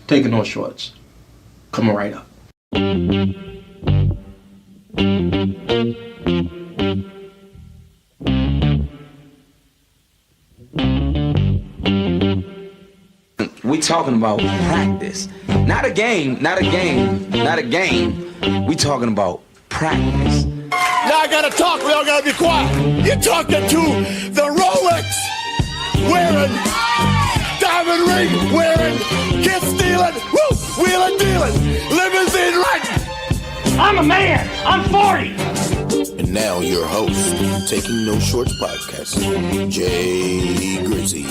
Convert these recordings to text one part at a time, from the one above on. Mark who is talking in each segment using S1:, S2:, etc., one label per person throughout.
S1: Taking no shorts. Coming right up.
S2: We talking about practice. Not a game. We talking about practice.
S3: Now I gotta talk, we all gotta be quiet. You're talking to the Rolex wearing, diamond ring wearing, kiss stealing, wheeling dealing, limousine riding.
S4: I'm a man. I'm 40.
S5: And now your host, Taking No Shorts podcast, Jay Grizzy.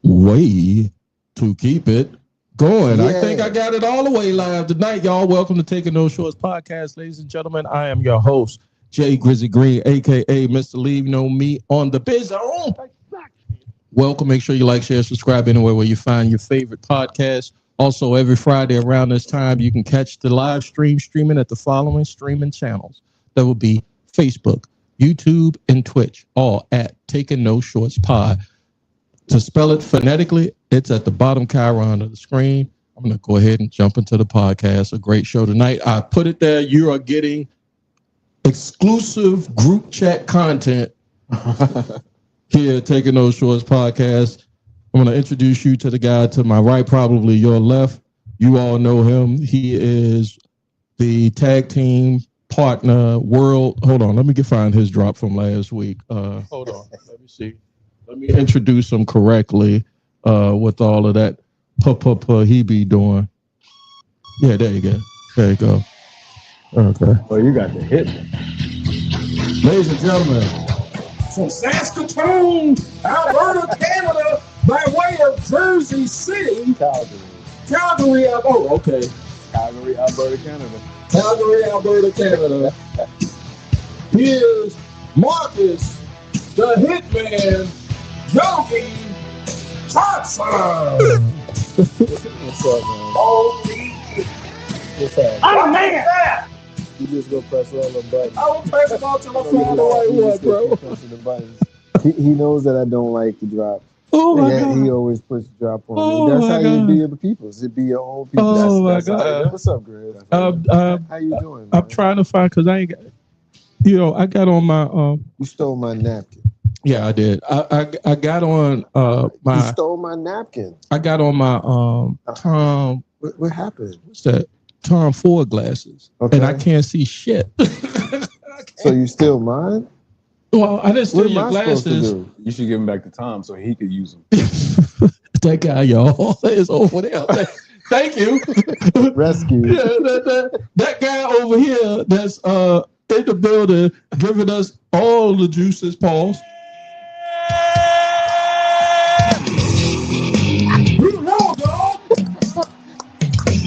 S6: Way to keep it going.
S7: Yeah.
S6: I think I got it all the way live tonight, y'all. Welcome to Taking No Shorts podcast, ladies and gentlemen. I am your host, Jay Grizzy Green, aka Mr. Lee. You know me on the biz zone. Welcome. Make sure you like, share, subscribe anywhere where you find your favorite podcast. Also, every Friday around this time, you can catch the live streaming at the following streaming channels. That will be Facebook, YouTube, and Twitch, all at Taking No Shorts Pod. To spell it phonetically, it's at the bottom chyron of the screen. I'm going to go ahead and jump into the podcast. A great show tonight. I put it there. You are getting exclusive group chat content here at Taking No Shorts podcast. I'm going to introduce you to the guy to my right, probably your left. You all know him. He is the tag team partner world. Hold on. Let me find his drop from last week. Hold on. Let me see. Let me introduce him correctly with all of that he be doing. Yeah, there you go. There you go. Okay.
S7: Well, you got the hit.
S6: Ladies and gentlemen, from Saskatoon, Alberta, Canada, by way of Jersey City. Calgary, oh, okay.
S7: Calgary, Alberta, Canada.
S6: Calgary, Alberta, Canada. Here's Marcus, the Hitman, Yogi Johnson.
S7: What's up, man?
S6: Holy.
S7: What's up?
S4: I'm a man.
S7: You just go press all the buttons.
S6: I will press them all till I find the right one, bro.
S7: Pressing the buttons. He knows that I don't like to drop.
S6: Oh my God.
S7: He always puts the drop on
S6: Oh
S7: me. That's
S6: my
S7: how
S6: God.
S7: you be the people's. It be your own people.
S6: Oh
S7: that's
S6: my God.
S7: What's up, Greg? How you doing, man?
S6: I'm trying to find, because I ain't got, I got on my
S7: You stole my napkin.
S6: yeah, I did. I got on
S7: You stole my napkin.
S6: I got on my Tom,
S7: What happened?
S6: what's that? Tom Ford glasses.
S7: Okay.
S6: And I can't see shit.
S7: So you steal mine?
S6: Well, I didn't steal
S7: What am
S6: your
S7: I supposed to
S6: glasses.
S7: do?
S8: You should give them back to Tom so he could use them.
S6: That guy, y'all, is over there. Thank you.
S7: Rescue.
S6: Yeah, that guy over here that's in the building giving us all the juices, pause.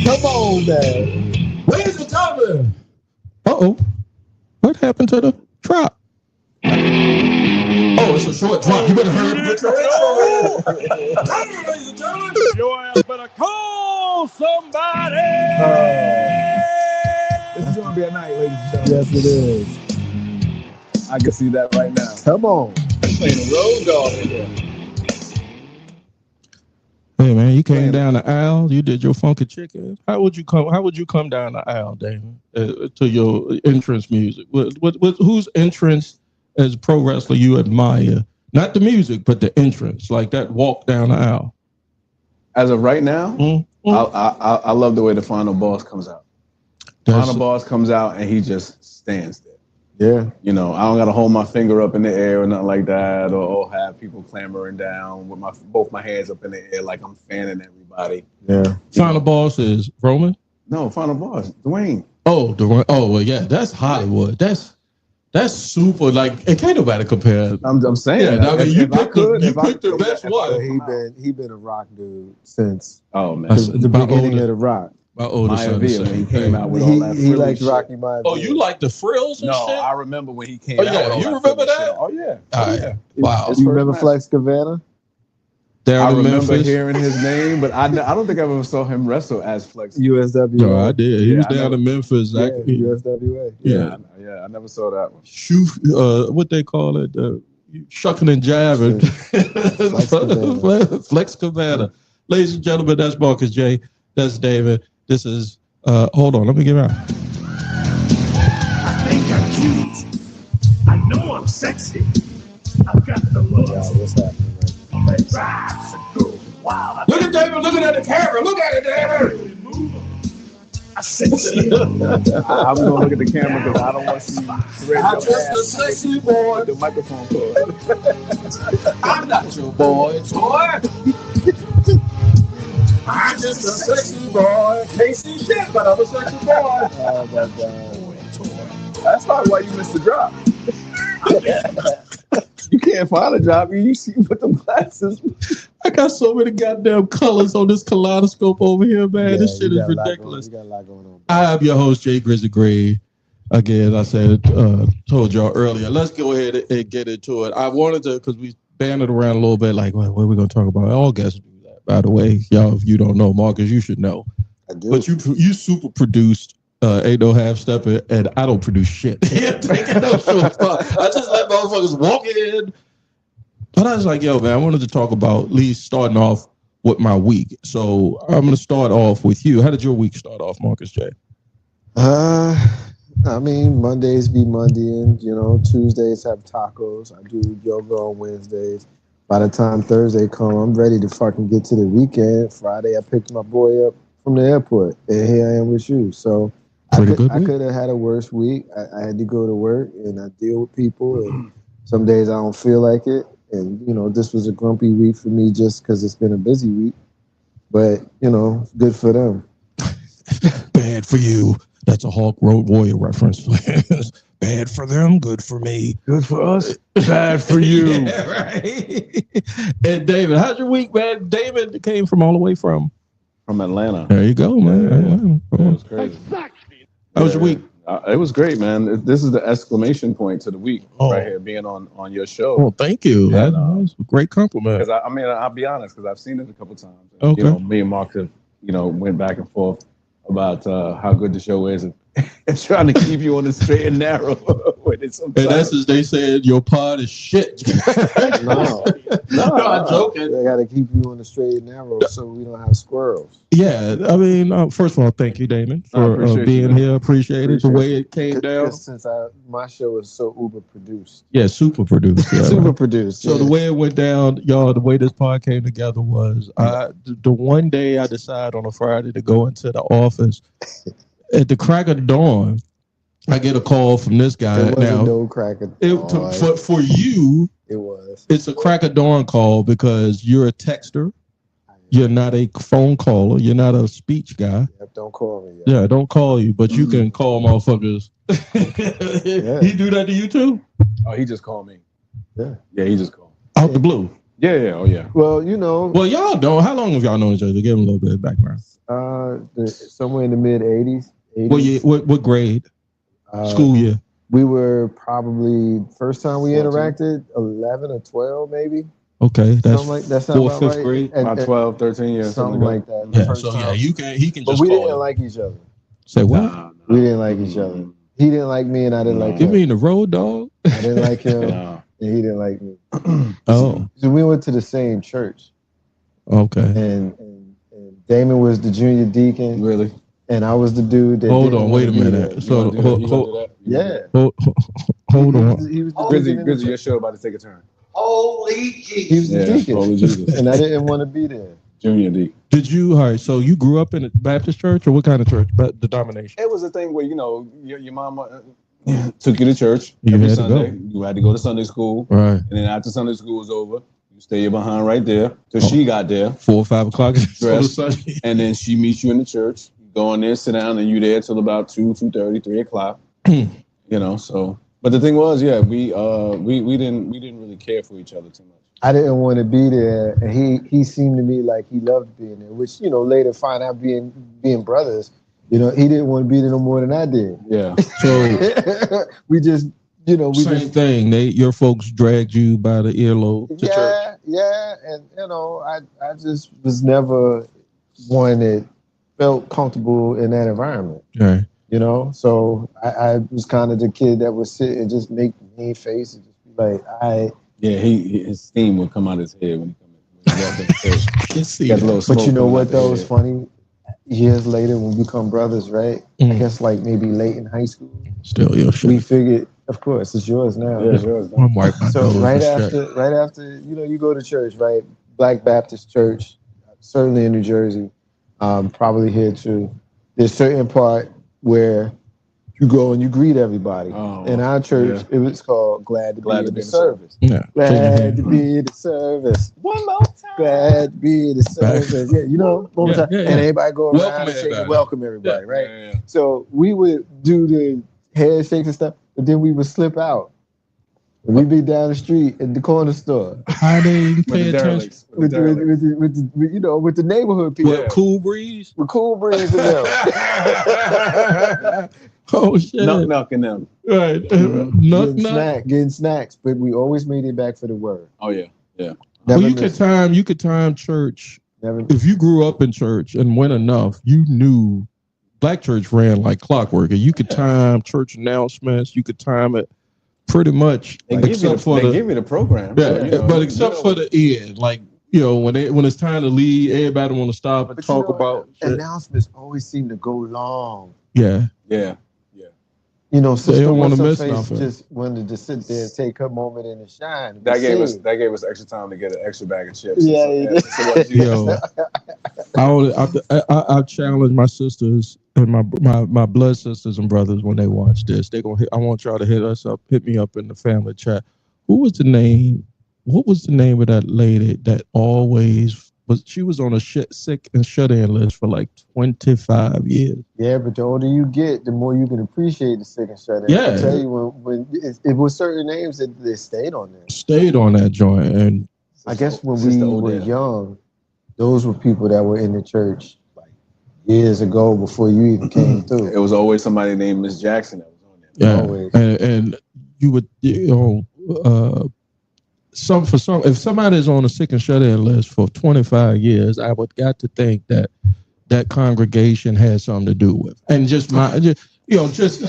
S7: Come on, man.
S6: Ladies and gentlemen. Uh-oh. What happened to the drop? Oh, it's a short drop. You better hurry up and get your intro in. Ladies and gentlemen.
S4: Your ass better call somebody.
S8: This is going to be a night, ladies and gentlemen.
S7: Yes, it is.
S8: I can see that right now.
S7: Come on.
S8: Playing a road dog in there.
S6: Hey man, you came down the aisle. You did your funky chicken. How would you come down the aisle, Damon, to your entrance music? Whose entrance as a pro wrestler you admire? Not the music, but the entrance, like that walk down the aisle.
S8: As of right now, I love the way the final boss comes out. Final boss comes out and he just stands there.
S7: Yeah.
S8: You know, I don't got to hold my finger up in the air or nothing like that, or have people clambering down with both my hands up in the air like I'm fanning everybody.
S7: Yeah.
S6: Final boss is Roman?
S8: No, final boss, Dwayne.
S6: Oh, well, yeah, that's Hollywood. That's super. Like, it can't nobody compare.
S8: I'm saying.
S6: Yeah, I mean, you picked
S8: picked
S6: the best one.
S7: He been a rock dude since
S8: Oh man,
S7: the beginning of the rock.
S6: My oldest
S8: Maya
S6: son
S8: Villa, when he came out with all that
S7: He
S8: frilly
S7: liked
S8: shit.
S7: Rocky Maya.
S6: Oh, you like the frills and
S8: No,
S6: shit?
S8: I remember when he came
S6: Oh,
S8: out.
S6: yeah,
S8: with all
S6: you
S8: that
S6: remember
S8: frilly
S6: that?
S8: shit. Oh yeah.
S6: All right.
S8: Yeah.
S6: Wow.
S8: His
S7: You
S8: first
S7: remember
S8: match.
S7: Flex Cavana?
S6: Down
S8: I
S6: in
S8: remember
S6: Memphis.
S8: hearing his name, but I don't think I ever saw him wrestle as Flex.
S7: USWA.
S6: No, I did. He was
S8: I
S6: down
S8: never-
S6: in Memphis.
S7: Yeah, USWA.
S8: Yeah, I never saw that one.
S6: Shoot, what they call it, shucking and jabbing. Flex Cabana. Ladies and gentlemen, that's Marcus J. That's David. This is, hold on, let me get out.
S4: I think I'm cute. I know I'm sexy. I've got the look.
S7: Yeah, what's happening? Right?
S4: That drives a girl wild.
S6: Look at David looking at the camera. Look at it, David.
S4: I said,
S8: I was gonna look at the camera because I don't want to see
S6: I'm just a sexy boy.
S8: the microphone cord.
S6: I'm not your boy, toy. I'm just a sexy boy. Can't see shit, but I'm a sexy boy.
S7: Oh my God.
S8: That's probably why you missed the drop. You can't find a drop. You see with them glasses.
S6: I got so many goddamn colors on this kaleidoscope over here, man. This shit is ridiculous.
S7: You got a lot going on.
S6: I am your host, Jay Grizzly Gray. Again, I said, told y'all earlier. Let's go ahead and get into it. I wanted to, because we banded around a little bit, like, what are we going to talk about? All guests do that. By the way, y'all, if you don't know, Marcus, you should know.
S7: I do.
S6: But you super produced Ain't No Half Stepping, and I don't produce shit. I just let motherfuckers walk in. But I was like, yo, man, I wanted to talk about at least starting off with my week. So I'm going to start off with you. How did your week start off, Marcus J?
S7: I mean, Mondays be Mondaying, Tuesdays have tacos. I do yoga on Wednesdays. By the time Thursday come, I'm ready to fucking get to the weekend. Friday, I picked my boy up from the airport, and here I am with you. So I could have had a worse week. I had to go to work, and I deal with people, and some days I don't feel like it. And, this was a grumpy week for me just because it's been a busy week. But, good for them.
S6: Bad for you. That's a Hawk Road Warrior reference. Bad for them, good for me.
S8: Good for us, bad for you.
S6: Yeah, right. And David, how's your week, man? David came from all the way from
S8: Atlanta.
S6: There you go, man.
S8: Yeah, it was crazy.
S6: How was your week?
S8: It was great, man. This is the exclamation point to the week right here, being on your show.
S6: Oh, thank you.
S8: Yeah,
S6: That's a great compliment.
S8: Because I'll be honest, because I've seen it a couple times. And,
S6: Okay.
S8: Me and Mark have, went back and forth about how good the show is and trying to keep you on the straight and narrow.
S6: And that's as they said, your pod is shit.
S7: No,
S6: I'm joking.
S7: I got to keep you on the straight and narrow so we don't have squirrels.
S6: Yeah, I mean, first of all, thank you, Damon, for being here. Appreciate it. The way it came down.
S7: Since my show is so uber produced.
S6: Yeah, super produced. Yeah,
S7: Super produced.
S6: So the way it went down, y'all, the way this pod came together was the one day I decided on a Friday to go into the office at the crack of dawn. I get a call from this guy.
S7: It wasn't no crack of dawn.
S6: For you,
S7: it was.
S6: It's a crack of dawn call because you're a texter. You're not a phone caller. You're not a speech guy.
S7: Yep, don't call me.
S6: Yeah, don't call you, but you can call motherfuckers. He do that to you too?
S8: Oh, he just called me.
S7: Yeah.
S8: Yeah, he just called.
S6: Out the blue.
S8: Yeah. Oh, yeah.
S7: Well,
S6: Well, y'all know. How long have y'all known each other? Give them a little bit of background.
S7: Somewhere in the mid 80s.
S6: What grade? School year?
S7: We were probably first time we 14. Interacted 11 or 12 maybe.
S6: Okay, that's
S7: fourth,
S6: fifth
S7: right?
S6: grade.
S8: About 12, 13 years,
S7: something like that.
S6: Yeah, so time. He can just.
S7: But we didn't like each other.
S6: Say what?
S8: No.
S7: We didn't like each other. He didn't like me, and I didn't like him.
S6: You mean the road dog?
S7: I didn't like him, and he didn't like me.
S6: Oh,
S7: so we went to the same church.
S6: Okay.
S7: And Damon was the junior deacon.
S8: Really?
S7: And I was the dude that.
S6: Hold on, wait a minute. So hold on.
S7: He was the
S8: Grizzly, your show about to take a turn.
S1: Holy Jesus.
S7: He was the deacon.
S8: Holy Jesus.
S7: And I didn't want to be there.
S8: Junior deacon.
S6: Did you? All right. So you grew up in a Baptist church, or what kind of church? But the denomination.
S8: It was a thing where your mama took you to church
S6: You
S8: every
S6: had to
S8: Sunday.
S6: go.
S8: You had to go to Sunday school,
S6: Right.
S8: and then after Sunday school was over, you stay behind right there till she got there,
S6: 4 or 5 o'clock.
S8: Dressed. And then she meets you in the church. You go in there, sit down, and you there till about 2:30, 3 o'clock. So. But the thing was, yeah, we didn't really care for each other too much.
S7: I didn't want to be there, and he seemed to me like he loved being there, which later find out being brothers, he didn't want to be there no more than I did.
S8: Yeah.
S7: So we just,
S6: same thing. Your folks dragged you by the earlobe to church.
S7: and I just was never one that felt comfortable in that environment.
S6: Right.
S7: So I was kind of the kid that would sit and just make mean face and just be like,
S8: Yeah, his steam would come out his head when he walked in the church.
S7: But you know what though? It's funny. Years later, when we become brothers, right? I guess like maybe late in high school.
S6: Still your shit.
S7: We figured, of course, it's yours now.
S8: Yeah, it's yours now.
S6: I'm wiping my
S7: So
S6: nose
S7: right
S6: with
S7: after, you go to church, right? Black Baptist Church, certainly in New Jersey, probably here too. There's certain part where you go and you greet everybody. In our church, it was called Glad to be in the service.
S6: Yeah.
S7: Glad to be in the service. One more time. Glad to be in the service. Yeah, one more time. And everybody go around and shake and welcome everybody, right?
S8: Yeah.
S7: So we would do the handshakes and stuff, but then we would slip out. We'd be down the street at the corner store.
S6: How they pay attention?
S7: With the neighborhood people.
S6: With Cool Breeze?
S7: With Cool Breeze and them.
S6: Oh, shit.
S8: Knocking them.
S6: Right.
S7: Getting snacks, but we always made it back for the word.
S8: Oh, yeah. Yeah.
S6: Well, you could time church. If you grew up in church and went enough, you knew Black church ran like clockwork. And you could time church announcements. You could time it pretty much.
S8: They give you the program.
S6: Yeah, but except for the end. Like, when it's time to leave, everybody want to stop and talk about
S7: announcements always seem to go long.
S6: Yeah.
S8: Yeah.
S7: Sister
S6: they don't want to miss
S7: face
S6: nothing.
S7: Just wanted to sit there and take her moment in the shine.
S8: That gave us extra time to get an extra bag of chips.
S7: Yeah,
S6: I challenge my sisters and my blood sisters and brothers when they watch this. I want y'all to hit me up in the family chat. What was the name of that lady that always she was on a sick and shut-in list for like 25 years.
S7: Yeah, but the older you get, the more you can appreciate the sick and shut-in.
S6: Yeah.
S7: I tell you, when it was certain names that they stayed on there.
S6: Stayed on that joint. And
S7: I guess when we were young, those were people that were in the church like years ago before you even came through.
S8: It was always somebody named Miss Jackson that was on there.
S6: Yeah,
S7: always.
S6: And you would, if somebody is on a sick and shut-in list for 25 years, I would got to think that congregation had something to do with. And just I mean, I'm just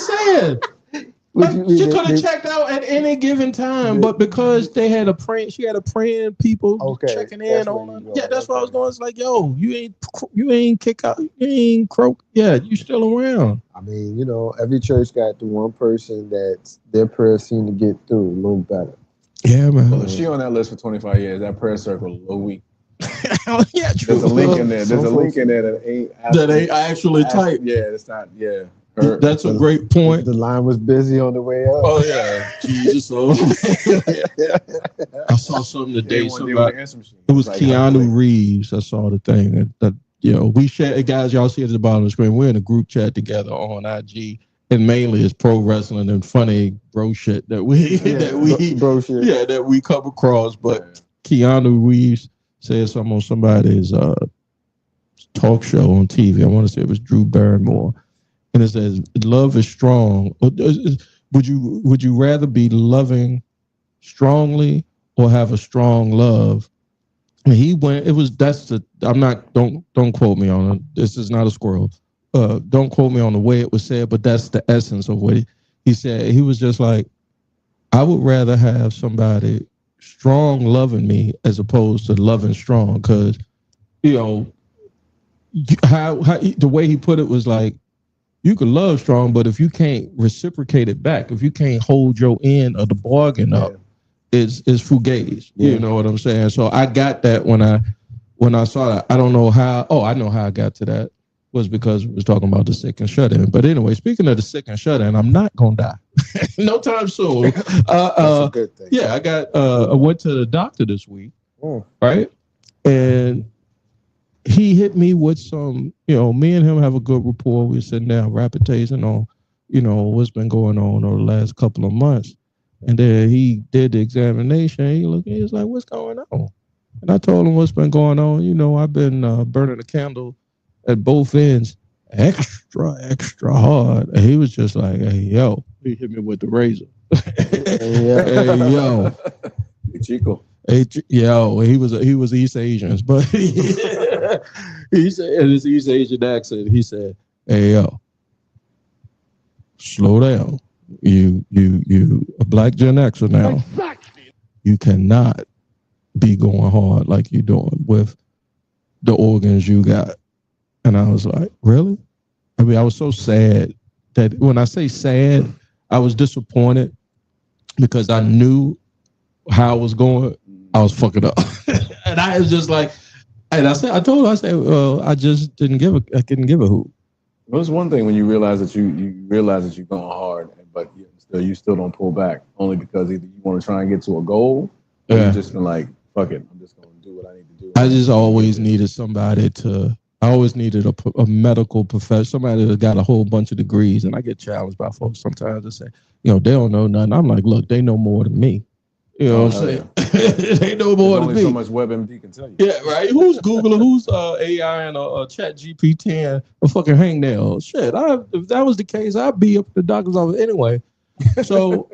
S6: saying. She could have checked out at any given time, but because she had a praying people checking in on her. Yeah, that's what I was going. It's like, yo, you ain't kick out, you ain't croak. Yeah, you still around.
S7: I mean, every church got the one person that their prayers seem to get through a little better.
S6: Yeah, man.
S8: Well, if she on that list for 25 years, that prayer circle a little weak.
S6: Yeah, true.
S8: There's a link in there. There's a link in there that ain't
S6: actually type.
S8: Yeah, it's not. Yeah.
S6: That's a great point.
S7: The line was busy on the way up.
S6: Oh yeah, Jesus! I saw something today. It was Keanu Reeves. I saw the thing that we share. Guys, y'all see at the bottom of the screen. We're in a group chat together on IG, and mainly it's pro wrestling and funny bro shit that we come across. But Keanu Reeves said something on somebody's talk show on TV. I want to say it was Drew Barrymore. And it says, love is strong. Would you rather be loving strongly or have a strong love? And don't quote me on it. This is not a squirrel. Don't quote me on the way it was said, but that's the essence of what he said. He was just like, I would rather have somebody strong loving me as opposed to loving strong. Because, how the way he put it was like, you can love strong, but if you can't reciprocate it back, if you can't hold your end of the bargain up, it's fugazi. Yeah. You know what I'm saying? So I got that when I saw that. I don't know how. Oh, I know how I got to that. Was because we was talking about the sick and shut-in. But anyway, speaking of the sick and shut-in, I'm not gonna die. No time soon.
S7: That's a good thing.
S6: Yeah, I went to the doctor this week, right? And he hit me with some, me and him have a good rapport. We're sitting down, rapid tasting on, what's been going on over the last couple of months. And then he did the examination. He was like, what's going on? And I told him what's been going on. I've been burning a candle at both ends extra hard. And he was just like, hey, yo, He hit me with the razor.
S7: Yeah.
S6: Hey yo,
S8: Hey, Chico.
S6: hey yo, he was East Asians, but he said in his East Asian accent, he said, "Hey yo, slow down. You a black Gen Xer now. You cannot be going hard like you're doing with the organs you got." And I was like, really? I mean, I was so sad that when I say sad, I was disappointed because I knew how I was going. I was fucking up. And I was just like, and I told her, I said, well, I just I couldn't give a hoot.
S8: Well, it's one thing when you realize that you realize that you're going hard, but you still don't pull back, only because either you want to try and get to a goal, or you just been like, fuck it, I'm just going to do what I need to do.
S6: I just always needed somebody I always needed a medical professional, somebody that got a whole bunch of degrees. And I get challenged by folks sometimes that say, they don't know nothing. I'm like, look, they know more than me. You know what I'm saying? Yeah. They know more than me.
S8: So much WebMD can tell you.
S6: Yeah, right. Who's Googling? Who's AI and Chat GPT and a fucking hangnail? Shit, if that was the case, I'd be up at the doctor's office anyway. So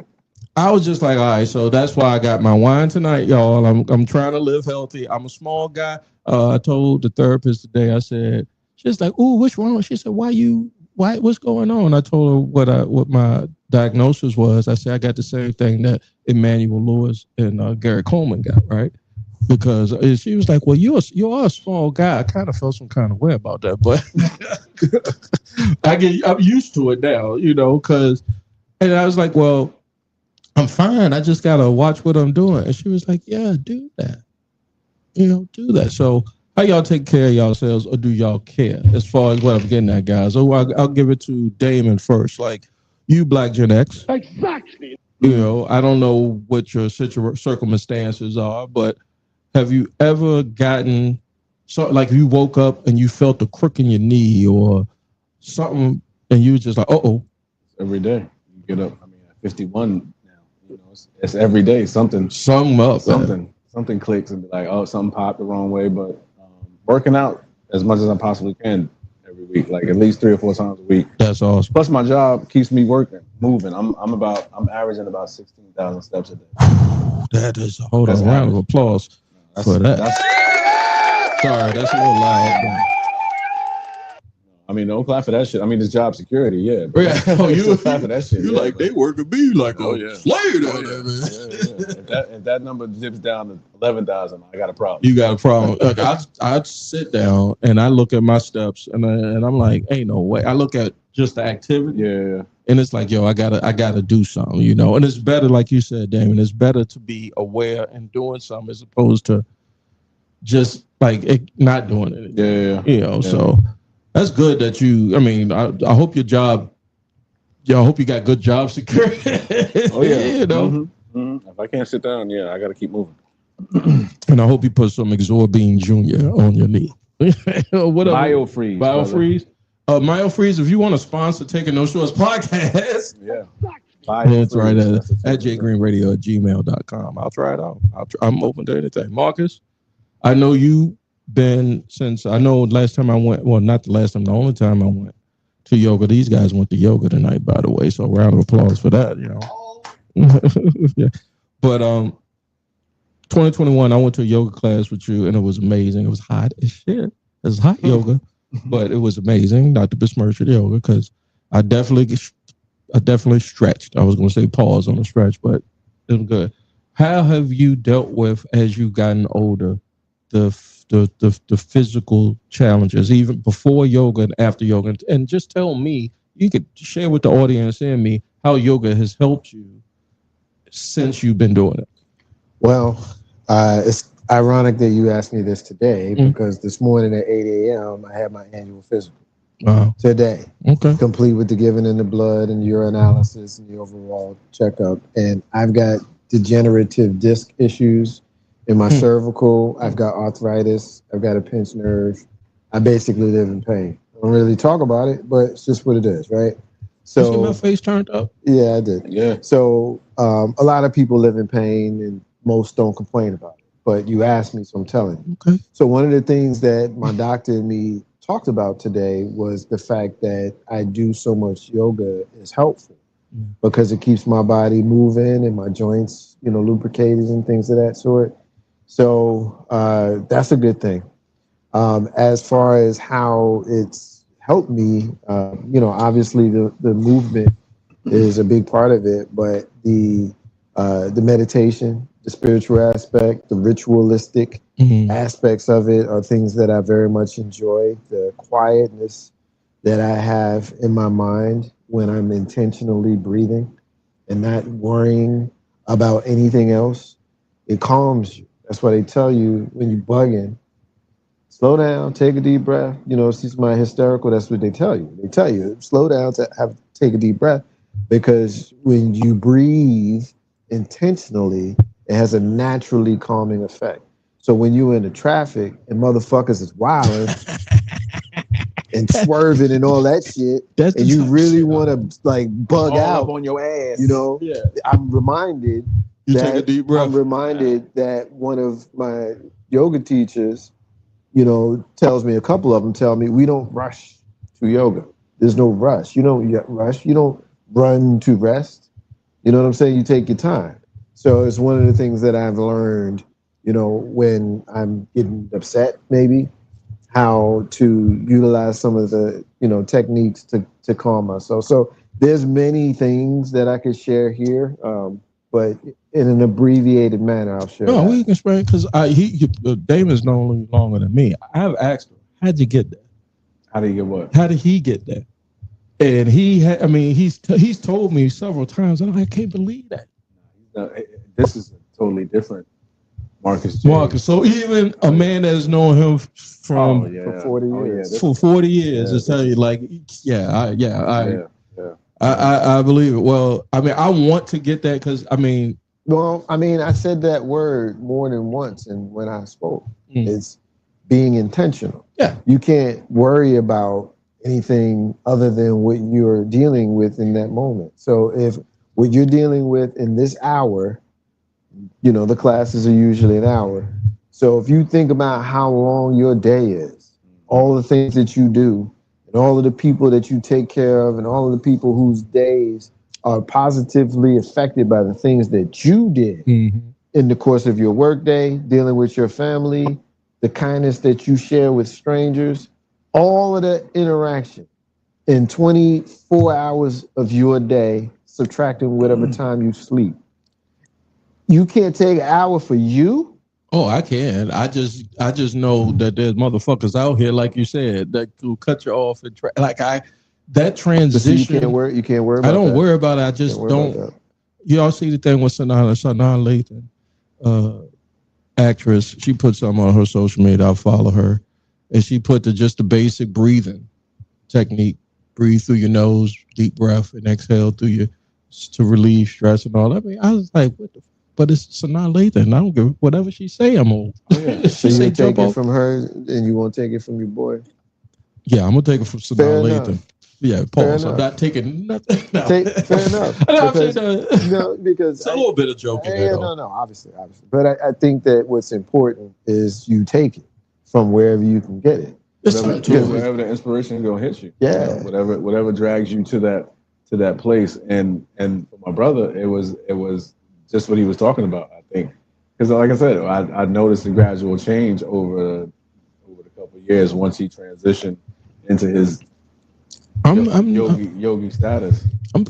S6: I was just like, all right. So that's why I got my wine tonight, y'all. I'm trying to live healthy. I'm a small guy. I told the therapist today. I said, she's like, "Ooh, what's wrong?" She said, what's going on? I told her what my diagnosis was. I said, I got the same thing that Emmanuel Lewis and Gary Coleman got, right? Because she was like, well, you are a small guy. I kind of felt some kind of way about that, but I'm used to it now, and I was like, well, I'm fine. I just got to watch what I'm doing. And she was like, yeah, do that. Do that. So how y'all take care of yourselves, or do y'all care as far as what I'm getting at, guys? So I'll give it to Damon first. Like, you Black Gen X.
S4: Exactly.
S6: I don't know what your circumstances are, but have you ever gotten like you woke up and you felt a crook in your knee or something, and you was just like, uh-oh.
S8: Every day you get up. I mean, at 51 now, it's every day something clicks and be like, oh, something popped the wrong way. But working out as much as I possibly can every week, like at least 3 or 4 times a week.
S6: That's awesome.
S8: Plus, my job keeps me working, moving. I'm averaging about 16,000 steps a day.
S6: That is a round of applause for that. Sorry, that's a little loud.
S8: I mean, don't clap for that shit. I mean, it's job security, yeah.
S6: You
S8: clap for that shit.
S6: You like they working me like a slave down there, man.
S8: If that number dips down to 11,000, I got a problem.
S6: You got a problem. Look, I sit down and I look at my steps and I'm like, ain't no way. I look at just the activity, and it's like, yo, I gotta do something, And it's better, like you said, Damon. It's better to be aware and doing something as opposed to just like not doing it. So. That's good that I hope your job, I hope you got good job security.
S8: Oh, yeah. If I can't sit down, I got to keep moving.
S6: And I hope you put some Exorbean Jr. on your knee.
S8: BioFreeze.
S6: BioFreeze. MyoFreeze, if you want to sponsor Taking No Shorts podcast.
S8: Yeah.
S6: That's right at jgreenradio@gmail.com. I'll try it out. I'm open to anything. Marcus, I know you last time I went, well, not the last time, the only time I went to yoga. These guys went to yoga tonight, by the way. So round of applause for that, Yeah. But 2021, I went to a yoga class with you, and it was amazing. It was hot as shit. It was hot yoga, but it was amazing. Not to besmirch the yoga, because I definitely stretched. I was going to say pause on the stretch, but it was good. How have you dealt with, as you've gotten older, the physical challenges, even before yoga and after yoga? And just tell me, you could share with the audience and me how yoga has helped you since you've been doing it.
S7: Well, it's ironic that you asked me this today, because this morning at 8 a.m. I had my annual physical. Today. Okay. Complete with the giving in the blood and urinalysis and the overall checkup. And I've got degenerative disc issues in my cervical. I've got arthritis. I've got a pinched nerve. I basically live in pain. I don't really talk about it, but it's just what it is, right? So,
S6: you see my face turned up?
S7: Yeah, I did.
S8: Yeah.
S7: So a lot of people live in pain, and most don't complain about it. But you asked me, so I'm telling you.
S6: Okay.
S7: So one of the things that my doctor and me talked about today was the fact that I do so much yoga is helpful. because it keeps my body moving and my joints, lubricated and things of that sort. So that's a good thing. As far as how it's helped me, obviously the movement is a big part of it, but the meditation, the spiritual aspect, the ritualistic aspects of it are things that I very much enjoy. The quietness that I have in my mind when I'm intentionally breathing and not worrying about anything else, it calms you. That's why they tell you when you're bugging, slow down, take a deep breath. Since my hysterical, that's what they tell you. They tell you, slow down, take a deep breath, because when you breathe intentionally, it has a naturally calming effect. So when you're in the traffic and motherfuckers is wilding and swerving and all that shit, and you really want to like bug out
S8: up on your ass,
S7: I'm reminded
S6: take a deep breath.
S7: I'm reminded that one of my yoga teachers, tells me, a couple of them tell me, we don't rush to yoga. There's no rush. You don't rush. You don't run to rest. You know what I'm saying? You take your time. So it's one of the things that I've learned, when I'm getting upset, maybe, how to utilize some of the, techniques to calm myself. So there's many things that I could share here, but in an abbreviated manner, I'll share.
S6: No, we can explain, because Damon's known longer than me. I have asked him, how'd you get there?
S8: How did you get what?
S6: How did he get there? And he's told me several times, and I can't believe that.
S8: This is totally different. Marcus.
S6: So even a man that's known him for
S7: 40 years.
S6: For 40 years, to tell you, like, I believe it. Well, I want to get that because,
S7: I said that word more than once, and when I spoke, it's being intentional.
S6: Yeah.
S7: You can't worry about anything other than what you're dealing with in that moment. So if what you're dealing with in this hour, the classes are usually an hour. So if you think about how long your day is, all the things that you do, and all of the people that you take care of, and all of the people whose days are positively affected by the things that you did in the course of your workday, dealing with your family, the kindness that you share with strangers, all of that interaction in 24 hours of your day, subtracting whatever time you sleep. You can't take an hour for you?
S6: Oh, I can. I just know that there's motherfuckers out here, like you said, that will cut you off and that transition.
S7: You can't worry about
S6: I don't
S7: that.
S6: worry about it. I just don't. Y'all see the thing with Sanaa Lathan, actress. She put something on her social media. I'll follow her, and she put just the basic breathing technique. Breathe through your nose, deep breath, and exhale through your to relieve stress and all that. I was like, what the. But it's Sanaa Lathan. I don't give whatever she say. I'm old.
S7: So you take it from her, and you won't take it from your boy.
S6: Yeah, I'm gonna take it from Sanaa Lathan. Yeah, pause. I'm not taking nothing. No.
S7: Fair enough. Because
S6: it's a little bit of joking.
S7: No, obviously. But I think that what's important is you take it from wherever you can get it.
S8: Wherever the inspiration is gonna hit you.
S7: Yeah.
S8: Whatever drags you to that place. And for my brother, it was just what he was talking about, I think. Because like I said, I noticed a gradual change over the couple of years once he transitioned into his yogi status.
S6: I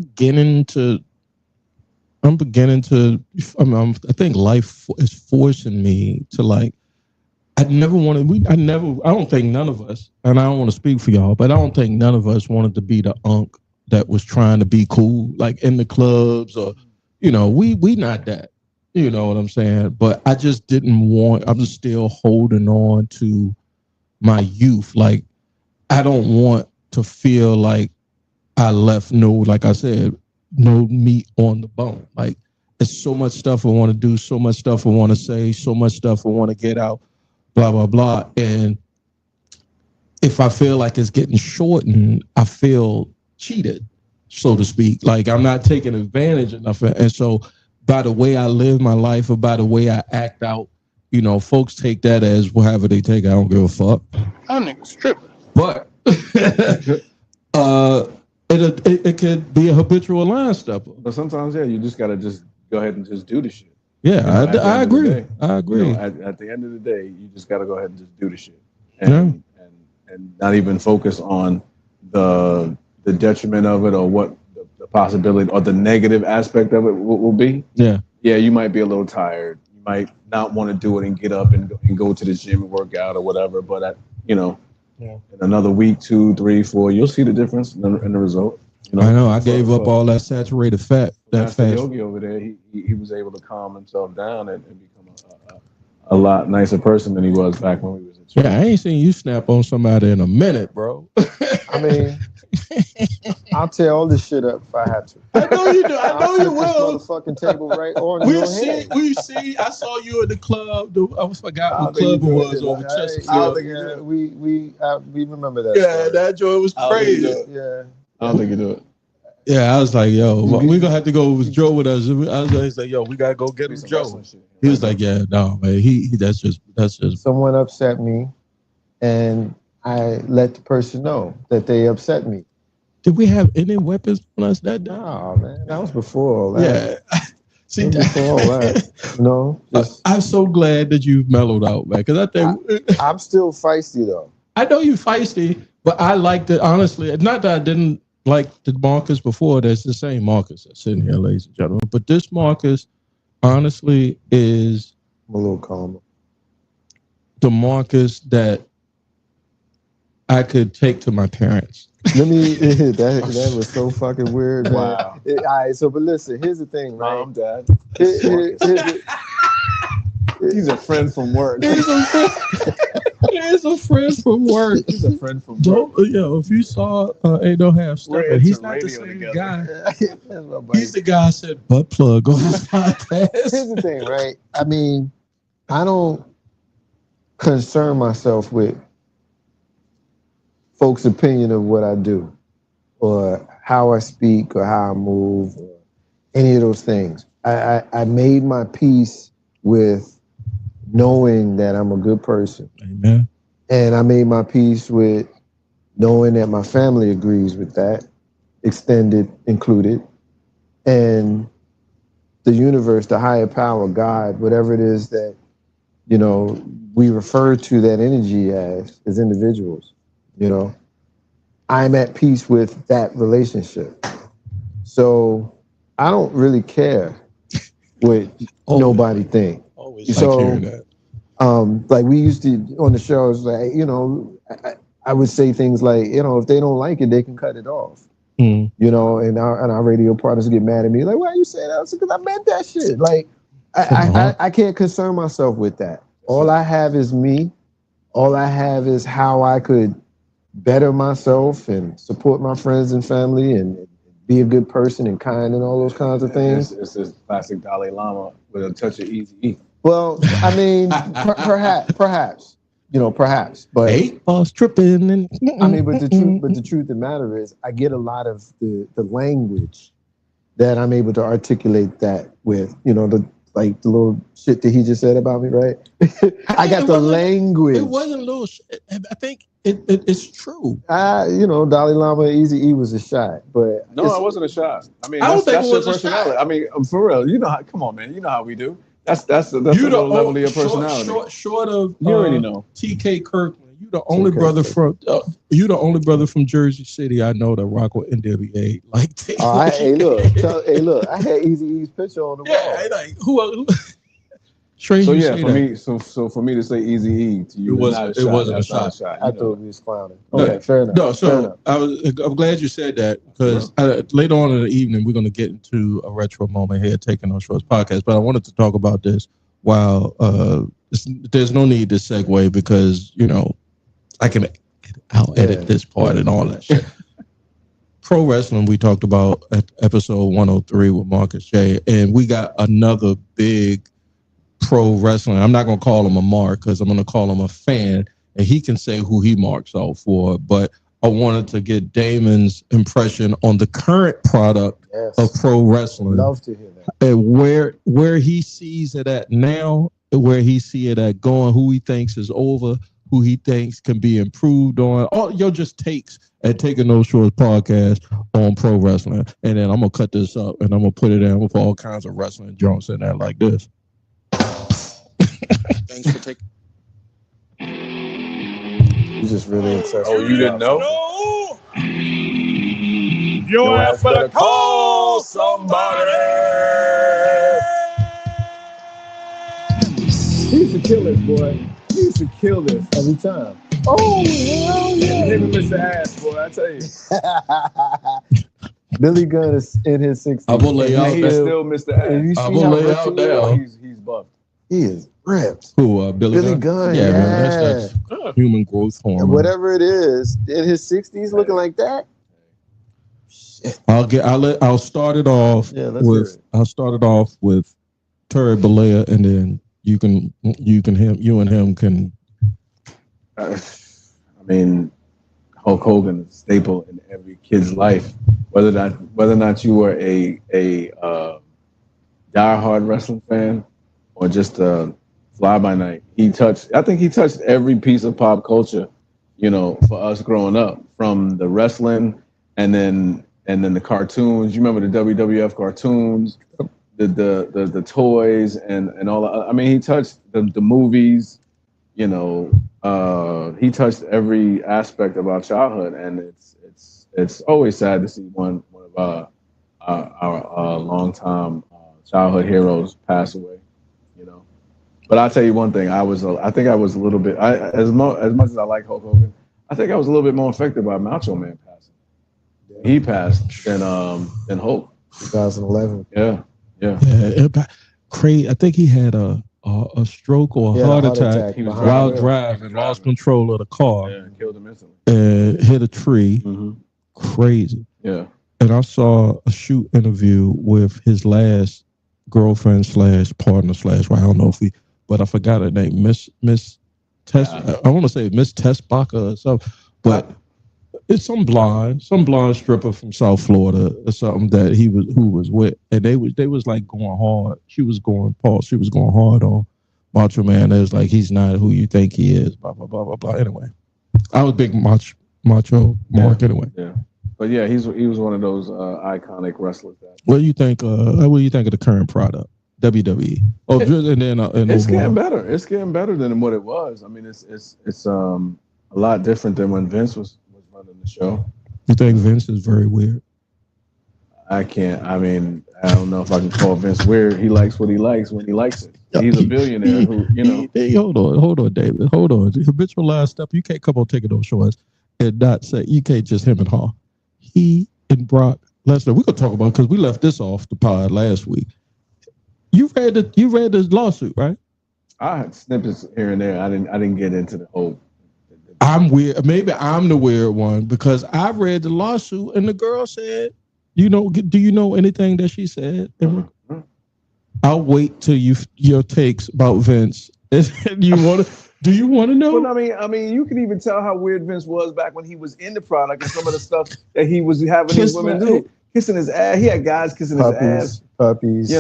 S6: think life is forcing me to I don't think none of us, and I don't want to speak for y'all, but I don't think none of us wanted to be the unk that was trying to be cool, like in the clubs or, we not that, you know what I'm saying? But I just I'm still holding on to my youth. Like, I don't want to feel like I left like I said, no meat on the bone. Like, there's so much stuff I want to do, so much stuff I want to say, so much stuff I want to get out, blah, blah, blah. And if I feel like it's getting shortened, I feel cheated, so to speak. Like, I'm not taking advantage enough. And so by the way I live my life or by the way I act out, folks take that as however they take it. I don't give a fuck.
S1: That nigga's tripping.
S6: But it could be a habitual line stepper.
S8: But sometimes, yeah, you just gotta just go ahead and just do the shit.
S6: Yeah,
S8: You know,
S6: I agree. I agree.
S8: You know, at the end of the day, you just gotta go ahead and just do the shit, and not even focus on the detriment of it or what the possibility or the negative aspect of it will be.
S6: Yeah,
S8: you might be a little tired. You might not want to do it and get up and go to the gym and work out or whatever. But in another week, 2, 3, 4, you'll see the difference in the result. You know,
S6: I know. I gave up all that saturated fat. That fat.
S8: Yogi over there, he was able to calm himself down and become a lot nicer person than he was back when we was at church.
S6: Yeah, I ain't seen you snap on somebody in a minute, bro.
S7: I mean, I'll tear all this shit up if I have to.
S6: I know you do. I know you will.
S7: This motherfucking table right on your head.
S6: We see. I saw you at the club. I forgot what club it was over Chesterfield.
S7: We remember that.
S6: Yeah,
S7: story.
S6: that joint was crazy.
S7: Yeah.
S8: I don't think you do it.
S6: Yeah, I was like, yo, we're gonna have to go with Joe with us. I was like, yo, we gotta go get him Joe. He was like, yeah, no, man, that's just.
S7: Someone upset me, and I let the person know that they upset me.
S6: Did we have any weapons on us that day?
S7: Oh man, that was before all that.
S6: Yeah. See,
S7: before all that. No,
S6: I'm so glad that you've mellowed out, man. Because I think
S7: I'm still feisty though.
S6: I know you're feisty, but I liked it honestly. Not that I didn't like the Marcus before. That's the same Marcus that's sitting here, ladies and gentlemen. But this Marcus, honestly, is
S7: a little calmer.
S6: The Marcus that I could take to my parents.
S7: Let me. that was so fucking weird, man.
S8: Wow.
S7: All right, so but listen, here's the thing, right?
S8: Mom, Dad.
S7: He's a friend from work.
S6: He's a friend from work.
S8: He's a friend from work.
S6: If you saw Ain't No Half Stepping, he's not the same guy. He's the guy I said butt plug on this podcast.
S7: Here's the thing, right? I mean, I don't concern myself with folks' opinion of what I do or how I speak or how I move or any of those things. I made my peace with knowing that I'm a good person.
S6: Amen.
S7: And I made my peace with knowing that my family agrees with that, extended included. And the universe, the higher power, God, whatever it is that, we refer to that energy as individuals, I'm at peace with that relationship. So I don't really care what nobody thinks. So, like we used to on the shows, like, I would say things like, if they don't like it, they can cut it off. And our radio partners get mad at me, like, why you say that? Because I meant that shit. Like, I can't concern myself with that. All I have is me. All I have is how I could better myself and support my friends and family and be a good person and kind and all those kinds of things.
S8: It's this classic Dalai Lama with a touch of Easy-E.
S7: Well, I mean, perhaps, but
S6: eight balls tripping. And
S7: I mean, but the truth of the matter is, I get a lot of the language that I'm able to articulate that with, the little shit that he just said about me, right? I got the language.
S6: It wasn't a little shit. I think it's true.
S7: Dalai Lama Easy-E was a shot, but
S8: no, it wasn't a shot. I mean,
S6: I don't think it was
S8: your personality. I mean, for real, come on, man. You know how we do. That's the level of your personality.
S6: Short of
S8: you already know.
S6: TK Kirkland. You the only brother from Jersey City I know that rock with NWA. Like,
S7: hey, look, I had Eazy-E's picture on the wall.
S6: Yeah, like who? Strange.
S8: So yeah, for me to say Eazy-E to you,
S6: it wasn't a shot.
S7: I thought we was clowning. Okay, fair enough.
S6: No, so I'm glad you said that because later on in the evening we're going to get into a retro moment here, Taking No Shorts podcast. But I wanted to talk about this while there's no need to segue because I'll edit this part and all that shit. Pro wrestling we talked about at episode 103 with Marcus J, and we got another big pro wrestling. I'm not going to call him a mark because I'm going to call him a fan, and he can say who he marks out for. But I wanted to get Damon's impression on the current product of pro wrestling.
S7: Love to hear that.
S6: And where he sees it at now, where he see it at going, who he thinks is over, who he thinks can be improved on. All your just takes at Taking No Shorts podcast on pro wrestling, and then I'm gonna cut this up and I'm gonna put it in. I'm gonna put all kinds of wrestling jokes in there like this.
S1: Thanks for taking.
S7: You just really obsessed.
S8: Oh,
S7: with
S8: you
S7: the
S8: didn't
S7: job.
S8: know?
S3: Your ass better
S8: call somebody.
S7: He used to kill this, boy. He used to kill this every time. Oh, hell yeah.
S8: Him and Mr. Ass, boy, I tell you.
S7: Billy Gunn is in his 60s.
S6: I will lay
S7: And
S6: out
S7: he
S8: He's
S6: there.
S8: still Mr.
S7: And you
S8: Ass.
S6: I
S7: see
S6: will
S7: how
S6: lay
S7: much
S6: out
S7: he
S6: there.
S7: is?
S8: He's buffed.
S7: He is ripped.
S6: Who? Billy
S7: Gunn,
S6: Yeah, man.
S7: yeah.
S6: That's human growth hormone.
S7: And whatever it is, in his 60s, looking like that.
S6: I'll start it off I'll start it off with Terry Bollea, and then you and him can.
S8: I mean, Hulk Hogan is a staple in every kid's life. Whether or not you were a diehard wrestling fan or just a fly by night, I think he touched every piece of pop culture, for us growing up, from the wrestling and then the cartoons. You remember the WWF cartoons, the toys and all that. I mean, he touched the movies, he touched every aspect of our childhood, and it's always sad to see one of our longtime childhood heroes pass away, But I'll tell you one thing: I think I was a little bit. As much as I like Hulk Hogan, I think I was a little bit more affected by Macho Man passing. Yeah. He passed than Hulk.
S7: 2011.
S6: Yeah. Crazy. I think he had a stroke or a heart attack while driving, lost control of the car.
S8: Yeah, killed him instantly.
S6: And hit a tree.
S8: Mm-hmm.
S6: Crazy.
S8: Yeah.
S6: And I saw a shoot interview with his last girlfriend / partner / I don't know if but I forgot her name, Miss Tess. I want to say Miss Tessbacher or something, but it's some blonde stripper from South Florida or something that who was with, and they was like going hard. She was going hard on Macho Man. It was like, he's not who you think he is. Blah blah blah blah blah. Anyway, I was big Macho Mark anyway.
S8: Yeah. But yeah, he was one of those iconic wrestlers.
S6: What do you think? What do you think of the current product, WWE?
S8: It's getting better. It's getting better than what it was. I mean, it's a lot different than when Vince was running the show.
S6: You think Vince is very weird?
S8: I don't know if I can call Vince weird. He likes what he likes when he likes it. He's a billionaire who,
S6: hold on, David. Hold on. Habitualized stuff. You can't come on taking those shorts and not say, you can't just him and Hall. He and Brock Lesnar. We're gonna talk about, because we left this off the pod last week. You read the lawsuit, right?
S8: I had snippets here and there. I didn't get into the whole.
S6: I'm weird. Maybe I'm the weird one, because I read the lawsuit and the girl said, do you know anything that she said? I'll wait till your takes about Vince. Do you want to know?
S8: Well, I mean, you can even tell how weird Vince was back when he was in the product and some of the stuff that he was having these women do, kissing his ass. He had guys kissing his ass.
S7: Puppies.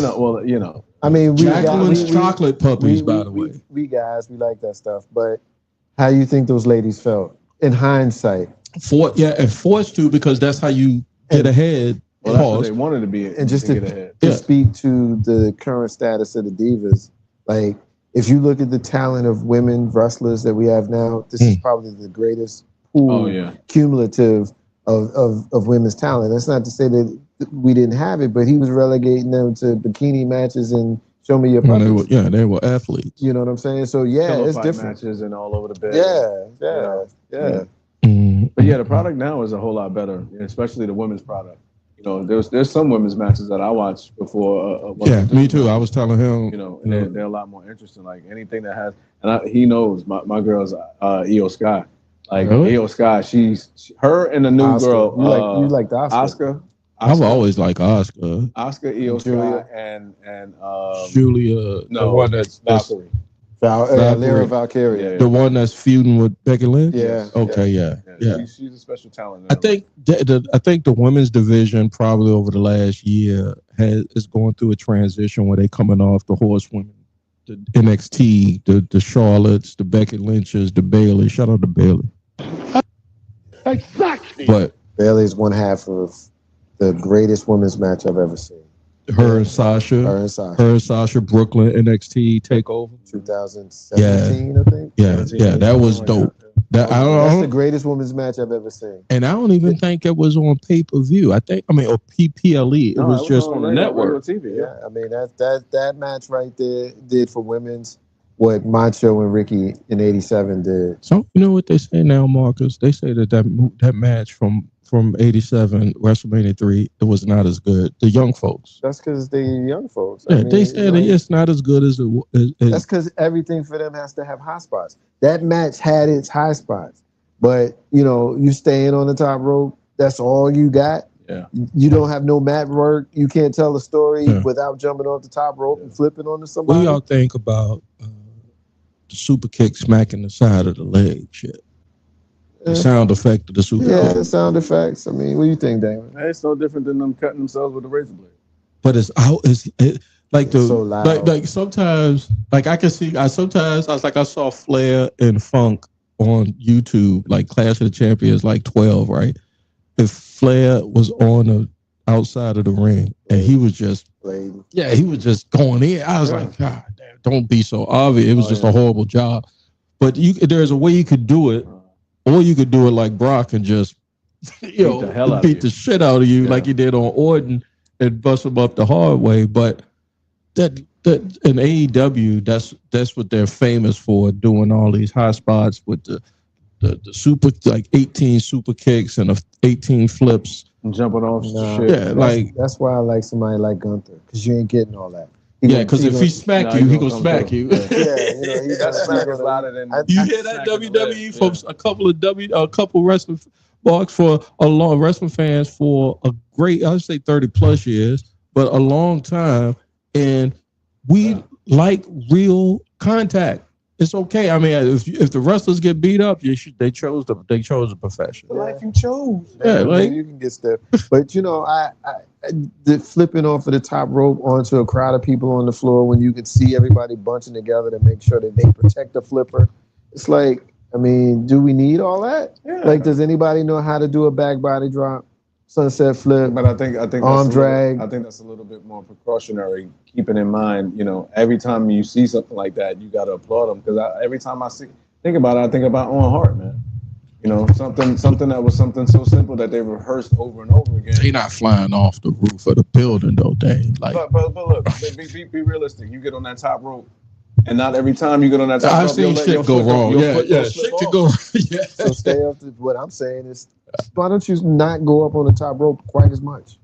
S6: I mean, Jacqueline's chocolate puppies, by the way.
S7: We guys, we like that stuff. But how you think those ladies felt in hindsight?
S6: And forced to, because that's how you get ahead.
S8: Well, that's what they wanted to be.
S7: And just
S8: to get ahead.
S7: To speak to the current status of the divas, like, if you look at the talent of women wrestlers that we have now, this is probably the greatest pool cumulative of women's talent. That's not to say that we didn't have it, but he was relegating them to bikini matches and show me your puppies.
S6: They were athletes.
S7: You know what I'm saying? So it's different.
S8: Matches and all over the bed.
S7: Yeah.
S8: But yeah, the product now is a whole lot better, especially the women's product. There's some women's matches that I watch before.
S6: Me too. I was telling him.
S8: They're a lot more interesting. Like anything that has, he knows my girl's Io Sky. Like really? Io Sky, her and the new
S7: Oscar.
S8: girl.
S7: You like the Oscar?
S6: I've always liked Oscar.
S8: Oscar, Io Sky, and
S6: Julia.
S8: No,
S6: the one that's
S8: Valkyrie.
S7: Lyra Valkyria.
S6: The one that's feuding with Becky Lynch.
S7: Yeah.
S6: Okay. Yeah.
S8: She's a special talent.
S6: I think the women's division probably over the last year is going through a transition where they're coming off the horsewomen, the NXT, the Charlottes, the Becky Lynches, the Bailey. Shout out to Bailey.
S3: Exactly.
S6: But
S7: Bailey's one half of the greatest women's match I've ever seen.
S6: Her and Sasha, Brooklyn NXT takeover,
S7: 2017, I think.
S6: Yeah, that was dope. That's
S7: the greatest women's match I've ever seen.
S6: And I don't even think it was on pay-per-view. I think, or PPLE. It was just on the network.
S8: TV.
S7: Yeah, I mean that match right there did for women's what Macho and Ricky in '87 did.
S6: So you know what they say now, Marcus? They say that match from '87, WrestleMania 3, it was not as good. The young folks.
S7: That's because they're young folks.
S6: Yeah, they said it's not as good as it.
S7: That's because everything for them has to have high spots. That match had its high spots, but you staying on the top rope. That's all you got.
S8: Yeah.
S7: You don't have no mat work. You can't tell a story without jumping off the top rope and flipping onto somebody.
S6: What do y'all think about the super kick smacking the side of the leg shit? The sound effect of the super kick.
S7: The sound effects. I mean, what do you think, Damon?
S8: It's no different than them cutting themselves with a razor blade.
S6: But it's out. It's
S7: so loud.
S6: Like sometimes, like I can see. I saw Flair and Funk on YouTube, like Clash of the Champions, like 12, right? If Flair was on the outside of the ring and he was just, he was just going in. I was like, God damn, don't be so obvious. It was just a horrible job. But there's a way you could do it, or you could do it like Brock and just, beat the shit out of you like he did on Orton and bust him up the hard way. But that in AEW, that's what they're famous for, doing all these high spots with the super, like 18 super kicks and 18 flips.
S8: And jumping off shit.
S6: Yeah,
S7: that's why I like somebody like Gunther, because you ain't getting all that.
S6: Because if he smack you, he gonna smack you.
S8: That smack is louder than
S6: you hear that WWE folks. A couple wrestling marks for a long wrestling fans for a great, I'd say 30+ years, but a long time, and we like real contact. It's okay. I mean, if the wrestlers get beat up, they chose a profession.
S7: The life you chose.
S6: Yeah, like
S7: you can get stuff. But I the flipping off of the top rope onto a crowd of people on the floor when you could see everybody bunching together to make sure that they protect the flipper. It's like, I mean, do we need all that? Yeah. Like, does anybody know how to do a back body drop, sunset flip?
S8: But I think
S7: arm drag.
S8: I think that's a little bit more precautionary. Keeping in mind, every time you see something like that, you got to applaud them, because every time I think about it, I think about Owen Hart, man. Something that was something so simple that they rehearsed over and over again.
S6: They not flying off the roof of the building though, dang. Like,
S8: but look, be realistic. You get on that top rope, and not every time you get on that top rope,
S6: I've seen shit go wrong. Shit could go. Yeah.
S7: So stay up to what I'm saying is, why don't you not go up on the top rope quite as much?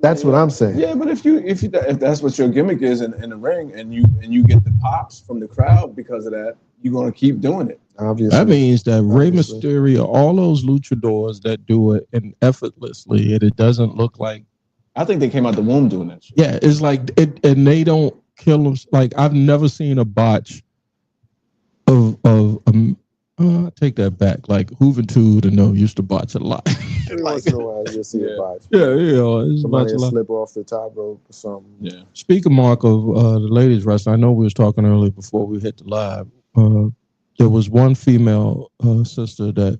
S7: That's what I'm saying.
S8: Yeah, but if that's what your gimmick is in the ring, and you get the pops from the crowd because of that, you're gonna keep doing it.
S7: Obviously.
S6: That means that Rey Mysterio, all those luchadors that do it and effortlessly, and it doesn't look like.
S8: I think they came out the womb doing that shit.
S6: Yeah, it's like it, and they don't kill them. Like, I've never seen a botch of I take that back. Like Juventud, used to botch a lot.
S7: Every once in a while, you'll see a botch.
S6: Somebody
S7: will slip off the top rope or something.
S8: Yeah.
S6: Speaking, Mark, of the ladies wrestling, I know we was talking earlier before we hit the live. There was one female sister that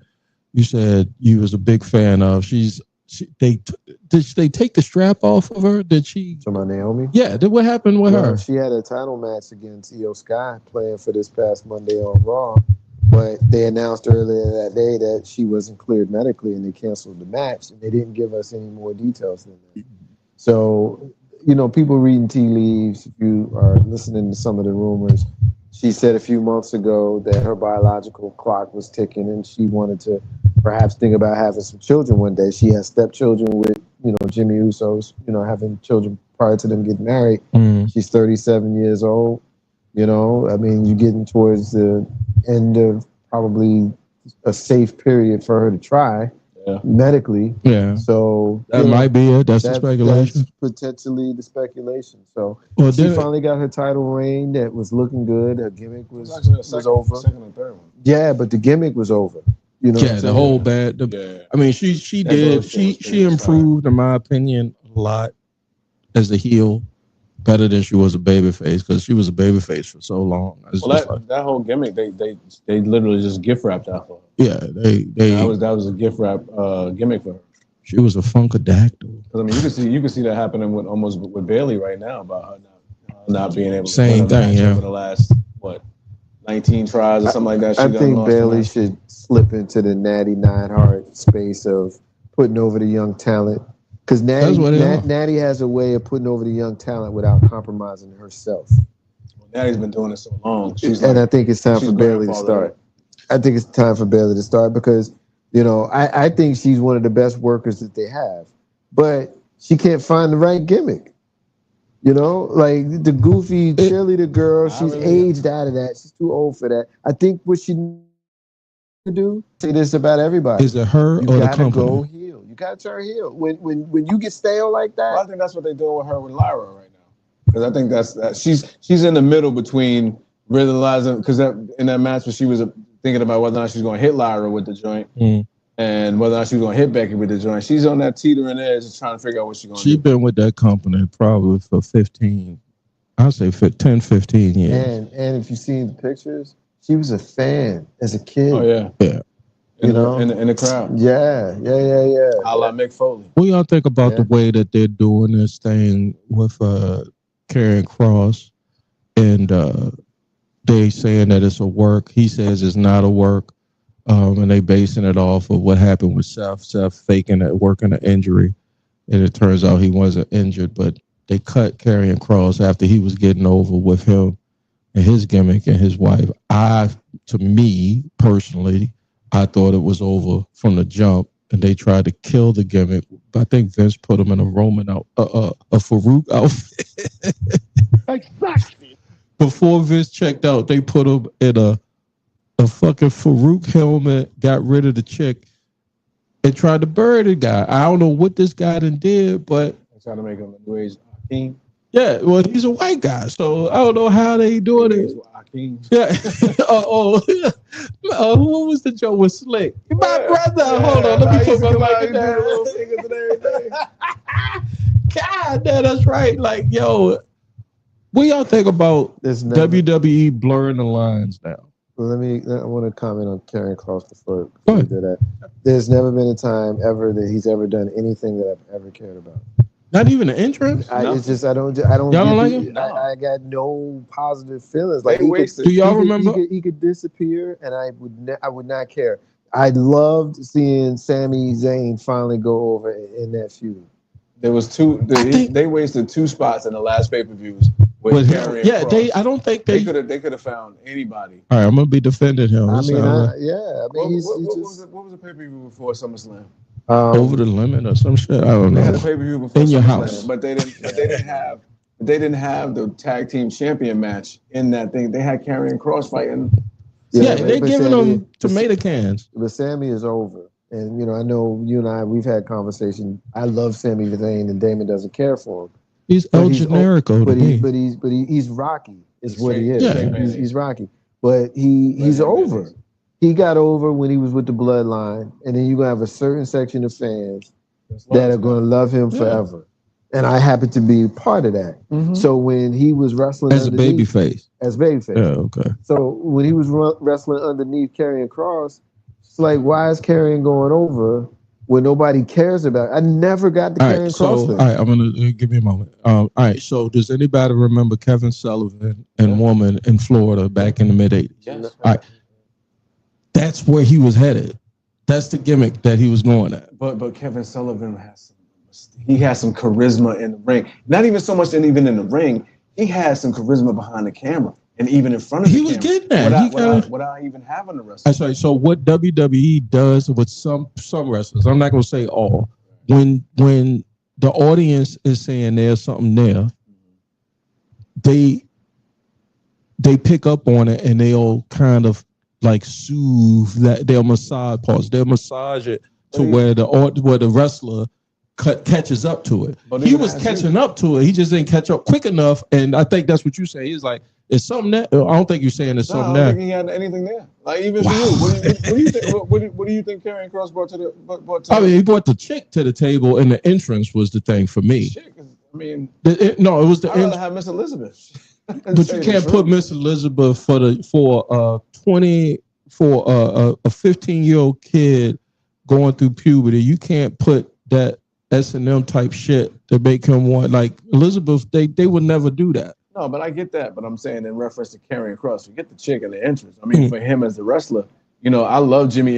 S6: you said you was a big fan of. Did they take the strap off of her? Did she?
S7: So my Naomi?
S6: Yeah. What happened with her?
S7: She had a title match against Io Sky playing for this past Monday on Raw, but they announced earlier that day that she wasn't cleared medically, and they canceled the match, and they didn't give us any more details than that. So, people reading tea leaves, if you are listening to some of the rumors, she said a few months ago that her biological clock was ticking, and she wanted to perhaps think about having some children one day. She has stepchildren with, Jimmy Uso's, having children prior to them getting married. She's 37 years old. I mean, you're getting towards the end of probably a safe period for her to try medically. Yeah. So
S6: that might be it. That's the speculation.
S7: That's potentially the speculation. So she finally got her title reign that was looking good. Her gimmick was over.
S8: Second and third one.
S7: Yeah, but the gimmick was over.
S6: The whole bad. I mean, she did. She improved, in my opinion, a lot as a heel. Better than she was a babyface, because she was a babyface for so long.
S8: That whole gimmick, they literally just gift wrapped that for her.
S6: Yeah, that was
S8: a gift wrap gimmick for her.
S6: She was a funkadactyl.
S8: Because I mean, you can see that happening with Bailey right now about her not being able to
S6: Same
S8: win a
S6: thing,
S8: match
S6: yeah.
S8: over the last 19 tries or something like that.
S7: I think Bailey should slip into the Natty Neidhart space of putting over the young talent. Because Natty has a way of putting over the young talent without compromising herself.
S8: Natty's been doing it so long.
S7: I think it's time for Bailey to start. I think it's time for Bailey to start because, I think she's one of the best workers that they have. But she can't find the right gimmick. Like the goofy cheerleader girl, she's aged out of that. She's too old for that. I think what she needs to do, say this about everybody.
S6: Is it her or the company?
S7: Go heel. You gotta turn heel. When you get stale like that.
S8: Well, I think that's what they're doing with her with Lyra right now. Because I think that she's in the middle between realizing, because in that match where she was thinking about whether or not she's going to hit Lyra with the joint and whether or not she was going to hit Becky with the joint. She's on that teetering edge, just trying to figure out what she's going to do.
S6: She's been with that company probably for 10, 15 years.
S7: And if you see the pictures, she was a fan as a kid.
S8: Oh, yeah.
S6: Yeah.
S8: In the crowd.
S7: Yeah.
S8: A la Mick Foley.
S6: What y'all think about the way that they're doing this thing with Karrion Kross and they saying that it's a work. He says it's not a work. And they basing it off of what happened with Seth. Seth faking it, working an injury. And it turns out he wasn't injured, but they cut Karrion Kross after he was getting over with him and his gimmick and his wife. To me, personally, I thought it was over from the jump, and they tried to kill the gimmick. I think Vince put him in a Farouk outfit.
S4: Exactly.
S6: Before Vince checked out, they put him in a fucking Farouk helmet, got rid of the chick, and tried to bury the guy. I don't know what this guy did, but
S8: They tried to make him a new age Akeem.
S6: Yeah, well, he's a white guy, so I don't know how they doing it. Yeah. Who was the joke with Slick? My brother. Hold on, let me put my mic down. God, that's right. Like, yo, what y'all think about WWE blurring the lines now?
S7: Well, I want to comment on Karrion Kross before we do that. There's never been a time ever that he's ever done anything that I've ever cared about.
S6: Not even an entrance?
S7: It's just I don't.
S6: Y'all don't like him?
S7: I got no positive feelings. Like
S6: do y'all remember?
S7: He could disappear, and I would not care. I loved seeing Sami Zayn finally go over in that feud.
S8: There was they wasted 2 spots in the last pay-per-views with Karrion Kross.
S6: I don't think
S8: they could have found anybody.
S6: All right, I'm gonna be defending him.
S7: What
S8: was the pay-per-view before SummerSlam?
S6: Over the limit or some shit. I don't know.
S8: They had a pay-per-view before
S6: in your
S8: SummerSlam,
S6: house,
S8: but they didn't have the tag team champion match in that thing. They had Karrion Kross fighting.
S6: Yeah, they're giving them tomato cans.
S7: But Sami is over. And, I know you and I, we've had conversation. I love Sami Zayn, and Damon doesn't care for him.
S6: He's El Generico.
S7: But he's Rocky, is what he is.
S6: Yeah.
S7: He's Rocky. But he's over. He got over when he was with the Bloodline, and then you're going to have a certain section of fans that are going to love him forever. And I happen to be part of that. Mm-hmm. So when he was wrestling
S6: as a babyface.
S7: Yeah,
S6: okay.
S7: So when he was wrestling underneath Karrion Kross, it's like, why is Karrion going over when nobody cares about it? I never got the Karrion Kross thing.
S6: All right, I'm going to give me a moment. All right, so does anybody remember Kevin Sullivan and Woman in Florida back in the mid-'80s?
S8: Yes.
S6: All right. That's where he was headed. That's the gimmick that he was going at.
S8: But Kevin Sullivan has some charisma in the ring. Not even so much even in the ring. He has some charisma behind the camera and even in front of the camera.
S6: He was getting that.
S8: Without even having the wrestler.
S6: That's right. So what WWE does with some wrestlers, I'm not going to say all, when the audience is saying there's something there, they pick up on it and they'll kind of like soothe that. They'll massage it to where the wrestler catches up to it. But he was catching up to it. He just didn't catch up quick enough. And I think that's what you say. He's like, it's something that I don't think you're saying it's something that.
S8: I don't think he had anything there. Like even for you, what do you think? What do you think Karrion Kross brought to the?
S6: I mean, he brought the chick to the table, and the entrance was the thing for me.
S8: Chick, I mean,
S6: it was the.
S8: I'd rather have Miss Elizabeth.
S6: But you can't put Miss Elizabeth for a 15-year-old kid going through puberty. You can't put that S&M type shit to make him want, like Elizabeth, they would never do that.
S8: No, but I get that. But I'm saying in reference to carrying cross, you get the chick and the interest. I mean, for him as the wrestler, I love Jimmy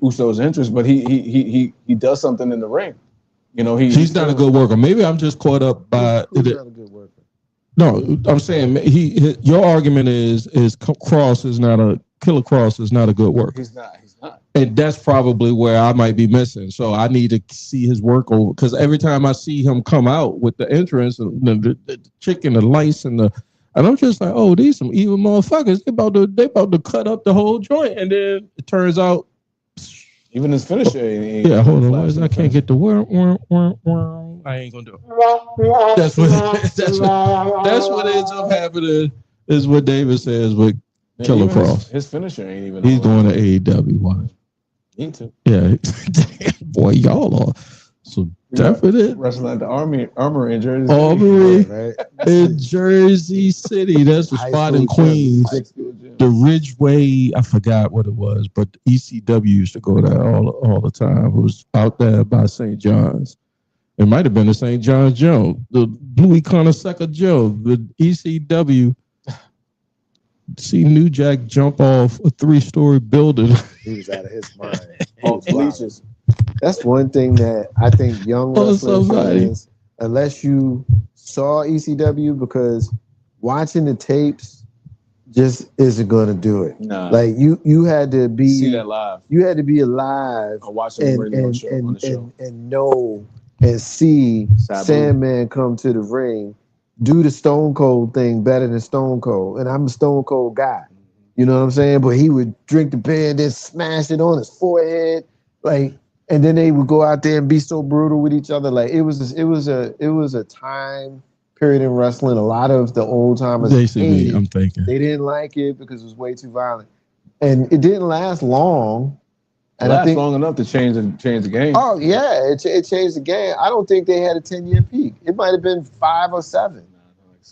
S8: Uso's interest, but he does something in the ring.
S6: He's not a good worker. Maybe I'm just caught up by.
S7: Who's not a good worker?
S6: No, I'm saying your argument is Cross is not a Killer Cross is not a good worker.
S8: He's not.
S6: And that's probably where I might be missing. So I need to see his work over, because every time I see him come out with the entrance and the chicken, the lice, and I'm just like, oh, these some evil motherfuckers. They about to cut up the whole joint, and then it turns out
S8: even his finisher.
S6: Yeah, hold on. I can't get the word. I ain't gonna do it. That's what ends up happening. Is what David says with Killer Cross.
S8: His finisher ain't even.
S6: He's going to AEW. Watch.
S8: Need to.
S6: Yeah, boy, y'all are so definite.
S8: Wrestling at the Armory in Jersey.
S6: Armory in Jersey City. That's the spot in Queens. The Ridgeway. I forgot what it was, but the ECW used to go there all the time. It was out there by St. John's. It might have been the St. John's Joe, the Louis Connoisseur Joe, the ECW. See New Jack jump off a 3-story building.
S7: He was out of his mind. Bleachers. That's one thing that I think young wrestling fans, unless you saw ECW, because watching the tapes just isn't going to do it.
S8: Nah.
S7: Like you had to be
S8: see that live.
S7: You had to be alive
S8: or watch the radio show on the show
S7: and know and see Sandman come to the ring, do the Stone Cold thing better than Stone Cold. And I'm a Stone Cold guy. You know what I'm saying? But he would drink the beer and then smash it on his forehead. Like, and then they would go out there and be so brutal with each other. Like it was a time period in wrestling. A lot of the old timers hated.
S6: I'm thinking
S7: They didn't like it because it was way too violent. And it didn't last long.
S8: And I think long enough to change the game.
S7: Oh yeah, it changed the game. I don't think they had a 10-year peak. It might have been 5 or 7.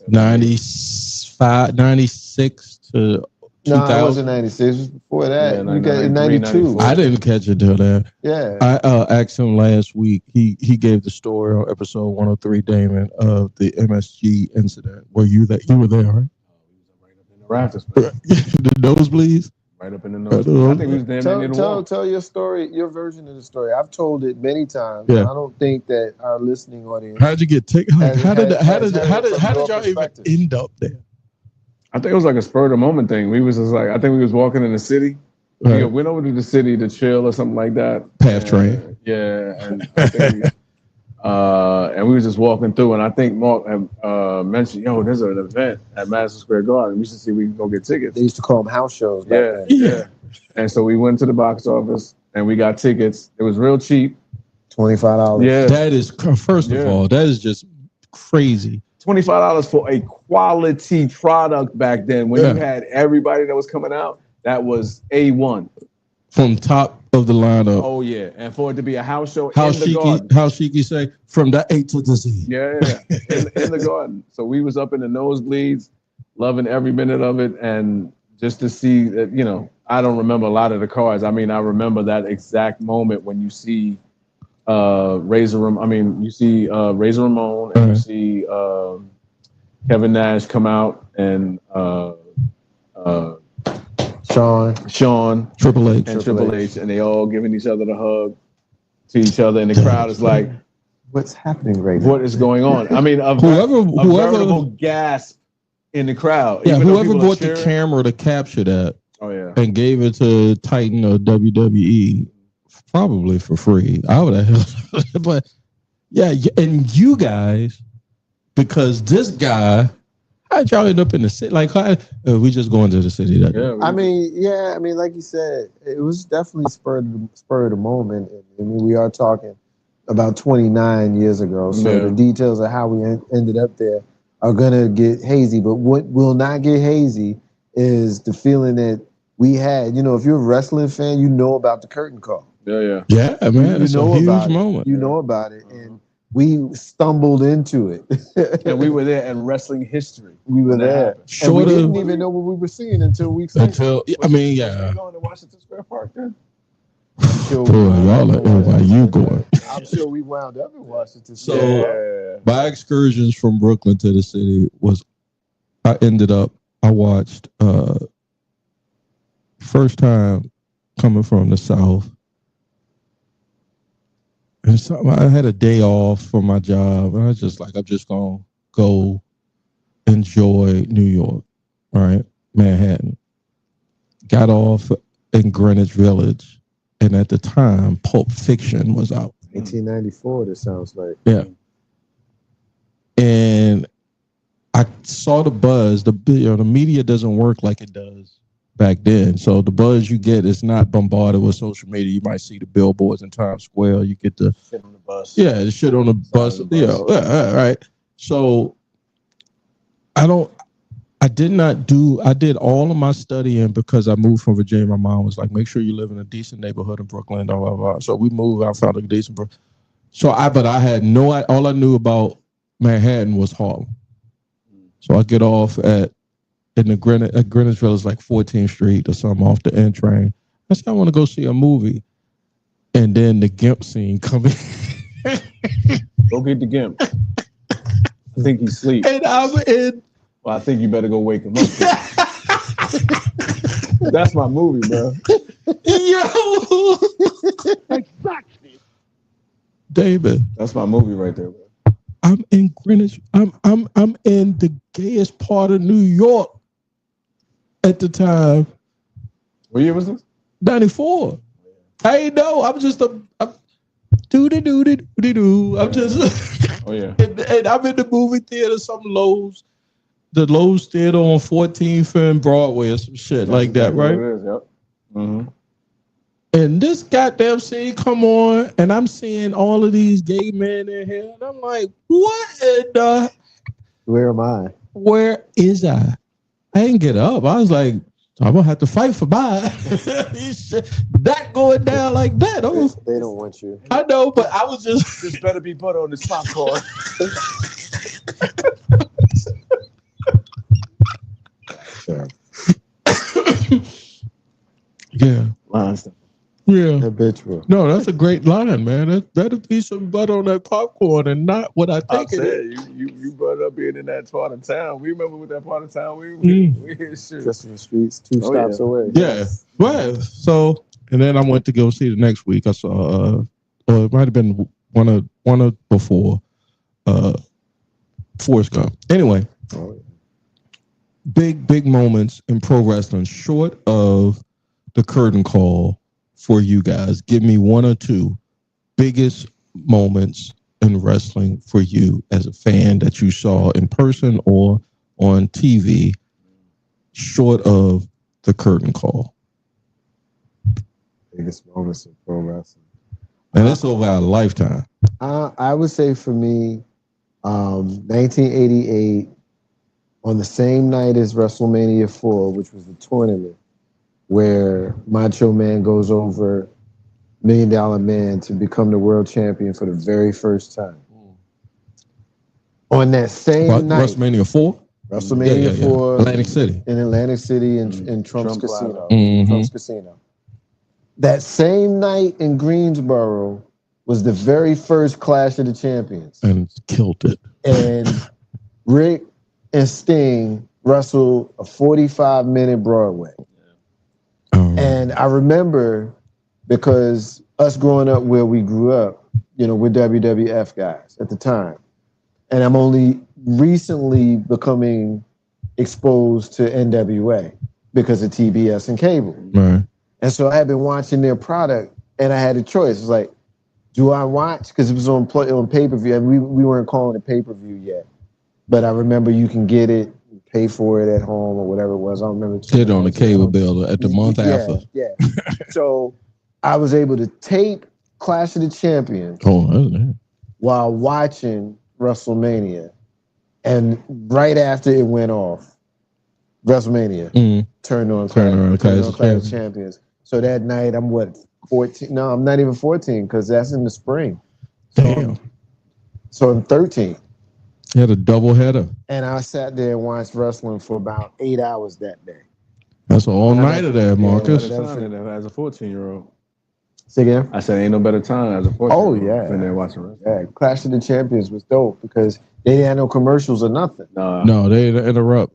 S6: 95, 96 to 2000.
S7: No, it wasn't 96. It was before that.
S8: Yeah,
S7: You got in 92.
S6: I didn't catch it till then.
S7: Yeah.
S6: I asked him last week. He gave the story on episode 103, Damon, of the MSG incident. Were you there, right?
S8: Right up in the rafters.
S6: The nosebleeds?
S8: Right up in the nose. I think we was damn near the wall.
S7: Tell your story, your version of the story. I've told it many times.
S6: Yeah.
S7: And I don't think that our listening audience.
S6: How'd you get taken? How did y'all even
S7: perspective.
S6: end up there?
S8: I think it was like a spur of the moment thing. We was just like, I think we was walking in the city.
S6: Right.
S8: We went over to the city to chill or something like that.
S6: Path train.
S8: Yeah, and I think and we was just walking through, and I think Mark had mentioned, "Yo, there's an event at Madison Square Garden. We should see if we can go get tickets."
S7: They used to call them house shows.
S8: Yeah. And so we went to the box office and we got tickets. It was real cheap.
S7: $25.
S8: Yeah,
S6: That is, first of all, that is just crazy.
S8: $25 for a quality product back then. When you had everybody that was coming out, that was A1.
S6: From top of the lineup.
S8: Oh yeah, and for it to be a house show
S6: How
S8: in the garden.
S6: Sheiky say, from the A to the Z.
S8: Yeah, in the garden. So we was up in the nosebleeds, loving every minute of it, and just to see that, I don't remember a lot of the cards. I mean, I remember that exact moment when you see Razor Ramon, and you see Kevin Nash come out, and Sean,
S6: Triple H,
S8: and Triple H, and they all giving each other the hug to each other, and the crowd is like,
S7: "What's happening right now?
S8: What is going on?" I mean, a veritable gasp in the crowd.
S6: Yeah, whoever bought the camera to capture that, and gave it to Titan or WWE, probably for free. I would have, but yeah, and you guys, because this guy. How'd y'all end up in the city? Like, we just going to the city that day?
S7: I mean, like you said, it was definitely spur of the moment. I mean, we are talking about 29 years ago, so the details of how we ended up there are gonna get hazy. But what will not get hazy is the feeling that we had. If you're a wrestling fan, you know about the curtain call.
S6: Yeah, man, it's a huge moment.
S7: You know about it, and we stumbled into it.
S8: And we were there in wrestling history.
S7: We were there. And we didn't even know what we were seeing until we
S8: going to
S7: Yeah.
S8: Washington Square Park then?
S7: Sure
S6: Boy, y'all are NYU going.
S7: I'm sure we wound up in Washington.
S6: So my excursions from Brooklyn to the city was, I watched first time coming from the South. And so I had a day off from my job, and I was just like, I'm just gonna go enjoy New York, right? Manhattan. Got off in Greenwich Village, and at the time, Pulp Fiction was out.
S7: 1894, this sounds like.
S6: Yeah. And I saw the buzz. The media doesn't work like it does back then. So the buzz you get is not bombarded with social media. You might see the billboards in Times Square. You get the
S8: shit on the bus.
S6: Yeah, the shit on the bus. Yeah, right. So I did all of my studying because I moved from Virginia. My mom was like, make sure you live in a decent neighborhood in Brooklyn, blah, blah, blah. So we moved. I found a decent Brooklyn. But I had all I knew about Manhattan was Harlem. So I get off at Greenwich Village, like 14th Street or something, off the N train. I said, I want to go see a movie. And then the Gimp scene coming.
S8: Go get the Gimp. I think he's asleep.
S6: And I'm in.
S8: Well, I think you better go wake him up. That's my movie, bro.
S6: Yo. David.
S8: That's my movie right there, bro.
S6: I'm in Greenwich. I'm in the gayest part of New York at the time.
S8: What year was this?
S6: 94. I ain't know. I'm just I'm doo-doo-doo-doo-doo-doo. I'm just
S8: Oh yeah.
S6: And I'm in the movie theater, the Lowe's Theater on 14th and Broadway or some shit like that, right?
S8: It is, yep. Mm-hmm.
S6: And this goddamn scene come on, and I'm seeing all of these gay men in here, and I'm like, what in the...
S7: Where am I?
S6: Where is I? I didn't get up. I was like, I'm going to have to fight for mine. Not going down like that.
S7: They don't want you.
S6: I know, but I was just...
S8: This better be put on this popcorn.
S6: Yeah.
S8: Lines.
S6: Yeah.
S7: That bitch will.
S6: No, that's a great line, man. That better be some butter on that popcorn and not what I think it is.
S8: You brought up being in that part of town. We remember what that part of town we shit.
S7: Just in the streets, two stops away.
S6: Yeah. Well, so, and then I went to go see the next week. I saw, or it might have been one of before, Forrest Gump. Anyway, big moments in pro wrestling, short of the curtain call. For you guys, give me one or two biggest moments in wrestling for you as a fan that you saw in person or on TV, short of the curtain call.
S7: Biggest moments in pro wrestling.
S6: And that's over our lifetime.
S7: I would say for me, 1988, on the same night as WrestleMania 4, which was the tournament, where Macho Man goes over $1 Million Man to become the world champion for the very first time. On that same night,
S6: WrestleMania 4?
S7: WrestleMania 4
S6: Atlantic City.
S7: In Atlantic City in Trump's Casino.
S6: Mm-hmm.
S7: Trump's Casino. That same night in Greensboro was the very first Clash of the Champions.
S6: And killed it.
S7: And Rick and Sting wrestled a 45-minute Broadway. And I remember, because us growing up where we grew up, we're WWF guys at the time. And I'm only recently becoming exposed to NWA because of TBS and cable.
S6: Right.
S7: And so I had been watching their product, and I had a choice. It was like, do I watch? Because it was on pay-per-view, and we weren't calling it pay-per-view yet. But I remember you can get it, pay for it at home or whatever it was. I don't remember.
S6: Did on the cable bill at the month after.
S7: Yeah. So I was able to tape Clash of the Champions while watching WrestleMania. And right after it went off, WrestleMania turned on Clash of the Champions. So that night, I'm 14? No, I'm not even 14 because that's in the spring.
S6: Damn.
S7: So I'm 13.
S6: You had a double header.
S7: And I sat there and watched wrestling for about 8 hours that day.
S6: That's an all-nighter there, Marcus.
S8: As a 14-year-old.
S7: Say again?
S8: I said ain't no better time as a 14.
S7: Oh, yeah.
S8: Sitting there watching wrestling.
S7: Yeah, Clash of the Champions was dope because they didn't have no commercials or nothing.
S6: No, they didn't interrupt.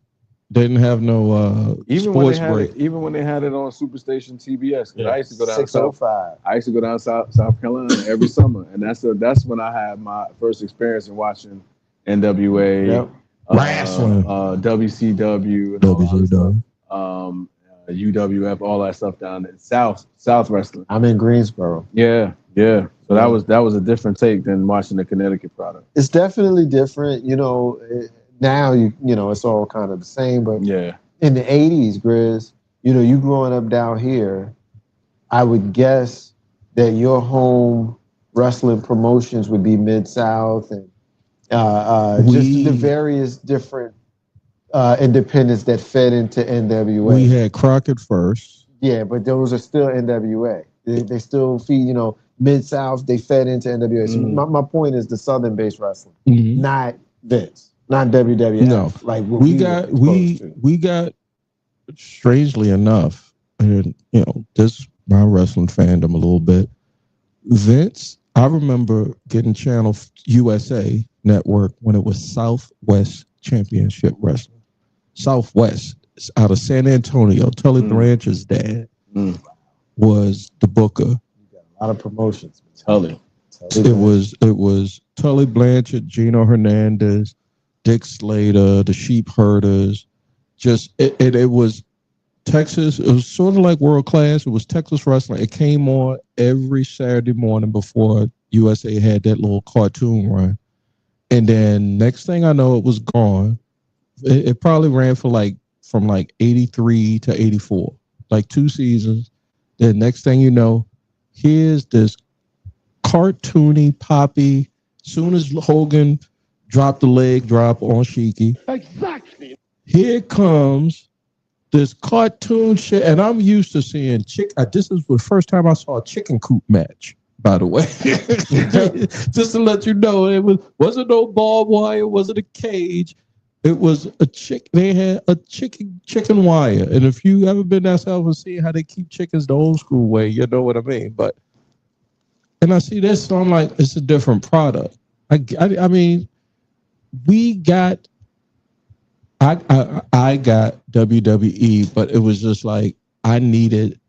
S6: They didn't have no sports break.
S8: Even when they had it on Superstation TBS, because I used to go down
S7: 605.
S8: I used to go down South Carolina every summer, and that's when I had my first experience in watching NWA,
S6: wrestling,
S8: WCW, and
S6: WCW,
S8: UWF, all that stuff down there. South wrestling.
S7: I'm in Greensboro.
S8: Yeah. So that was a different take than watching the Connecticut product.
S7: It's definitely different. Now you it's all kind of the same, but
S8: yeah,
S7: in the 80s, Grizz, you growing up down here, I would guess that your home wrestling promotions would be Mid-South and just the various different independents that fed into NWA.
S6: We had Crockett first.
S7: Yeah, but those are still NWA. They still feed, Mid-South, they fed into NWA. So my point is the Southern-based wrestling, not Vince. Not WWF.
S6: No,
S7: like
S6: we got strangely enough, and this my wrestling fandom a little bit. Vince, I remember getting Channel USA Network when it was Southwest Championship Wrestling. Southwest out of San Antonio. Tully Blanchard's dad was the booker.
S7: You got a lot of promotions.
S8: Tully.
S6: It was Tully Blanchard, Gino Hernandez, Dick Slater, the Sheep Herders. It was Texas. It was sort of like World Class. It was Texas wrestling. It came on every Saturday morning before USA had that little cartoon run. And then next thing I know, it was gone. It probably ran for from 83 to 84, like 2 seasons. Then next thing you know, here's this cartoony poppy. Soon as Hogan dropped the leg drop on Sheiky.
S3: Exactly.
S6: Here comes this cartoon shit, and I'm used to seeing this is the first time I saw a chicken coop match, by the way. Just to let you know, it wasn't no barbed wire, wasn't a cage. It was a chick. They had a chicken wire, and if you ever been down south and see how they keep chickens the old school way, you know what I mean. And I see this, so I'm like, it's a different product. I mean. I got WWE, but it was just like I needed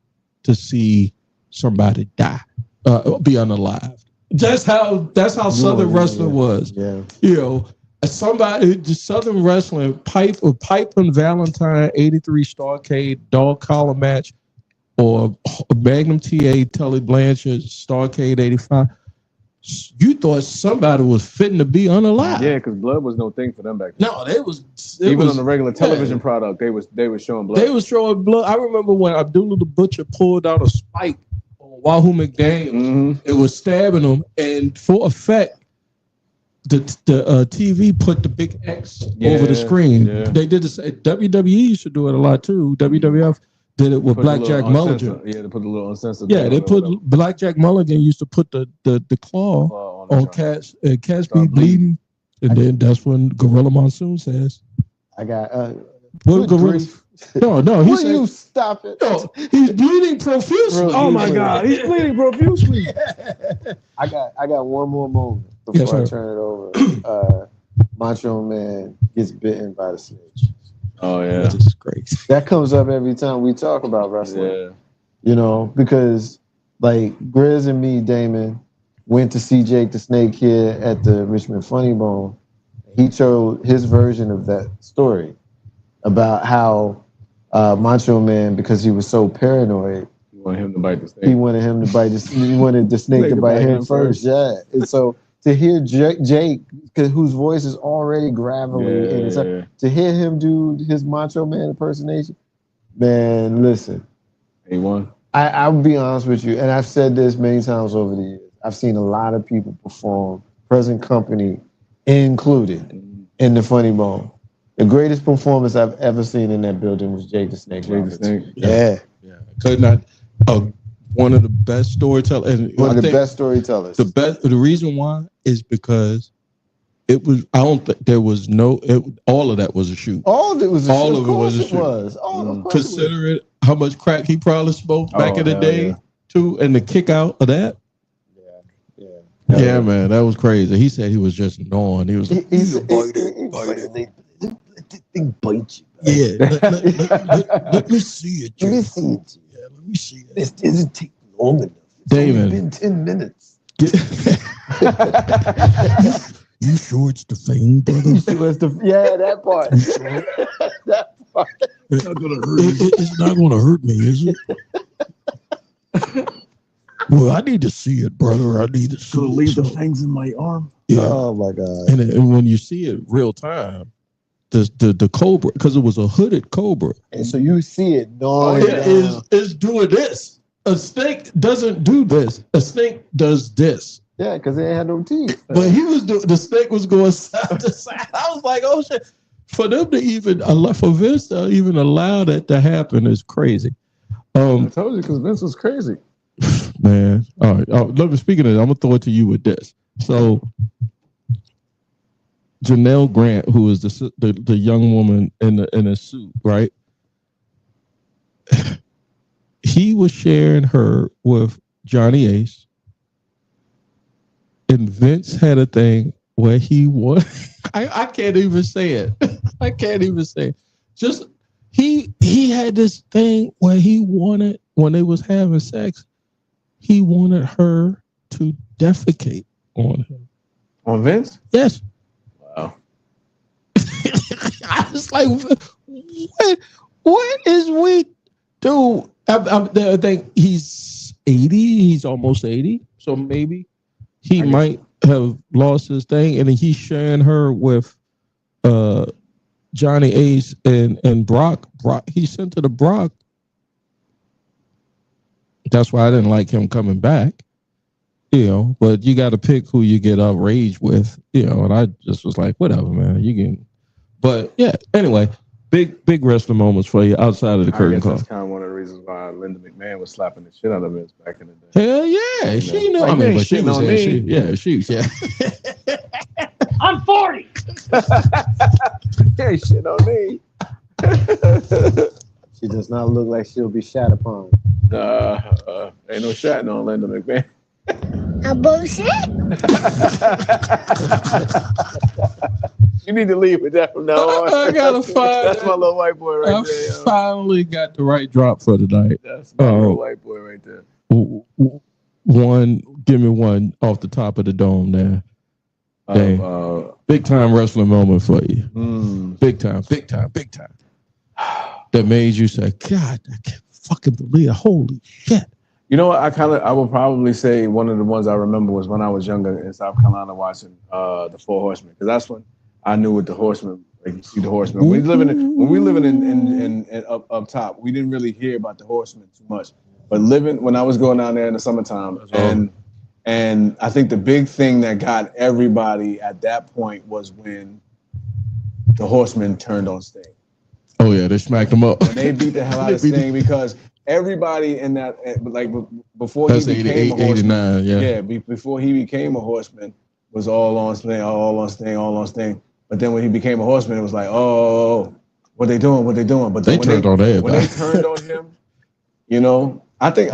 S6: to see somebody die, be unalived. That's how Southern wrestling was. Yeah. Somebody, just Southern wrestling, Pipe and Valentine, 83 Starcade, dog collar match, or Magnum TA, Tully Blanchard, Starcade 85. You thought somebody was fitting to be unalive.
S8: Yeah, because blood was no thing for them back then.
S6: No,
S8: Even on the regular television product, they was showing blood.
S6: They was showing blood. I remember when Abdullah the Butcher pulled out a spike on Wahoo McDaniel. It was stabbing him, and for effect, the TV put the big X over the screen. Yeah. They did this. WWE used to do it a lot too. WWF did it with Blackjack Mulligan.
S8: Yeah, they put a little uncensored.
S6: Yeah, they put Blackjack Mulligan used to put the claw on cats. Cats be bleeding, and then that's when Gorilla Monsoon says,
S7: "I got
S6: what Gorilla." No, he said,
S7: "You stop it."
S6: No, he's bleeding profusely.
S8: Oh my God, he's bleeding profusely.
S7: I got one more moment before I turn it over. Macho Man gets bitten by the snitch.
S8: Oh yeah,
S6: that's great.
S7: That comes up every time we talk about wrestling. Yeah. Because like Grizz and me, Damon, went to see Jake the Snake here at the Richmond Funny Bone. He told his version of that story about how Macho Man, because he was so paranoid,
S8: he wanted him to bite the snake.
S7: He wanted the snake to bite him first. Yeah, and so to hear Jake, whose voice is already gravelly, to hear him do his Macho Man impersonation, man, listen.
S8: A1.
S7: I'll be honest with you, and I've said this many times over the years. I've seen a lot of people perform, present company included, in the Funny Bone. The greatest performance I've ever seen in that building was Jake the Snake. Yeah.
S6: Could not. One of the best storytellers.
S7: One of the best storytellers.
S6: The reason why is because it was. I don't think there was all of that was a shoot.
S7: All of it was a shoot.
S6: All of it was a shoot.
S7: Consider
S6: it how much crack he probably smoked back in the day.
S7: Yeah.
S6: too, and the kick out of that. Yeah, man, that was crazy. He said he was just gnawing. He was like,
S7: He's a bite you.
S6: yeah. Let me see it.
S7: Let me see it.
S6: Yeah, let me see it.
S7: This doesn't take long enough. It's
S6: Damon.
S7: only been 10 minutes.
S6: You sure it's the thing, brother?
S7: Yeah, that part. That part.
S6: It's not gonna hurt me. It's not gonna hurt me, is it? Well, I need to see it, brother. I need to see it.
S4: Leave the things in my arm.
S6: Yeah.
S7: Oh my God.
S6: And when you see it real time, the cobra, because it was a hooded cobra.
S7: And so you see it gnawing
S6: is doing this. A snake doesn't do this. A snake does this.
S7: Yeah, because they had no teeth.
S6: But he was the snake was going side to side. I was like, oh shit. For them to even for Vince to even allow that to happen is crazy.
S8: I told you because Vince was crazy.
S6: Man. All right. Let me speaking of that, I'm gonna throw it to you with this. So Janelle Grant, who is the young woman in a suit, right? He was sharing her with Johnny Ace, and Vince had a thing where he wanted. I can't even say it. I can't even say it. Just he had this thing where he wanted, when they was having sex, he wanted her to defecate on him.
S8: On Vince?
S6: Yes.
S8: Wow.
S6: I was like, what is we do? I think he's 80. He's almost 80. So maybe he might have lost his thing. And he's sharing her with Johnny Ace and Brock. He sent her to Brock. That's why I didn't like him coming back. But you got to pick who you get outraged with, and I just was like, whatever, man, you can. But yeah, anyway, big wrestling moments for you outside of the curtain call.
S8: That's kind of one of the reasons why Linda McMahon was slapping the shit out of Vince back in the day.
S6: Hell yeah, she knew.
S8: Like,
S6: I mean, but she
S8: shitting
S6: was
S8: on
S6: there.
S8: me.
S6: She was.
S4: I'm 40.
S8: Hey, shit on me.
S7: She does not look like she'll be shat upon.
S8: Ain't no shotting on Linda McMahon.
S9: A bullshit?
S8: You need to leave with that from now on.
S6: I gotta find.
S8: That's my little white boy right there.
S6: I finally got the right drop for tonight.
S8: That's my little white boy right there.
S6: Give me one off the top of the dome there. Big time wrestling moment for you. Big time. That made you say, God, I can't fucking believe it. Holy shit.
S8: You know what? I would probably say one of the ones I remember was when I was younger in South Carolina watching the Four Horsemen, because that's when I knew what the Horsemen. Like you see the Horsemen. When we living in up top, we didn't really hear about the Horsemen too much. But when I was going down there in the summertime, and I think the big thing that got everybody at that point was when the Horsemen turned on Sting. Oh
S6: yeah, they smacked him up.
S8: And they beat the hell out of Sting because everybody in that, like before
S6: that's
S8: he became a Horseman,
S6: 89,
S8: before he became a Horseman, was all on Sting. But then when he became a Horseman, it was like, oh, what they doing? But
S6: they turned on everybody.
S8: When they turned on him, I think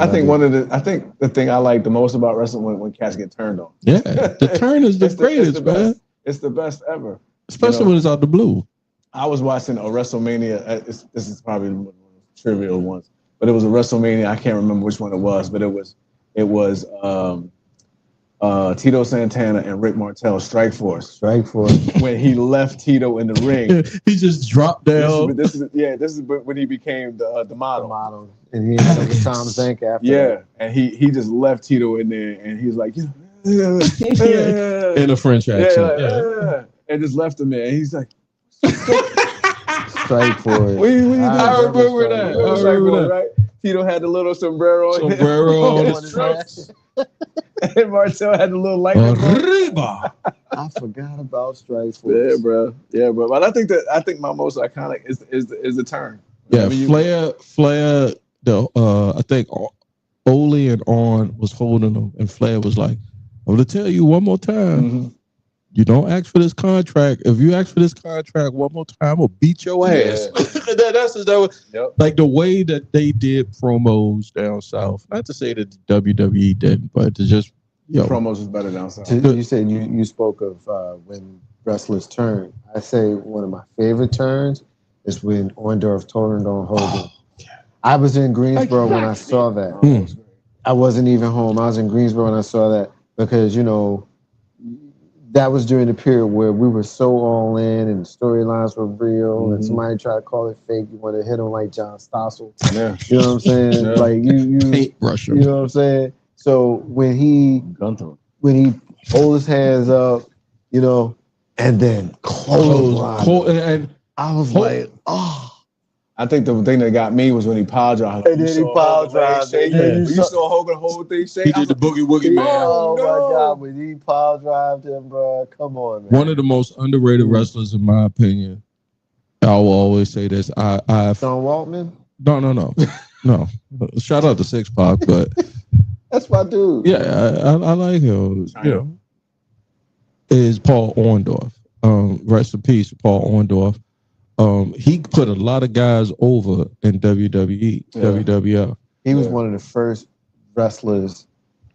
S8: the thing I like the most about wrestling when cats get turned on.
S6: Yeah, the turn is the greatest, man.
S8: It's the best ever,
S6: especially when it's out the blue.
S8: I was watching a WrestleMania. This is probably one of the trivial ones, but it was a WrestleMania. I can't remember which one it was, but it was Tito Santana and Rick Martel, Strike Force. When he left Tito in the ring,
S6: he just dropped down.
S8: This is when he became the model.
S7: And he ended up with Tom Zank after.
S8: Yeah, and he just left Tito in there, and he's like, in
S6: a French accent,
S8: and just left him there. And he's like,
S7: Strike Force.
S6: I remember that.
S8: Right? Tito had the little sombrero
S6: on his trunks.
S8: And Martel had the little light.
S7: I forgot about Strike Force.
S8: Yeah, bro. But I think my most iconic is the turn.
S6: Yeah, Flair. I think Ole and Arn was holding him, and Flair was like, "I'm gonna tell you one more time. You don't ask for this contract. If you ask for this contract one more time, I'm gonna beat your ass. Like the way that they did promos down south. Not to say that the WWE didn't, but to just
S8: promos is better down south.
S7: You said you spoke of when wrestlers turn. I say one of my favorite turns is when Orndorff turned on Hogan. I was in Greensboro when I saw that. I wasn't even home. I was in Greensboro when I saw that because, that was during the period where we were so all in and the storylines were real and somebody tried to call it fake. You want to hit him like John Stossel.
S8: Yeah.
S7: You know what I'm saying?
S8: Yeah.
S7: Like you
S6: paintbrush him.
S7: You know what I'm saying? So when he pulled his hands up, and then close,
S6: and
S7: I was like, oh.
S8: I think the thing that got me was when he pile drived.
S7: And then he pile drived.
S8: You saw Hogan whole thing shake.
S6: He did the boogie woogie man.
S7: Oh my God! When he pile drived him, bro, come on, man.
S6: One of the most underrated wrestlers, in my opinion. I will always say this.
S7: Sean Waltman.
S6: No. Shout out to Six Pac, but
S7: that's my dude.
S6: Yeah, I like him. Is Paul Orndorff? Rest in peace, Paul Orndorff. He put a lot of guys over in WWE, WWF.
S7: He was one of the first wrestlers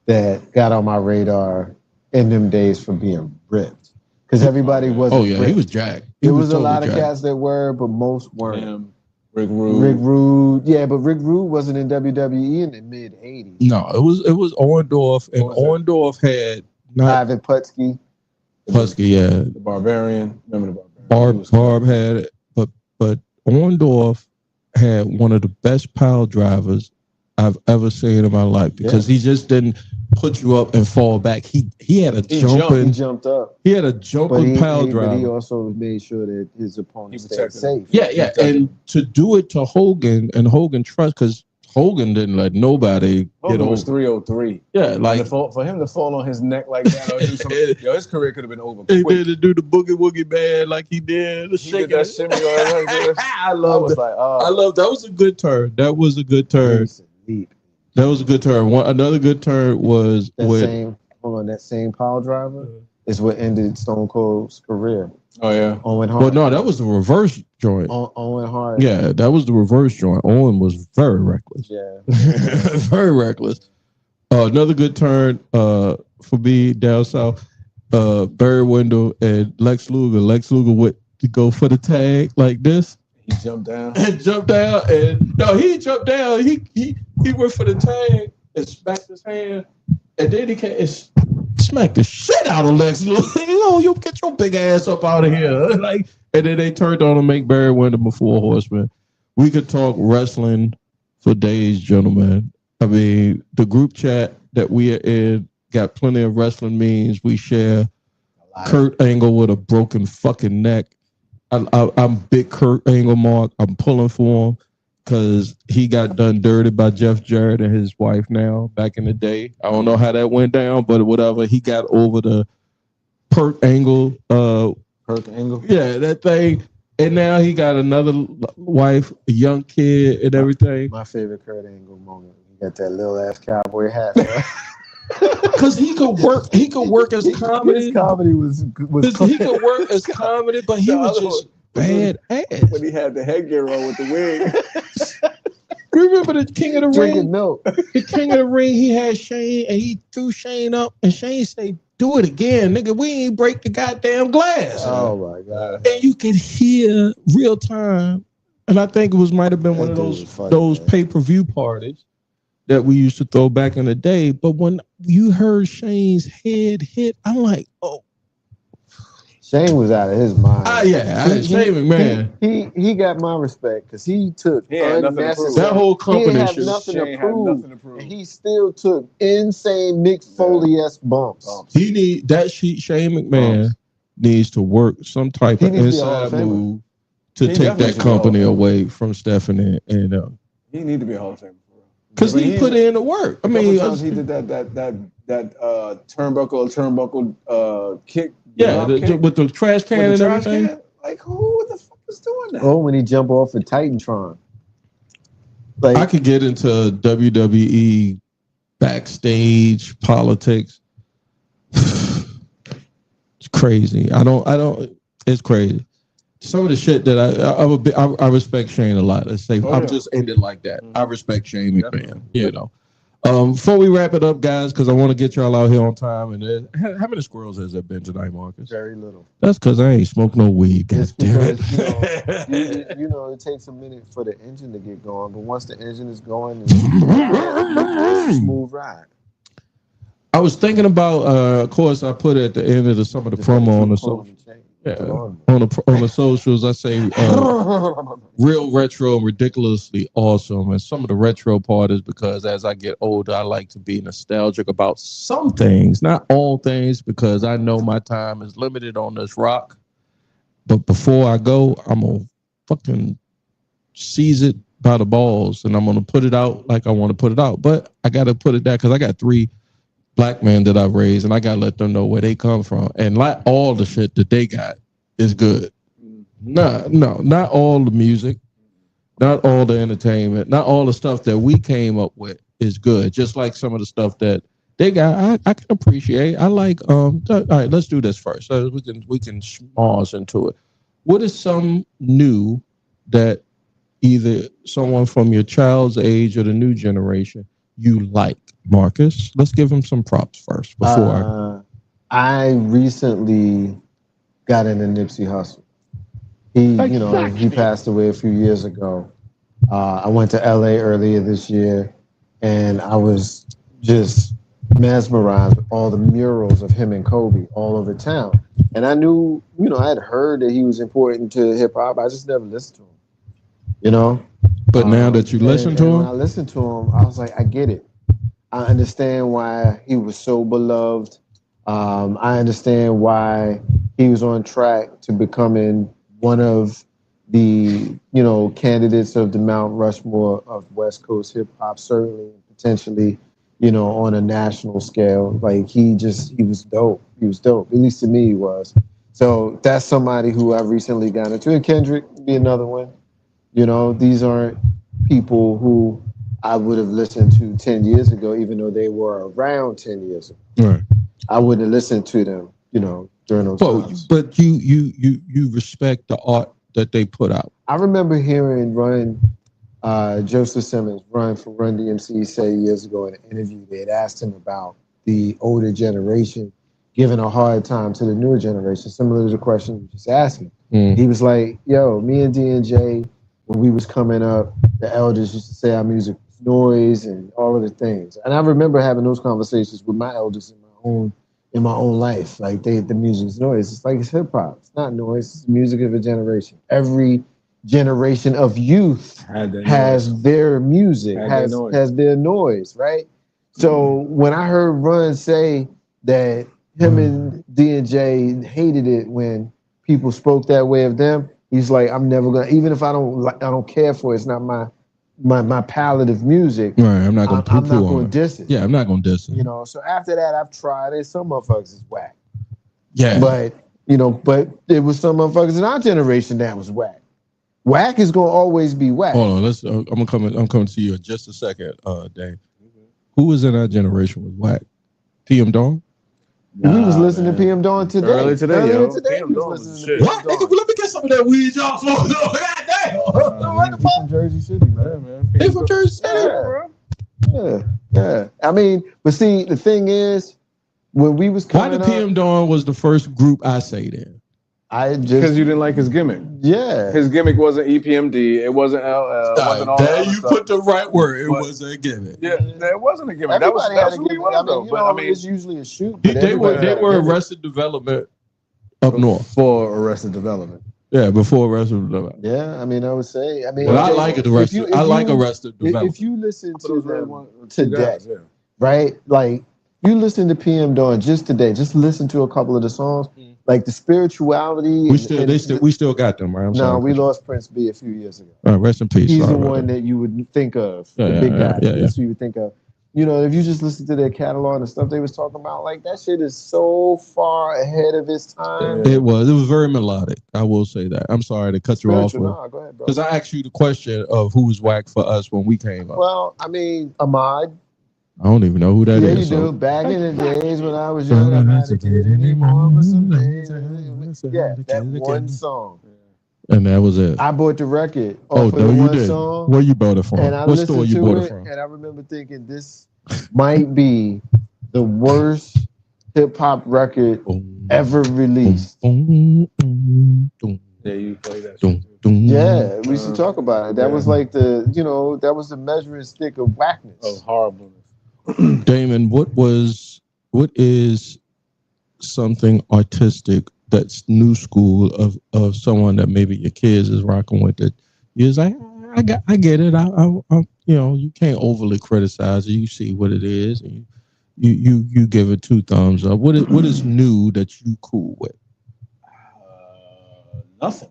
S7: that got on my radar in them days for being ripped. Because everybody wasn't ripped.
S6: He was jacked.
S7: There was totally a lot of cats that were, but most weren't.
S8: Rick Rude.
S7: But Rick Rude wasn't in WWE in the mid-'80s.
S6: No, it was Orndorff, and Orndorff had
S7: Ivan Putski.
S6: The
S8: Barbarian. Remember the Barbarian?
S6: Barb had it. But Orndorff had one of the best pile drivers I've ever seen in my life because he just didn't put you up and fall back. He had a jumping.
S7: He jumped up.
S6: He had a jumping pile driver.
S7: But he also made sure that his opponent stayed safe.
S6: Yeah. And to do it to Hogan, and Hogan trust, because Hogan didn't let nobody get over.
S8: Was 303.
S6: Yeah, like
S8: for him to fall on his neck like that, his career could have been over quick.
S6: He did to do the boogie woogie man like he did.
S8: He did that shimmy.
S6: I love that. I love that. Was a good turn. That was a good turn. That was a good turn. Another good turn was
S7: that same pile driver is what ended Stone Cold's career.
S8: Oh yeah,
S7: Owen Hart.
S6: Well, no, that was the reverse joint.
S7: Owen Hart.
S6: Yeah, that was the reverse joint. Owen was very reckless.
S7: Yeah,
S6: very reckless. Another good turn for me down south. Barry Windle and Lex Luger. Lex Luger went to go for the tag like this.
S8: He jumped down.
S6: He jumped down. He went for the tag and smacked his hand, and then he came and smacked the shit out of Lex Luger. You get your big ass up out of here. And then they turned on to make Barry Windham before Horseman. We could talk wrestling for days, gentlemen. I mean, the group chat that we are in got plenty of wrestling memes. We share Kurt Angle with a broken fucking neck. I'm big Kurt Angle mark. I'm pulling for him because he got done dirty by Jeff Jarrett and his wife now back in the day. I don't know how that went down, but whatever. He got over the Kurt Angle. Yeah, that thing. And now he got another wife, a young kid and everything.
S7: My favorite Kurt Angle moment. He got that little ass cowboy hat.
S6: Because he could work as comedy.
S7: His comedy was
S6: he could work as comedy, but he was just bad ass.
S8: When he had the headgear on with the wig.
S6: Remember the King of the
S7: Drinking
S6: Ring?
S7: milk.
S6: The King of the Ring, he had Shane, and he threw Shane up, and Shane said, "Do it again, nigga. We ain't break the goddamn glass."
S7: Oh my God.
S6: And you could hear real time, and I think it might have been one of those pay-per-view parties that we used to throw back in the day. But when you heard Shane's head hit, I'm like, oh.
S7: Shane was out of his mind.
S6: Shane McMahon.
S7: He got my respect because he took unnecessary.
S6: That whole company
S7: he had nothing to prove. And he still took insane Mick Foley-esque bumps.
S6: He need that Shane McMahon needs to work some type of inside move to take that company away from Stephanie and
S8: he need to be a Hall of Famer.
S6: Because he put in the work. I mean,
S8: he did that turnbuckle kick.
S6: Yeah, with the trash can and everything.
S8: Like, who the fuck is doing that?
S7: Oh, when he jumped off of Titantron.
S6: Like, I could get into WWE backstage politics. It's crazy. I don't. It's crazy. Some of the shit that I respect Shane a lot. Let's say I'm just ended like that. I respect Shane McMahon. You know. Before we wrap it up, guys, because I want to get y'all out here on time. And how many squirrels has there been tonight, Marcus?
S7: Very little.
S6: That's because I ain't smoked no weed. God damn
S7: Because,
S6: it.
S7: you know, it takes a minute for the engine to get going, but once the engine is going, it's a smooth ride.
S6: I was thinking about, of course, I put it at the end of some of the promo on the social. Yeah, on the socials, I say real retro and ridiculously awesome. And some of the retro part is because as I get older, I like to be nostalgic about some things, not all things, because I know my time is limited on this rock. But before I go, I'm gonna fucking seize it by the balls, and I'm gonna put it out like I want to put it out. But I gotta put it there because I got 3 black men that I've raised, and I gotta let them know where they come from. And like all the shit that they got is good. No, not all the music, not all the entertainment, not all the stuff that we came up with is good. Just like some of the stuff that they got, I can appreciate. I like. All right, let's do this first. So we can schmoz into it. What is some new that either someone from your child's age or the new generation you like? Marcus, let's give him some props first before
S7: I recently got into Nipsey Hussle. He passed away a few years ago. I went to LA earlier this year, and I was just mesmerized with all the murals of him and Kobe all over town. And I knew, I had heard that he was important to hip hop. I just never listened to him,
S6: But now that you listen to him,
S7: when I listened to him, I was like, I get it. I understand why he was so beloved. I understand why he was on track to becoming one of the, candidates of the Mount Rushmore of West Coast hip hop, certainly, potentially, on a national scale. Like he was dope. He was dope. At least to me, he was. So that's somebody who I've recently gotten into. And Kendrick would be another one. These aren't people who I would have listened to 10 years ago, even though they were around 10 years ago.
S6: Right.
S7: I wouldn't have listened to them, during those times.
S6: But you respect the art that they put out.
S7: I remember hearing Joseph Simmons run for Run DMC say years ago in an interview. They had asked him about the older generation giving a hard time to the newer generation, similar to the question you just asked me. He was like, yo, me and D&J, when we was coming up, the elders used to say our music was noise and all of the things. And I remember having those conversations with my elders in my own life. Like the music is noise. It's like it's hip hop. It's not noise. It's the music of a generation. Every generation of youth has their music, has their noise, right? So when I heard Run say that him and D&J hated it when people spoke that way of them, he's like, I'm never gonna, even if I don't care for it, it's not my palette of music.
S6: Right, I'm not gonna
S7: diss it.
S6: Yeah, I'm not gonna diss it.
S7: So after that, I've tried it. Some motherfuckers is whack.
S6: Yeah.
S7: But there was some motherfuckers in our generation that was whack. Whack is gonna always be whack.
S6: Hold on, I'm coming to you in just a second, Dave. Who was in our generation was whack? PM Dawn?
S7: We was listening to PM Dawn today.
S8: Earlier today,
S7: PM Dawn was listening to
S6: What? Nigga, let me get some of that weed y'all smoking. God damn.
S7: from Jersey City, man.
S6: They from Jersey City.
S7: Yeah. I mean, but see, the thing is, when we was
S6: why
S7: coming
S6: the PM Dawn was the first group I say then?
S8: Because you didn't like his gimmick.
S7: Yeah.
S8: His gimmick wasn't EPMD. It wasn't LL. It wasn't all
S6: there
S8: that
S6: you
S8: stuff.
S6: put the right word. It was a gimmick.
S8: Yeah, it wasn't a gimmick.
S7: Everybody
S8: That
S7: had
S8: was
S7: a
S8: what he
S7: gimmick.
S8: wanted, though. But I mean,
S7: it's usually a shoot.
S6: They were Arrested Development up north.
S8: For Arrested Development.
S6: Yeah, before Arrested Development.
S7: Yeah, I mean, I would say. I mean,
S6: but I like it. I like Arrested Development.
S7: If you listen to them today, right? Like you listen to PM Dawn just today. Just listen to a couple of the songs. Like the spirituality.
S6: We still got them, right?
S7: We lost Prince B a few years ago.
S6: Rest in peace.
S7: He's the one that you would think of, the big guy. That's who you would think of. If you just listen to their catalog and the stuff they was talking about, like that shit is so far ahead of its time.
S6: It was very melodic. I will say that. I'm sorry to cut you off.
S7: Go ahead, bro.
S6: Because I asked you the question of who was whack for us when we came up.
S7: Well, I mean, Ahmad.
S6: I don't even know who that
S7: Yeah,
S6: is.
S7: you do. Back in the days when I was young, I'm not a kid anymore. But some days, yeah, that one song.
S6: And that was it.
S7: I bought the record
S6: Oh,
S7: off of
S6: no,
S7: the
S6: you
S7: one
S6: did.
S7: song,
S6: Where you bought it from?
S7: and I
S6: What store
S7: listened
S6: you
S7: to
S6: bought it
S7: it,
S6: from?
S7: and I remember thinking this might be the worst hip hop record ever released.
S8: Yeah, you play that shit too.
S7: Yeah, we used to talk about it. That was like that was the measuring stick of whackness.
S8: Of horribleness.
S6: Damon, what is something artistic that's new school of someone that maybe your kids is rocking with it? You're like, I get it. I you can't overly criticize it. You see what it is, and you give it 2 thumbs up. What is new that you cool with?
S8: Nothing.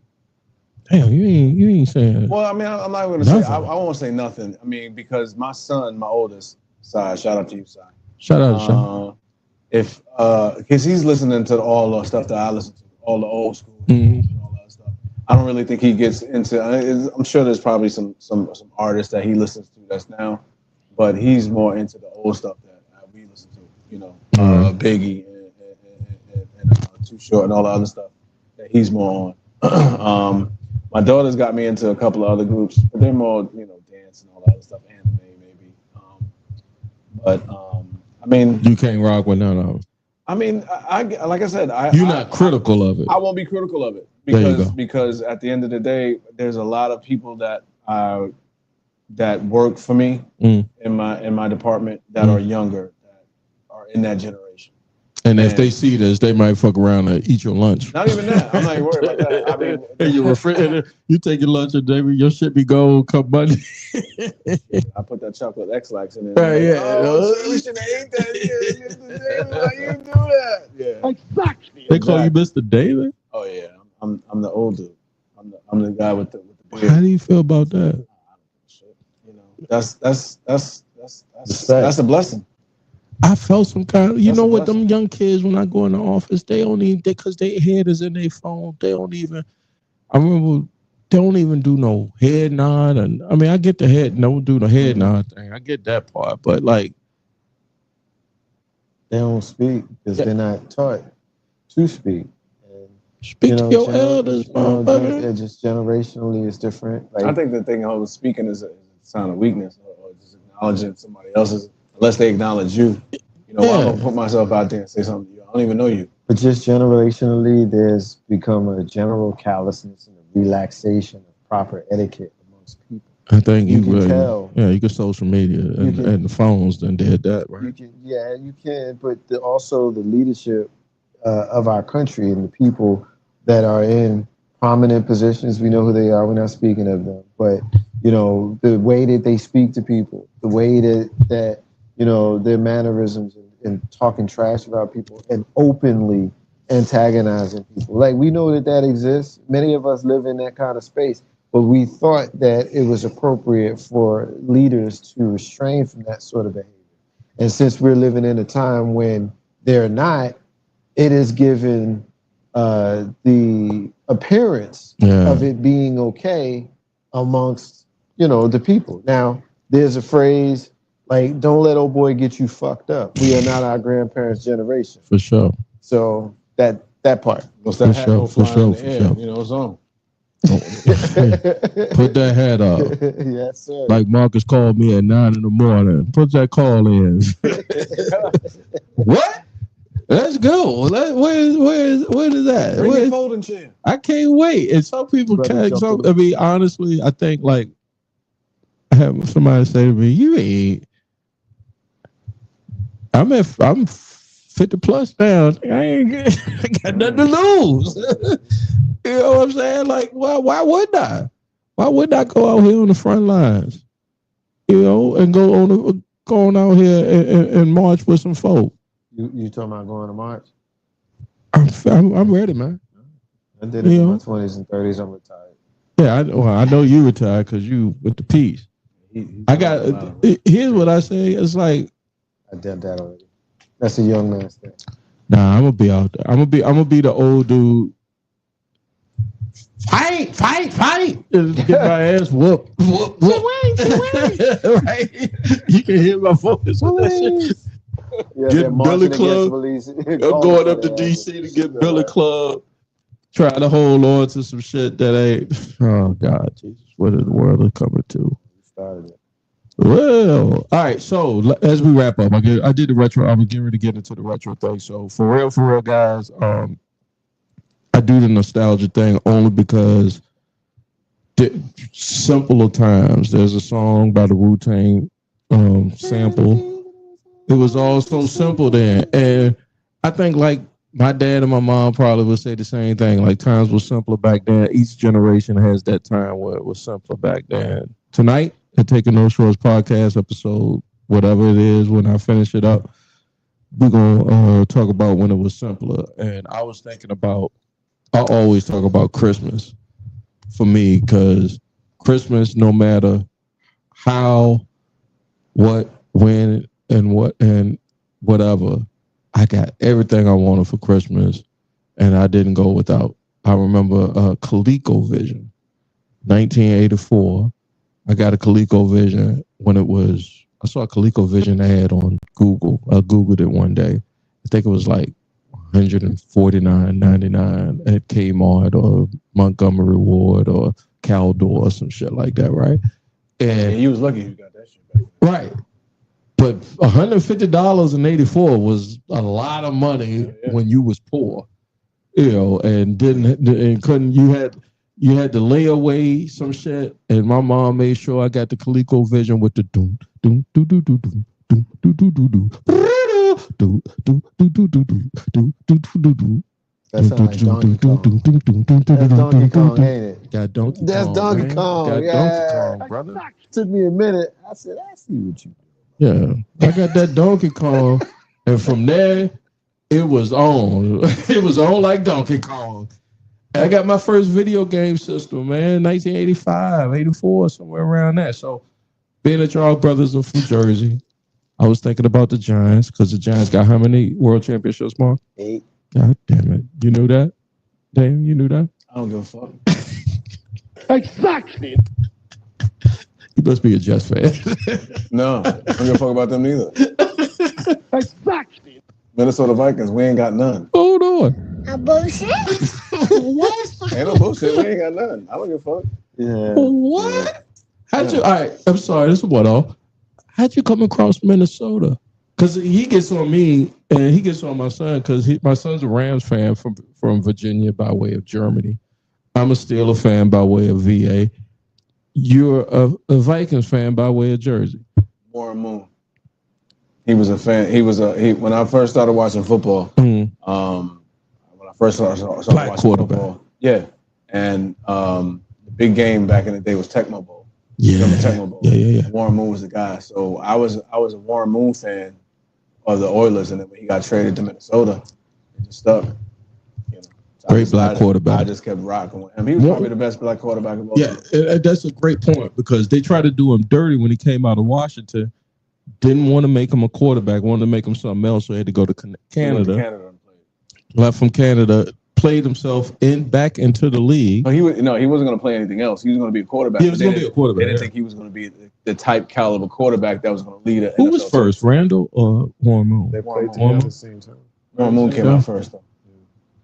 S6: Damn, you ain't saying.
S8: Well, I mean, I'm not going to say. I won't say nothing. I mean, because my son, my oldest, Si, shout out to you, Si.
S6: Shout out to Sean.
S8: Because he's listening to all the stuff that I listen to, all the old school
S6: Mhm.
S8: and all that stuff. I don't really think he gets into. I'm sure there's probably some artists that he listens to that's now, but he's more into the old stuff that we listen to. Biggie and Too Short and all the other stuff that he's more on. My daughter's got me into a couple of other groups, but they're more, dance and all that other stuff, anime maybe. I mean,
S6: You can't rock with none of them.
S8: I mean, I like I said,
S6: You're not critical of it.
S8: I won't be critical of it because at the end of the day, there's a lot of people that work for me in my department that are younger, that are in that generation.
S6: And if they see this, they might fuck around and eat your lunch.
S8: Not even that. I'm not even worried about that. I mean,
S6: in your refrigerator, you take your lunch and David, your shit be gold come Monday.
S8: I put that chocolate X-Lax in it.
S6: Yeah.
S8: Oh, we should have ate that. Why you do that? Yeah.
S6: They call you Mr. David?
S8: Oh yeah, I'm the old dude. I'm the guy with the beard.
S6: How do you feel about that?
S8: That's a blessing.
S6: I felt some kind of, what them young kids, when I go in the office, they don't even, because their head is in their phone. They don't even do no head nod. And I mean, I get the head, don't do the head nod thing. I get that part, but like.
S7: They don't speak because they're not taught to speak.
S6: Speak to your elders, motherfucker.
S7: Just generationally, it's different. Like,
S8: I think the thing of speaking is a sign of weakness or just acknowledging somebody else's. Unless they acknowledge you, I'm gonna put myself out there and say something to you. I don't even know you.
S7: But just generationally, there's become a general callousness and a relaxation of proper etiquette amongst people.
S6: I think
S7: you can tell.
S6: Yeah, you can social media and the phones done did that, right?
S7: You can. But also the leadership of our country and the people that are in prominent positions, we know who they are. We're not speaking of them, but the way that they speak to people, the way that their mannerisms and talking trash about people and openly antagonizing people. Like, we know that exists. Many of us live in that kind of space, but we thought that it was appropriate for leaders to restrain from that sort of behavior. And since we're living in a time when they're not, it is given the appearance of it being okay amongst, the people. Now, there's a phrase, like, don't let old boy get you fucked up. We are not our grandparents' generation.
S6: For sure.
S7: So that part.
S8: What's that hat go flying in the air?
S6: Sure.
S8: It's on.
S6: Put that hat up.
S7: Yes, sir.
S6: Like Marcus called me at 9 a.m. Put that call in. What? Let's go. Where is that?
S8: Bring your folding chair.
S6: I can't wait. And some people can't. Honestly, I think, like, I have somebody say to me, "You ain't." I'm 50 plus now. I got nothing to lose. You know what I'm saying? Like, why wouldn't I? Why wouldn't I go out here on the front lines? And go on out here and march with some folk.
S7: You talking about going to march?
S6: I'm ready, man.
S7: I did it in my 20s and 30s. I'm retired.
S6: Yeah, I know you retired because you with the peace. Here's what I say. It's like,
S7: I did that already. That's a young man's thing.
S6: Nah, I'm gonna be out there. I'm gonna be the old dude fight, and get my ass whooped. Right? You can hear my voice with that shit.
S7: Yeah,
S6: Get
S7: they're marching
S6: Billy
S7: against
S6: Club.
S7: police.
S6: I'm going up to DC to get Billy Club. Trying to hold on to some shit that ain't. Oh God, Jesus, what is the world is coming to?
S7: Started it.
S6: Well, all right. So as we wrap up, I did the retro. I was getting ready to get into the retro thing. So for real, guys, I do the nostalgia thing only because simpler times. There's a song by the Wu-Tang sample. It was all so simple then, and I think like my dad and my mom probably would say the same thing. Like times were simpler back then. Each generation has that time where it was simpler back then. Tonight, at Taking No Shorts podcast episode, whatever it is, when I finish it up, we're gonna talk about when it was simpler. And I was thinking about. I always talk about Christmas for me because Christmas, no matter how, what, when, and whatever, I got everything I wanted for Christmas, and I didn't go without. I remember ColecoVision, 1984. I got a ColecoVision when it was. I saw a ColecoVision ad on Google. I Googled it one day. I think it was like $149.99 at Kmart or Montgomery Ward or Caldor or some shit like that, right? And
S8: you was lucky you got that shit back then.
S6: Right. But $150 in '84 was a lot of money when you was poor, and couldn't. You had to lay away some shit, and my mom made sure I got the ColecoVision with the doom doom doom doom doom doom doom doom doom doom doom.
S7: That sounds like Donkey Kong. That's Donkey Kong, ain't it?
S6: Got Donkey Kong.
S7: That's Donkey Kong.
S6: Got Donkey Kong, brother.
S7: Took me a minute. I said, I see what you do.
S6: Yeah, I got that Donkey Kong, and from there, it was on. It was on like Donkey Kong. And I got my first video game system, man, 1985, 84, somewhere around that. So, being that y'all brothers are from Jersey, I was thinking about the Giants because the Giants got how many world championships, Mark?
S7: 8.
S6: God damn it. You knew that? Damn, you knew that?
S8: I don't give a fuck.
S4: Exactly.
S6: You must be a Jets fan.
S8: No, I don't give a fuck about them neither.
S4: Exactly.
S8: Minnesota Vikings, we ain't got none.
S6: Hold on.
S9: A bullshit?
S6: What?
S8: Ain't no bullshit. We ain't got none. I don't give a fuck.
S7: Yeah.
S6: What? How'd you? All right, I'm sorry. This is what all. How'd you come across Minnesota? Because he gets on me and he gets on my son because my son's a Rams fan from Virginia by way of Germany. I'm a Steelers fan by way of VA. You're a Vikings fan by way of Jersey.
S8: Warren Moon. He was a fan. When I first started watching football. When I first started watching football. Yeah, and the big game back in the day was Tecmo Bowl.
S6: Yeah.
S8: Tecmo Bowl.
S6: Yeah.
S8: Warren Moon was the guy. So I was a Warren Moon fan of the Oilers, and then when he got traded to Minnesota, it just stuck. So
S6: Great black quarterback.
S8: I just kept rocking with him. He was probably the best black quarterback of all time.
S6: Yeah, that's a great point because they tried to do him dirty when he came out of Washington. Didn't want to make him a quarterback, wanted to make him something else, so he had to go to Canada. Left from Canada, played himself back into the league.
S8: He wasn't going to play anything else. He was going to be a quarterback.
S6: He was going to be a quarterback.
S8: They didn't think he was going to be the type caliber quarterback that was going to lead it.
S6: Who was first, Randall or Warren Moon?
S7: They played together at the same time.
S8: Warren Moon came out first, though.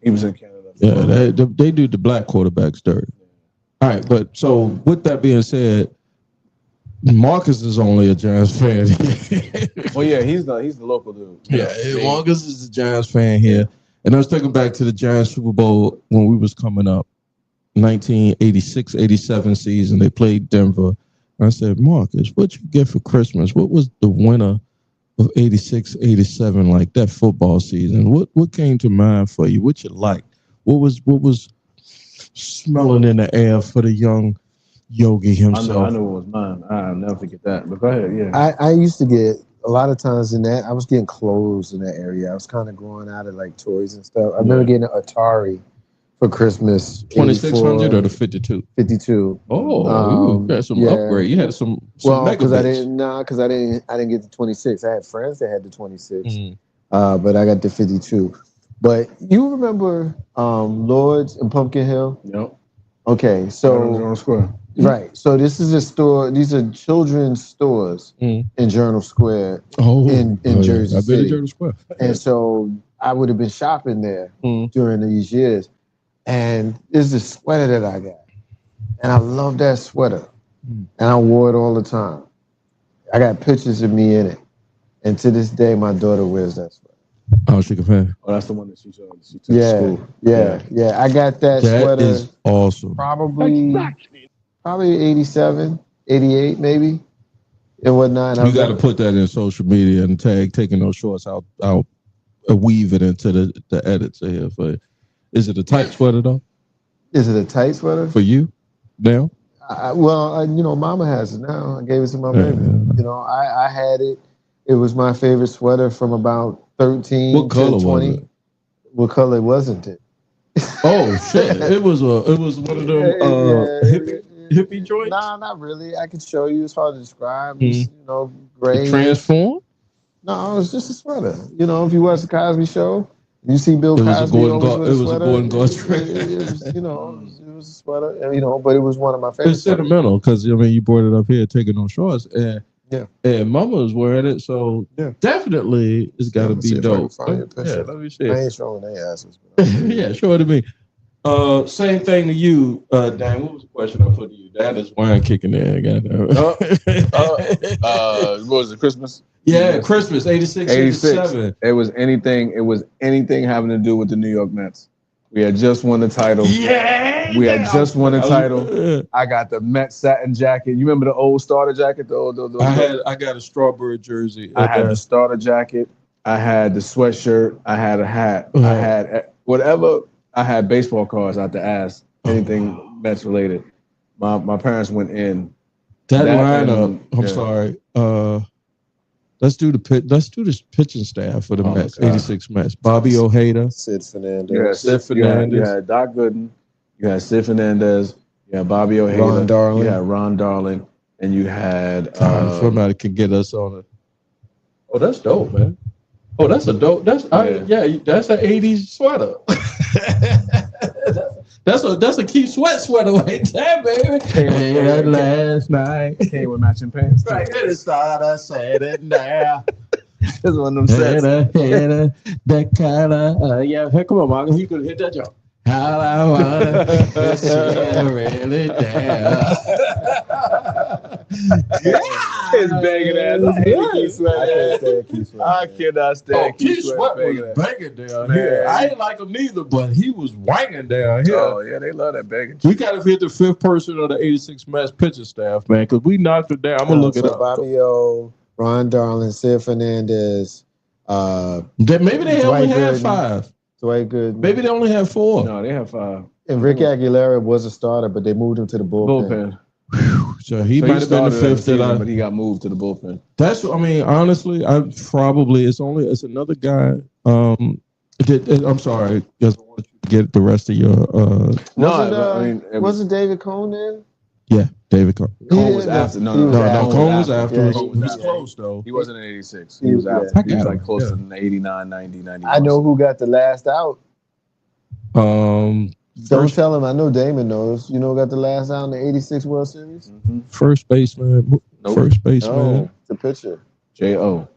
S8: He was in Canada.
S6: Yeah, they do the black quarterbacks dirty. All right, but so with that being said, Marcus is only a Giants fan.
S8: Well, yeah, he's the local dude.
S6: Yeah, Marcus is a Giants fan here. And I was thinking back to the Giants Super Bowl when we was coming up, 1986-87 season. They played Denver. And I said, Marcus, what you get for Christmas? What was the winner of 86-87 like that football season? What came to mind for you? What you liked? What was smelling in the air for the young Yogi himself?
S8: I know it was mine. I'll never forget that. But go ahead, yeah.
S7: I used to get a lot of times in that. I was getting clothes in that area. I was kind of growing out of like toys and stuff. I remember getting an Atari for Christmas.
S6: 2600 or the 52?
S7: 52.
S6: Oh, you had some upgrade. You had some
S7: because I didn't get the 26. I had friends that had the 26, but I got the 52. But you remember Lords and Pumpkin Hill?
S8: Yep.
S7: Okay, so
S8: Journal Square.
S7: right. So this is a store. These are children's stores in Journal Square in Jersey
S6: I've been to
S7: City.
S6: Journal Square.
S7: And so I would have been shopping there during these years. And there's this sweater that I got. And I love that sweater. And I wore it all the time. I got pictures of me in it. And to this day, my daughter wears that sweater.
S6: Oh, she can fan.
S8: Oh, that's the one that she took to school.
S7: Yeah. I got that sweater.
S6: That is awesome.
S7: Probably 87, 88 maybe, and whatnot.
S6: You got to put that in social media and tag taking those shorts out. I'll weave it into the edits here. Is it a tight sweater though?
S7: Is it a tight sweater
S6: for you now?
S7: Mama has it now. I gave it to my baby. You know, I had it. It was my favorite sweater from about 13
S6: what color
S7: to 20.
S6: Was it?
S7: What color wasn't it?
S6: Oh shit! It was one of them hippie joints.
S7: Nah, not really. I can show you. It's hard to describe. It's, gray.
S6: Transform?
S7: No, it was just a sweater. You know, if you watch the Cosby Show, you see Bill Cosby. It was a Gordon Gardner. It was a sweater. But it was one of my favorites.
S6: It's sentimental because you brought it up here, taking on shorts, and Mama was wearing it, so definitely it's got to be dope. Let me see.
S7: I ain't showing their asses.
S6: Yeah, show it to me. Same thing to you, Dan. What was the question I put to you? That is wine kicking in.
S8: What was it? Christmas?
S6: Yeah, Christmas, 86, 87.
S8: It was anything having to do with the New York Mets. We had just won the title. We had just won the title. I got the Mets satin jacket. You remember the old starter jacket?
S6: I got a strawberry jersey.
S8: I had the starter jacket. I had the sweatshirt. I had a hat. I had whatever. I had baseball cards out the ass. Anything Mets related. My parents went in.
S6: That lineup. I'm sorry. Let's do this pitching staff for the Mets. 86 Mets. Bobby Ojeda,
S7: Sid Fernandez.
S8: You had Doc Gooden. You had Sid Fernandez. You had Bobby Ojeda.
S7: Ron Darling.
S8: You had Ron Darling, and you had
S6: somebody can get us on it. Oh, that's dope, man. Oh, that's a dope. That's an 80s sweater. That's a Keith Sweat sweater right there, baby. Hey, last night
S8: came with matching pants.
S6: Right, it started saying there.
S8: That's one of them sets.
S6: That kind of Hey, come on, Mark. You could hit that jump. How I wanna really there.
S8: His banging ass. I hate Keith Sweat. I cannot stand Keith Sweat.
S6: Was banging down here. I ain't like him neither, but he was wanging down here.
S8: Oh yeah, they love that banging.
S6: We gotta hit the fifth person of the 86 Mets pitching staff, man, because we knocked it down. I'm gonna look it up.
S7: Bobby O, Ron Darling, Sid Fernandez.
S6: Maybe they only have 5.
S7: Dwight Gooden.
S6: Maybe they only have 4.
S8: No, they have 5.
S7: And Ricky Aguilera was a starter, but they moved him to the bullpen.
S6: So he might have been the fifth
S8: but he got moved to the bullpen.
S6: Honestly, it's another guy. I'm sorry, just want to get the rest of your.
S7: Wasn't David Cone there?
S6: Yeah, David Cone.
S8: Cone was after.
S6: Cone was after. He was close though.
S8: He wasn't in 86. He was after. He was like close to 89, 90, 91.
S7: I know who got the last out. Don't tell him. I know Damon knows. You know who got the last out in the 86 World Series?
S6: Mm-hmm. First baseman. Nope. First baseman.
S7: No, the pitcher.
S8: J.O.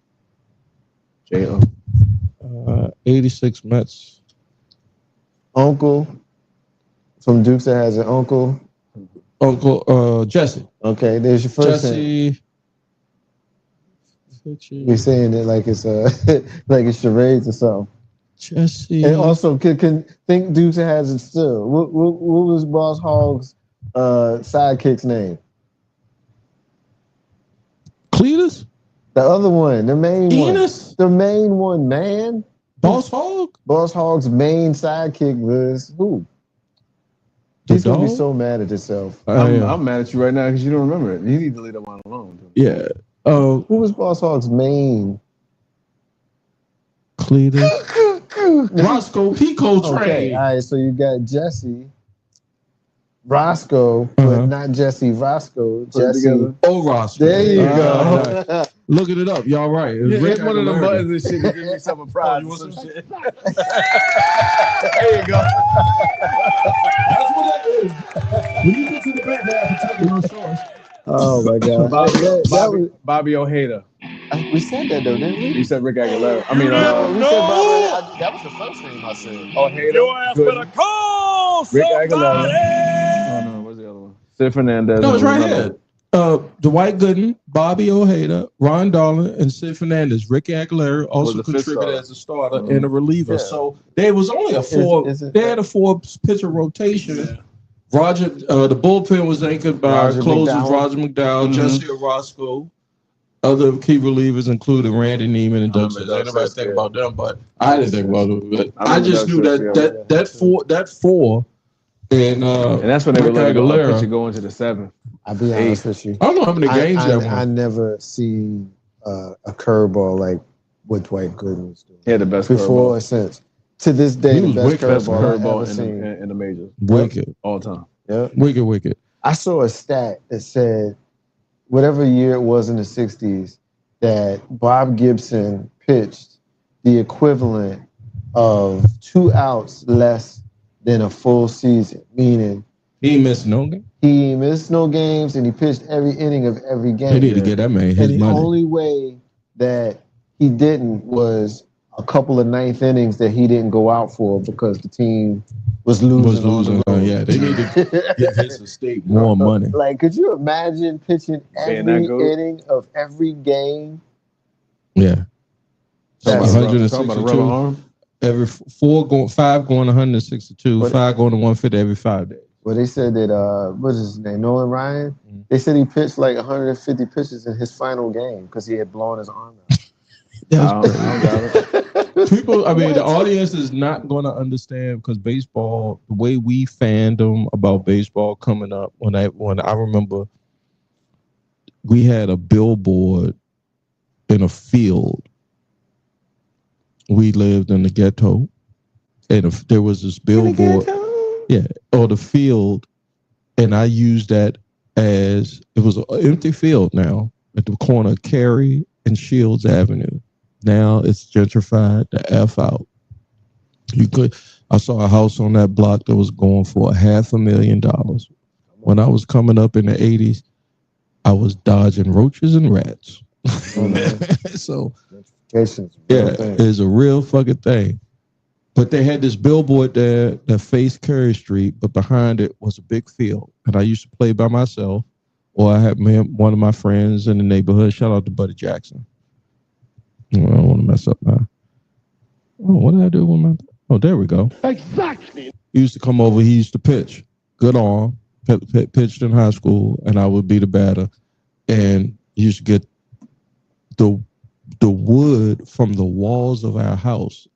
S6: 86 Mets.
S7: Uncle. From Dukes that has an uncle.
S6: Uncle Jesse.
S7: Okay, there's your first
S6: Jesse.
S7: We're saying it like it's like it's charades or something.
S6: Jesse.
S7: And also, can think Dukes has it still. What was Boss Hogg's sidekick's name?
S6: Cletus?
S7: The other one, the main
S6: Enos?
S7: one. The main one, man.
S6: Boss Hogg?
S7: Boss Hogg's main sidekick was who? He's going to be so mad at himself.
S8: I'm mad at you right now because you don't remember it. You need to leave that one alone.
S6: Yeah.
S7: Who was Boss Hogg's main?
S6: Cletus. Roscoe Pico Train.
S7: Okay, all right, so you got Jesse, Roscoe, but not Jesse Roscoe. Jesse.
S6: Oh, Roscoe.
S7: There you go.
S6: Right. Looking it up. Y'all right.
S8: Hit one of the buttons and shit to give me some prize or some shit. There you go.
S6: That's what that is.
S7: Oh my God.
S8: Bobby Ojeda.
S7: We said that though, didn't we?
S8: You said Rick Aguilera. I mean,
S7: We said Bobby. That was the first name I said.
S8: Ojeda.
S3: Your ass better call
S8: Rick
S3: somebody.
S8: Aguilera. Oh no, what's the other one? Sid Fernandez.
S6: No, it's right
S8: another
S6: here. Dwight Gooden, Bobby Ojeda, Ron Darling, and Sid Fernandez. Ricky Aguilera also
S8: Was the fifth
S6: contributed
S8: starter.
S6: as a starter and a reliever.
S7: Yeah.
S6: So there was only a four. They had a 4-pitcher rotation.
S8: Yeah.
S6: Roger, the bullpen was anchored by
S7: Roger
S6: closers
S7: McDowell.
S6: Roger McDowell, Jesse Orozco. Other key relievers included Randy Neiman and Doug Smith. I never think about them, but I didn't think about it. I just knew that four. And
S8: that's when they were letting a pitcher go into the 7th.
S7: I'll be honest with you.
S6: I don't know how many games that
S7: I never see a curveball like what Dwight Gooden was doing.
S8: He had the best
S7: before
S8: curveball.
S7: or since. To this day,
S6: He
S7: the
S6: was
S7: best
S6: wicked.
S7: curveball I've ever seen.
S8: in the majors.
S6: Wicked.
S8: All time.
S7: Yeah.
S6: Wicked.
S7: I saw a stat that said whatever year it was in the 60s that Bob Gibson pitched the equivalent of 2 outs less than a full season, meaning
S6: he missed no game.
S7: He missed no games and he pitched every inning of every game.
S6: They need to get that man his
S7: and
S6: money.
S7: The only way that he didn't was a couple of 9th innings that he didn't go out for because the team was losing.
S6: Yeah, they need to give his estate more money.
S7: Like, could you imagine pitching every inning of every game?
S6: Yeah.
S7: That's
S6: 162. Every 5 going 162, 5 going to 150 every 5 days.
S7: Well, they said that, what is his name, Nolan Ryan? Mm-hmm. They said he pitched like 150 pitches in his final game because he had blown his arm out.
S6: People, I mean, the audience is not going to understand because baseball, the way we fandom about baseball coming up, when I remember we had a billboard in a field. We lived in the ghetto, and there was this billboard, or the field, and I used that as it was an empty field now at the corner of Cary and Shields Avenue. Now it's gentrified the F out. I saw a house on that block that was going for $500,000. When I was coming up in the 80s, I was dodging roaches and rats. So it's a real fucking thing. But they had this billboard there that faced Curry Street, but behind it was a big field. And I used to play by myself, or I had one of my friends in the neighborhood. Shout out to Buddy Jackson. I don't want to mess up now. Oh, what did I do with my... Oh, there we go.
S3: Exactly.
S6: He used to come over. He used to pitch. Good arm. Pitched in high school, and I would be the batter. And he used to get the wood from the walls of our house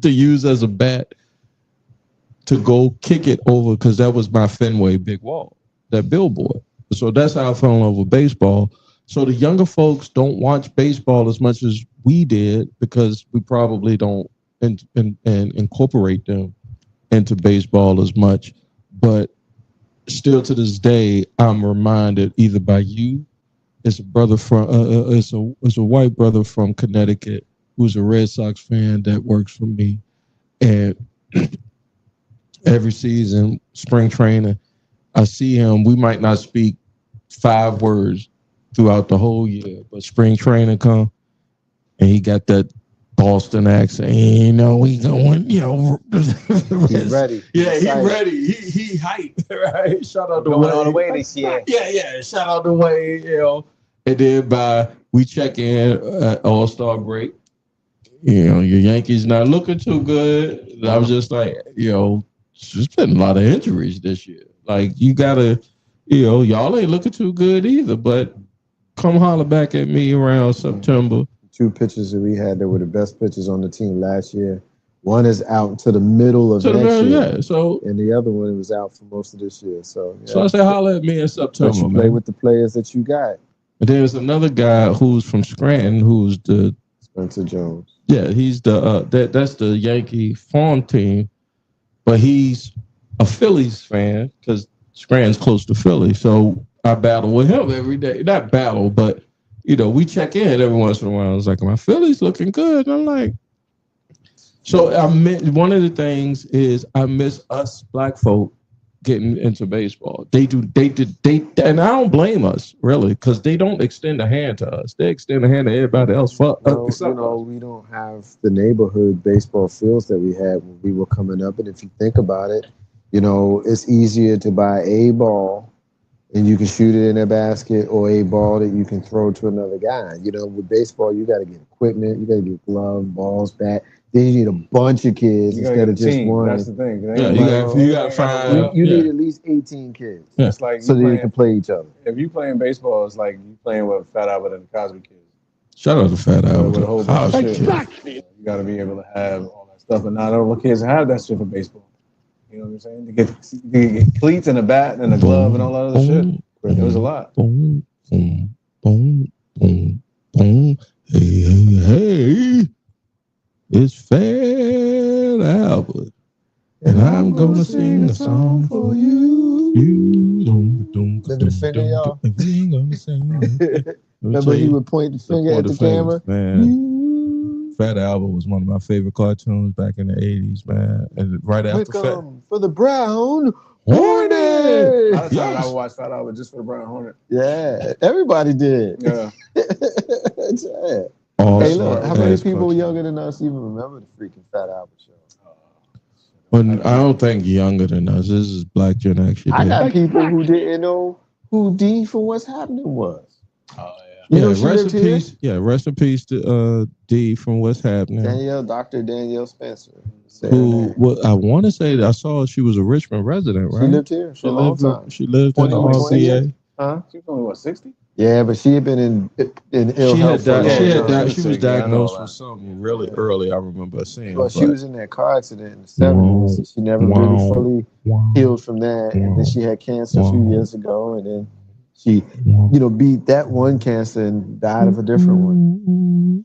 S6: to use as a bat to go kick it over, because that was my Fenway big wall, that billboard. So that's how I fell in love with baseball. So the younger folks don't watch baseball as much as we did because we probably don't incorporate them into baseball as much. But still to this day, I'm reminded either by you, it's a brother from, it's a white brother from Connecticut who's a Red Sox fan that works for me. And every season, spring training, I see him. We might not speak 5 words throughout the whole year, but spring training come and he got that Boston accent. We going,
S7: He's ready.
S6: Yeah, he's ready. He hyped, right? Shout out to Wade.
S7: All the way this year.
S6: Yeah. Shout out to Wade, And then we check in at All-Star break. Your Yankees not looking too good. I was just like, there's been a lot of injuries this year. Like, you gotta, y'all ain't looking too good either, but come holler back at me around September.
S7: 2 pitchers that we had that were the best pitchers on the team last year. One is out to the middle of next year.
S6: Yeah, so,
S7: and the other one was out for most of this year. So
S6: I say holler at me in September.
S7: But you play with the players that you got.
S6: And there's another guy who's from Scranton who's the
S7: Spencer Jones. Yeah,
S6: he's that's the Yankee farm team, but he's a Phillies fan because Scranton's close to Philly. So I battle with him every day. Not battle, but we check in every once in a while. It's like, my Phillies looking good. And I'm like, so one of the things is I miss us black folk getting into baseball. They and I don't blame us really, because they don't extend a hand to us. They extend a hand to everybody else.
S7: Well, we don't have the neighborhood baseball fields that we had when we were coming up. And if you think about it, it's easier to buy a ball and you can shoot it in a basket, or a ball that you can throw to another guy. With baseball, you got to get equipment, you got to get gloves, balls, bat. Then you need a bunch of kids instead of just one.
S8: That's the thing.
S6: You got to find.
S7: You need at least 18 kids.
S6: Yeah.
S8: It's like
S7: so that you can play each other.
S8: If you playing baseball, it's like you playing with Fat Albert and the Cosby Kids.
S6: Shout out to Fat Albert.
S8: With a whole bunch of shit. You got to be able to have all that stuff, and not all the kids have that shit for baseball. You know what I'm saying? To get cleats and a bat and a glove and all that other shit. It was a lot.
S6: Hey. It's Fat Albert, and I'm gonna sing a song for you.
S7: Let me finger, y'all. Remember he would point the finger at the camera?
S6: Man. Fat Albert was one of my favorite cartoons back in the 80s, man. And right after Fat...
S7: for the Brown
S8: Hornet! I would watch Fat Albert just for the Brown Hornet.
S7: Yeah, everybody did.
S8: Yeah.
S7: Yeah. Hey, look, how many people younger than us even remember the freaking Fat Albert show?
S6: I don't think younger than us. This is Black Gen X.
S7: I got people who didn't know who D for What's Happening was.
S8: Oh, yeah.
S6: Rest in peace. Yeah, rest in peace to D from What's Happening.
S7: Dr. Danielle Spencer.
S6: I want to say that I saw she was a Richmond resident, right?
S7: She lived here for a long time.
S6: She lived in the RCA.
S7: Huh?
S8: She was only, 60?
S7: Yeah, but she had been in ill health.
S6: She was diagnosed with something really early. I remember seeing.
S7: Well, she was in that car accident in the 70s. She never really fully healed from that, and then she had cancer a few years ago, and then she, beat that one cancer and died of a different one.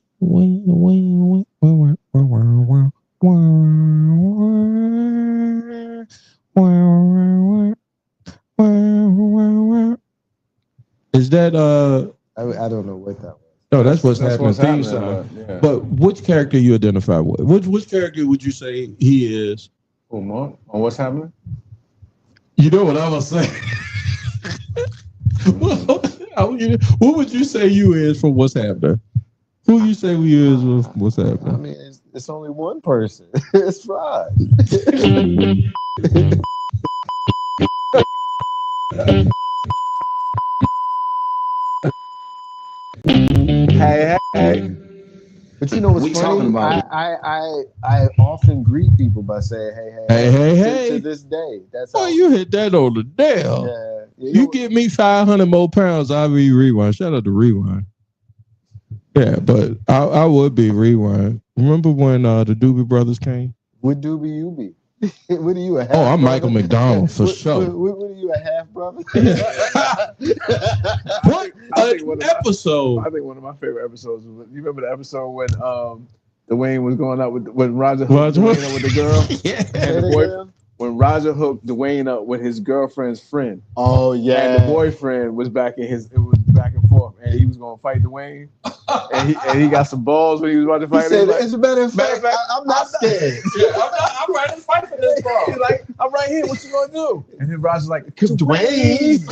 S7: Is that I don't know what that was.
S6: No, that's what's happening. Yeah. But which character you identify with? Which character would you say he is?
S8: On What's Happening?
S6: You know what I was saying. What would you say you is from What's Happening? Who you say you is with What's Happening?
S7: I mean, it's only one person. It's Rod. Hey. But you know what's funny? I often greet people by saying, hey. To this day. That's
S6: how you hit that on the nail.
S7: Yeah.
S6: You give me 500 more pounds, I'll be Rewind. Shout out to Rewind. Yeah, but I would be Rewind. Remember when the Doobie Brothers came?
S7: What Doobie you be? What are you, a half
S6: I'm
S7: brother?
S6: Michael McDonald for sure.
S7: What are you, a half brother?
S6: What an episode!
S8: I think one of my favorite episodes was, you remember the episode when Dwayne was going out when Roger hooked Dwayne up with the girl?
S6: Yeah.
S8: And the boy, when Roger hooked Dwayne up with his girlfriend's friend.
S7: Oh yeah.
S8: And the boyfriend was back back and forth, and he was gonna fight Dwayne. and he got some balls when he was about to fight.
S7: He said, as a matter of fact, I'm not scared.
S8: I'm ready to fight for this, bro. He's like, I'm right here. What you gonna do? And then Roger's like, Dwayne.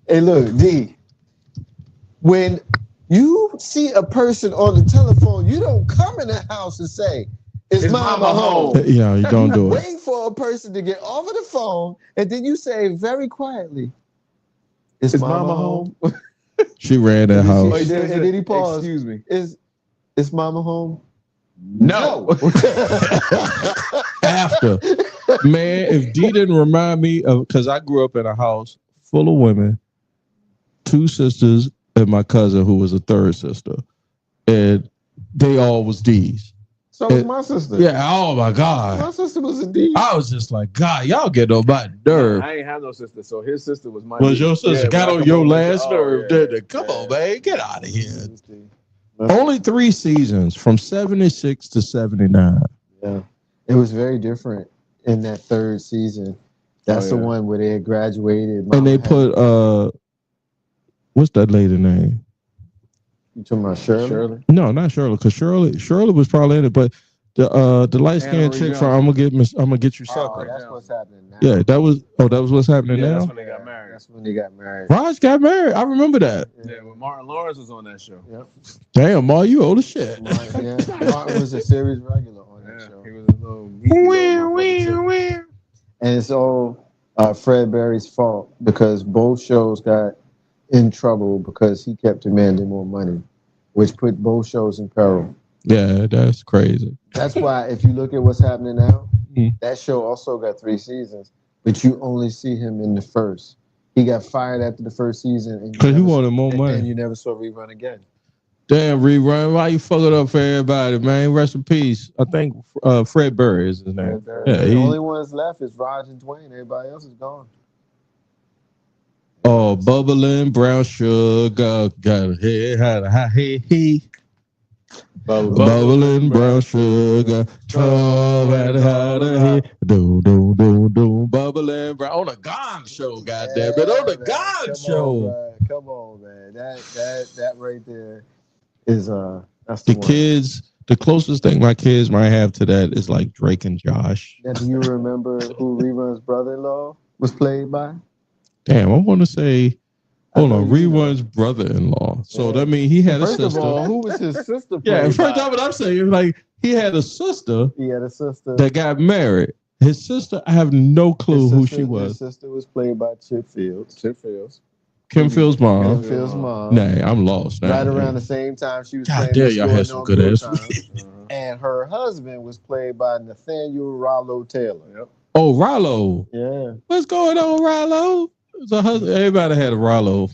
S7: Hey, look, D. When you see a person on the telephone, you don't come in the house and say, "Is mama home?"
S6: Yeah, you don't do it.
S7: Wait for a person to get off of the phone, and then you say very quietly, "Is mama home?"
S6: She ran that house.
S7: And then he paused.
S8: Excuse me.
S7: Is mama home?
S8: No.
S6: After, man, if D didn't remind me of, because I grew up in a house full of women, 2 sisters, and my cousin who was a 3rd sister, and they all was D's.
S7: So was my sister.
S6: Yeah. Oh my God.
S7: My sister was a D.
S6: I was just like, God, y'all get on my nerve.
S8: I ain't have no sister, so his sister was my.
S6: Was your sister got on your last nerve?
S8: Yeah.
S6: Come on, man, get out of here. Only 3 seasons from 76 to 79.
S7: Yeah, it was very different in that 3rd season. That's the one where they had graduated.
S6: And they put what's that lady name?
S7: You talking about Shirley?
S6: No, not Shirley, because Shirley was probably in it, but The light skinned
S8: Anna
S6: chick
S8: Marie
S6: from I'm gonna get you
S7: Oh,
S6: sucker.
S7: that's what's happening now.
S6: Yeah, that was what's happening
S8: Yeah,
S6: now.
S8: that's when they got married.
S7: That's when they got married.
S6: Raj got married. I remember that.
S8: Yeah, when Martin Lawrence was on that show.
S7: Yep.
S6: Damn, Ma, you old as shit.
S7: Martin was a series regular on that
S8: Yeah,
S7: show.
S8: he was a little meaty little motherfucker, too.
S7: And it's all Fred Berry's fault because both shows got in trouble because he kept demanding more money, which put both shows in peril.
S6: Yeah, that's crazy.
S7: That's why if you look at what's happening now,
S6: Mhm.
S7: that show also got 3 seasons, but you only see him in the first. He got fired after the first season
S6: Because he wanted more money.
S7: and you never saw rerun again.
S6: Damn, rerun. Why you fuck it up for everybody, man? Rest in peace. I think Fred Berry is his name. Yeah,
S7: The only ones left is Raj and Dwayne. Everybody else is gone.
S6: Oh, bubbling brown sugar, got a head, had a high heat. Bubbling brown sugar, had a head. Do, bubbling brown. On the Gong Show, goddamn it. On the Gong Show.
S7: Come on, man. That right there is that's
S6: The
S7: one.
S6: kids, the closest thing my kids might have to that is like Drake and Josh.
S7: Now, do you remember who Rerun's brother-in-law was played by?
S6: Damn, I want to say, hold on,
S7: know you know.
S6: Rerun's brother-in-law. So that means he had a
S7: First
S6: sister.
S7: of all, who was his sister?
S6: Yeah,
S7: played
S6: first
S7: by?
S6: time what I'm saying, like he had a sister
S7: He had a sister.
S6: that got married. His sister, I have no clue who she
S7: His
S6: was.
S7: sister was played by Chip Fields.
S6: Kim Phil's
S7: Kim
S6: mom.
S7: Fields' mom.
S6: Nah, I'm lost now.
S7: Right around the same time she was
S6: God
S7: playing
S6: damn,
S7: Miss
S6: y'all
S7: Jordan
S6: had some
S7: on
S6: good ass.
S7: Time. And her husband was played by Nathaniel Rollo Taylor. Yep.
S6: Oh, Rollo.
S7: Yeah.
S6: What's going on, Rollo? It's a husband. Everybody had a Rollo.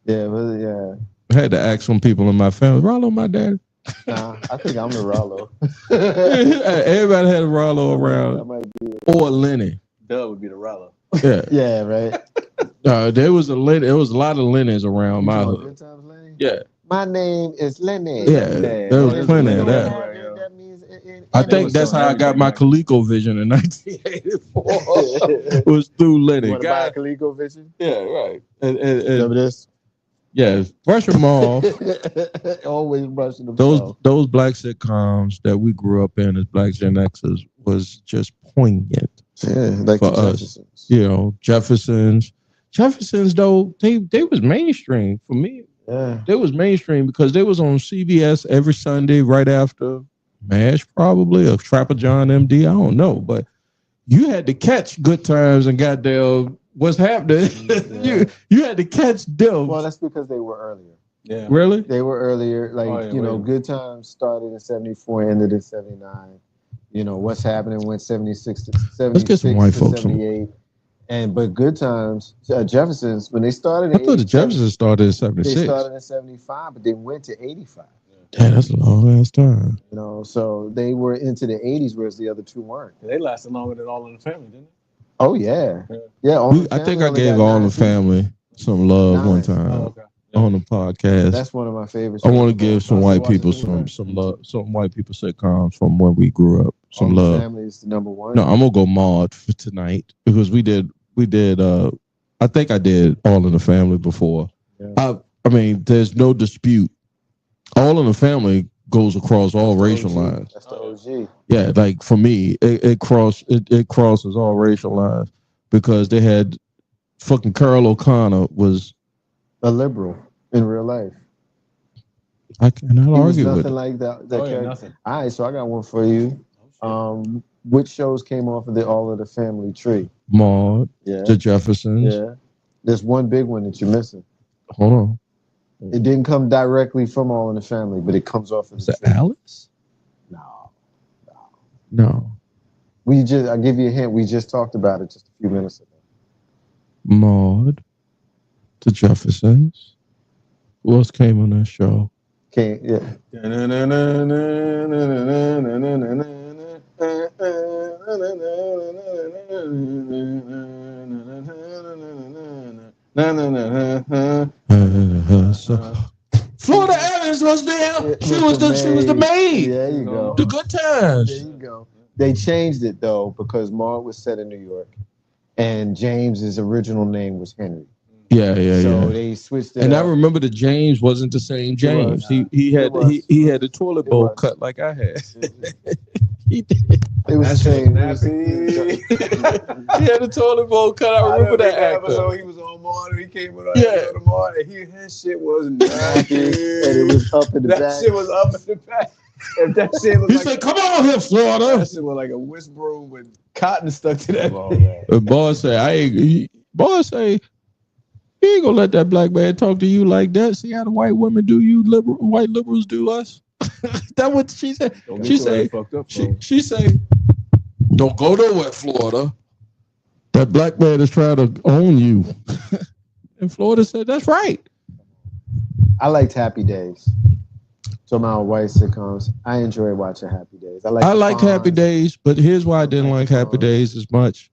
S7: Yeah, but yeah.
S6: I had to ask some people in my family, Rollo, my dad.
S7: Nah, I think I'm the Rollo.
S6: Everybody had a Rollo
S7: That
S6: around.
S7: might be.
S6: Or Lenny.
S8: Doug would be the Rollo.
S6: Yeah.
S7: Yeah, right.
S6: There was a lot of Lennys around my hood.
S7: Good times, Lenny?
S6: Yeah.
S7: My name is Lenny.
S6: Yeah. There was plenty of that.
S7: That means
S6: I think that's how I got my ColecoVision in 1984. Was through Lenny.
S7: You want to buy a ColecoVision?
S6: Yeah, right.
S7: Remember this?
S6: Yeah, brush them off.
S7: Always brushing them
S6: Those
S7: off.
S6: those black sitcoms that we grew up in as black Gen Xers was just poignant.
S7: Yeah, like
S6: for
S7: the
S6: us.
S7: Jeffersons.
S6: You know, Jeffersons though they was mainstream for me.
S7: Yeah.
S6: They was mainstream because they was on CBS every Sunday right after MASH, probably, or Trapper John MD. I don't know, but you had to catch Good Times and goddamn what's happening.
S7: Yeah.
S6: you had to catch them.
S7: Well, that's because they were earlier.
S8: Yeah.
S6: Really?
S7: They were earlier. Like,
S8: yeah,
S7: Good Times started in 74, ended in 79. You know, What's Happening went 76 to 76
S6: Let's get some white
S7: to
S6: folks
S7: 78. But Good Times, Jeffersons, when they started
S6: I thought the Jeffersons started in
S7: they
S6: 76.
S7: started in 75, but they went to 85.
S6: Damn, that's a long ass time.
S7: You know, so they were into the 80s, whereas the other two weren't.
S8: They lasted longer than All in the Family, didn't
S7: Oh, yeah.
S8: Yeah.
S7: Yeah.
S6: I think I gave All in the Family some love one time
S8: they? Oh, okay.
S6: on the podcast.
S7: That's one of my favorites.
S6: I want to give some white people
S7: some
S6: some love, some white people sitcoms from when we grew up. Some love.
S7: Family is the number one.
S6: No, I'm gonna go Maude for tonight because we did. I think I did All in the Family before.
S7: Yeah.
S6: I mean, there's no dispute. All in the Family goes across all racial lines.
S7: That's the OG.
S6: Yeah, like for me, it crosses all racial lines because they had fucking Carl O'Connor was
S7: A liberal in real life.
S6: I cannot
S7: He was
S6: argue with
S7: nothing
S6: it.
S7: like that.
S8: Oh, yeah,
S7: character.
S8: nothing.
S7: All right, so I got one for you. Which shows came off of the All of the Family tree?
S6: Maude,
S7: Yeah.
S6: the Jeffersons.
S7: Yeah. There's one big one that you're missing.
S6: Hold on.
S7: It didn't come directly from All in the Family, but it comes off of
S6: Is
S7: the
S6: it
S7: tree.
S6: Alice? No.
S7: I'll give you a hint. We just talked about it just a few minutes ago.
S6: Maude, the Jeffersons. Who else came on that show?
S7: Okay, yeah.
S6: Florida Evans was there. She was the maid.
S7: There you go.
S6: The Good
S7: There
S6: Times.
S7: you go. They changed it though because Maude was set in New York, and James's original name was Henry.
S6: Yeah.
S7: So they switched it.
S6: And I
S7: up.
S6: remember the James wasn't the same James.
S7: was.
S6: He had
S7: It was.
S6: he had the toilet
S7: It
S6: bowl
S7: was.
S6: cut like I had. He did.
S7: It was
S8: That
S7: saying,
S8: shit was
S6: He had a toilet bowl cut. I remember that actor.
S8: episode. He was on Martin. He came with
S6: Yeah.
S8: on Martin. His shit was nasty,
S7: and it was up in the
S8: that
S7: back.
S8: shit was up in the back. If that shit was
S6: He
S8: like
S6: said, "Come on here, Florida."
S8: that shit was like a whisk broom with cotton stuck to that.
S6: The boss say, boss say, you ain't gonna let that black man talk to you like that. See how the white women do you, white liberals do us. That's what she said. She say, she say, don't go nowhere, Florida. That black man is trying to own you. And Florida said, that's right.
S7: I liked Happy Days. Talking about white sitcoms, I enjoy watching Happy Days. I like
S6: Happy Days, but here's why I didn't like Happy Days as much.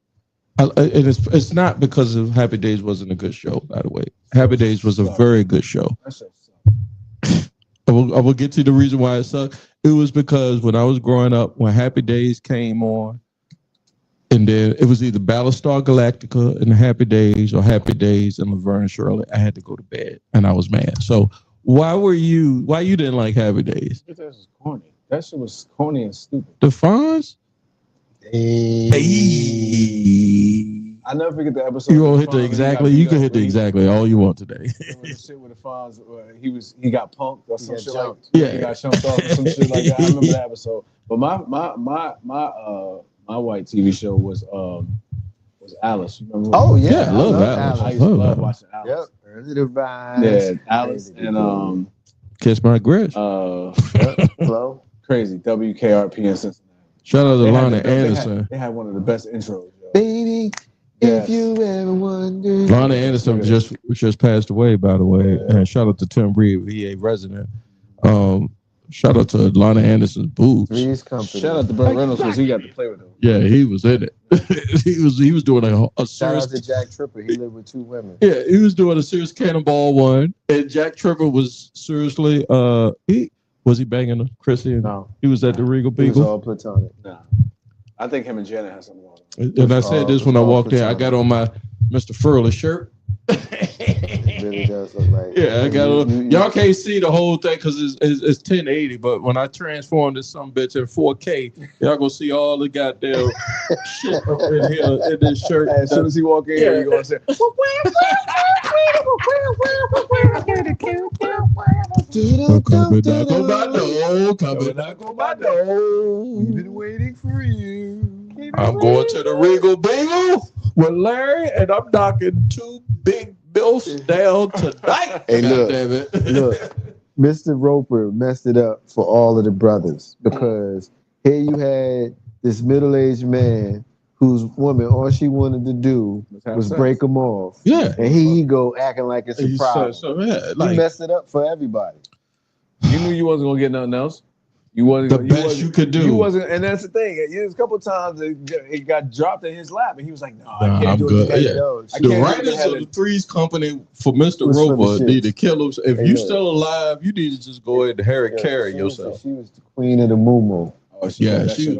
S6: And it's not because of Happy Days wasn't a good show, by the way. Happy Days was a very good show. I will get to the reason why it sucked. It was because when I was growing up, when Happy Days came on, and then it was either Battlestar Galactica and Happy Days or Happy Days and Laverne and Shirley, I had to go to bed, and I was mad. So why you didn't like Happy Days?
S8: That was corny. That shit was corny and stupid.
S6: The Fonz?
S8: I never forget the episode.
S6: You won't hit the exactly. You can hit the exactly all you want today.
S8: The shit with the Fonz, he got punked or some shit like
S6: yeah,
S8: he got jumped off or some shit like that. I remember that episode. But my white TV show was Alice. You remember?
S7: Oh yeah,
S6: I love Alice.
S8: I used to love watching Alice.
S7: Yep. Early to rise.
S8: Yeah, Alice and
S6: Kiss My Grits.
S7: Hello.
S8: Crazy WKRP in Cincinnati.
S6: Shout out to Lana Anderson.
S8: They had one of the best intros. Yo.
S7: Baby, if you ever wondered.
S6: Lana Anderson just passed away, by the way. And shout out to Tim Reed, VA resident. Shout out to Lana Anderson's boobs.
S8: Shout out to Burt Reynolds because he got to play with him.
S6: Yeah, he was in it. he was doing a
S7: Shout
S6: serious.
S7: out to Jack Tripper. He lived with 2 women.
S6: Yeah, he was doing a serious Cannonball one, and Jack Tripper was seriously. Was he banging Chrissy?
S7: No,
S6: he was at the Regal
S7: Beagle.
S6: Beagle.
S7: It was all platonic.
S8: No, I think him and Janet had something going on.
S6: And I said this when I walked in. I got on my Mr. Furley shirt.
S7: It really does look like.
S6: Yeah, I got. Y'all can't see the whole thing because it's 1080. But when I transform this some bitch in 4K, y'all gonna see all the goddamn shit up in here in this shirt.
S8: As soon as he walk in here, you gonna say.
S7: We've been waiting for you.
S6: I'm going to the Regal Beagle with Larry, and I'm knocking 2 big bills down tonight.
S7: Hey, look,
S6: damn it.
S7: Look, Mr. Roper messed it up for all of the brothers because here you had this middle-aged man whose woman, all she wanted to do was break him off.
S6: Yeah.
S7: And here you go acting like it's a problem.
S6: Like,
S7: you messed it up for everybody.
S8: You knew you wasn't gonna get nothing else. You wasn't
S6: the best you could do.
S8: You wasn't, and that's the thing. There's a couple of times it got dropped in his lap, and he was like, "No, I can't
S6: I'm
S8: do
S6: good.
S8: it."
S6: Yeah. The writers of the Threes Company for Mr. Roper need to kill him. If you still alive, you need to just go ahead and carry yourself.
S7: She was the queen of the moo.
S8: Oh,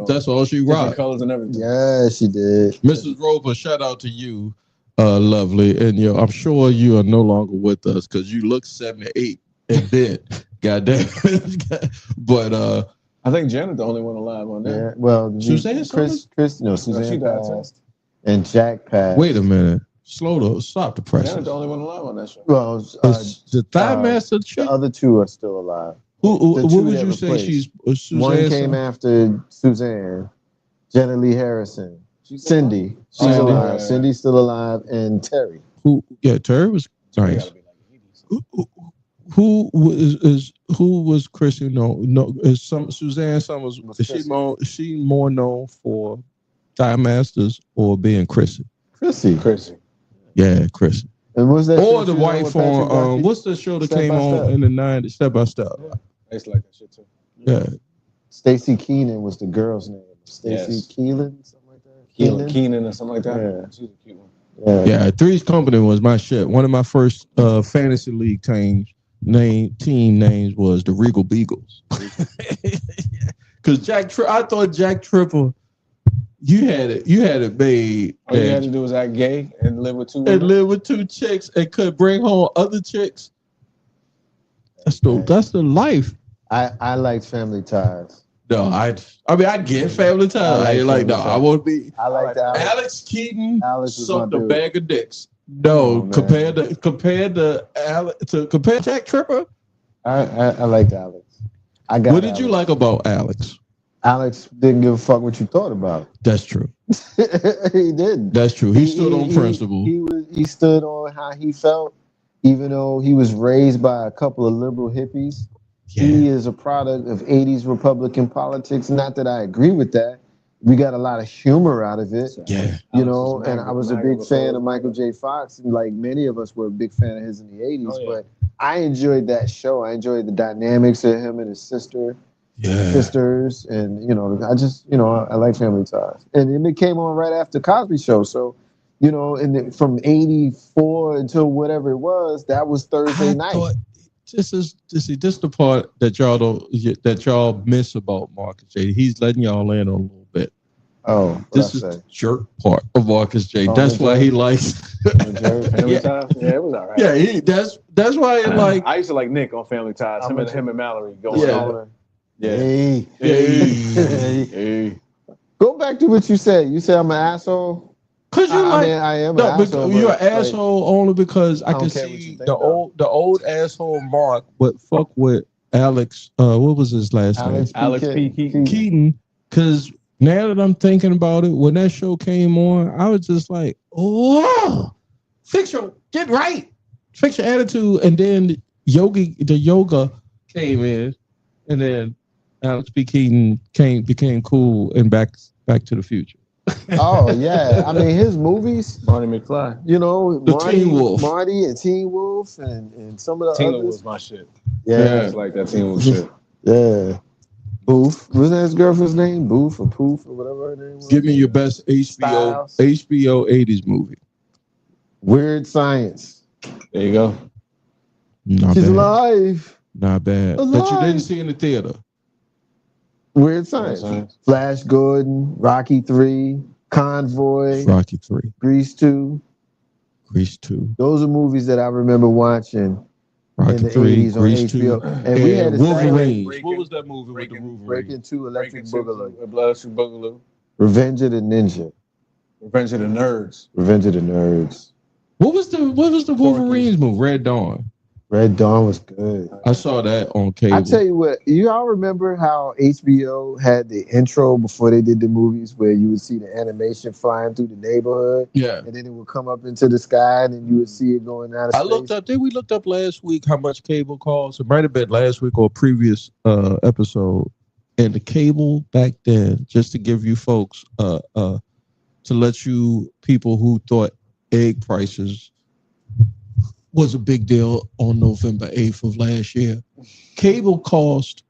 S6: that's all she rocked.
S8: Colors and everything.
S7: Yeah, she did.
S6: Mrs. Roper, shout out to you, lovely, and I'm sure you are no longer with us because you look 78 and dead. Goddamn. But
S8: I think Janet's the only one alive on there.
S7: Yeah, well,
S6: Suzanne,
S7: Suzanne
S8: she died
S7: passed, and Jack passed.
S6: Wait a minute. Stop the press.
S8: Janet's the only one alive on that show.
S7: Well,
S6: the Thigh Master chick?
S7: The other 2 are still alive.
S6: What would you say she's Suzanne?
S7: One came after Suzanne, Jenna Lee Harrison, Cindy. She's alive. Cindy's still alive, and Terry.
S6: Terry was nice. Who was Chrissy? No, is Suzanne Summers? Is she more known for Thigh Masters or being Chrissy?
S7: Chrissy.
S6: Yeah, Chrissy.
S7: And what's that?
S6: Or the wife from what's the show that came on in the 90s? Step by Step.
S8: I used to like that shit too.
S6: Yeah.
S7: Stacey Keenan was the girl's name. Stacey Keelan, something like that.
S8: Keenan or something like that.
S7: Yeah.
S8: She's a cute one.
S6: Yeah, Three's Company was my shit. One of my first fantasy league team names was the Regal Beagles. Because I thought Jack Tripper, you had it made.
S8: All you had to do was act gay and live with 2 women.
S6: And live with 2 chicks and could bring home other chicks. That's the life.
S7: I liked Family Ties.
S6: No, I mean, I get Family Ties. I ain't like, no, I won't be.
S7: I like that.
S6: Alex Keaton
S7: Alex was my
S6: sucked a
S7: dude.
S6: bag of dicks. No,
S7: man.
S6: compared to Jack Tripper.
S7: I liked Alex. I got.
S6: What did
S7: Alex.
S6: you like about Alex?
S7: Alex didn't give a fuck what you thought about.
S6: That's true.
S7: He didn't.
S6: That's true. He stood on principle.
S7: He stood on how he felt, even though he was raised by a couple of liberal hippies.
S6: Yeah.
S7: He is a product of 80s Republican politics. Not that I agree with that. We got a lot of humor out of it.
S6: Yeah.
S7: You know, and I was a big fan of Michael J. Fox. And like many of us were a big fan of his in the 80s. But I enjoyed that show. I enjoyed the dynamics of him and his sisters. And, you know, I like Family Ties. And it came on right after Cosby Show. So, you know, and from 84 until whatever it was, that was Thursday night.
S6: This is the part that y'all miss about Marcus J. He's letting y'all in on a little bit.
S7: Oh,
S6: this is the jerk part of Marcus J. That's why he likes.
S8: Family Ties? Yeah, it was all right.
S6: Yeah, that's why it like.
S8: I used to like Nick on Family Ties. Him and Mallory going on. Yeah.
S7: Hey. Go back to what you said. You said I'm an asshole.
S6: Cause you
S7: I am an asshole.
S6: You're an asshole only because I can see the old asshole Mark would fuck with Alex. What was his last name?
S8: Alex P.
S6: Keaton. Because now that I'm thinking about it, when that show came on, I was just like, oh, get right, fix your attitude, and then the yoga came in, and then Alex P. Keaton became cool and Back to the Future.
S7: Oh yeah, I mean his movies,
S8: Marty McFly.
S7: You know,
S6: Teen Wolf,
S7: Marty and Teen Wolf, and some of the
S8: Teen
S7: others.
S8: Wolf was my shit.
S7: Yeah,
S8: it's like that Teen Wolf shit.
S7: Yeah, Booth, wasn't that his girlfriend's name? Booth or Poof or whatever her name was.
S6: Give me your best HBO 80s movie.
S7: Weird Science.
S8: There you go.
S7: She's alive.
S6: Not bad. That you didn't see in the theater.
S7: Weird Science. Flash Gordon, Rocky 3, Convoy,
S6: Rocky 3,
S7: Grease 2. Those are movies that I remember watching
S6: Rocky
S7: in the
S6: 3,
S7: 80s
S6: Grease
S7: on HBO.
S6: 2,
S7: and we had
S6: Wolverine. What was that movie with the Wolverine?
S7: Breaking 2, Electric Boogaloo.
S8: Electric Boogaloo.
S7: Revenge of the Ninja.
S8: Revenge of the Nerds.
S7: Revenge of the Nerds.
S6: What was the Wolverine's movie? Red Dawn.
S7: Red Dawn was good.
S6: I saw that on cable.
S7: I tell you what, you all remember how HBO had the intro before they did the movies where you would see the animation flying through the neighborhood?
S6: Yeah.
S7: And then it would come up into the sky and then you would see it going out of space.
S6: We looked up last week how much cable costs. It might have been last week or a previous episode. And the cable back then, just to give you folks, to let you people who thought egg prices was a big deal on November 8th of last year. Cable cost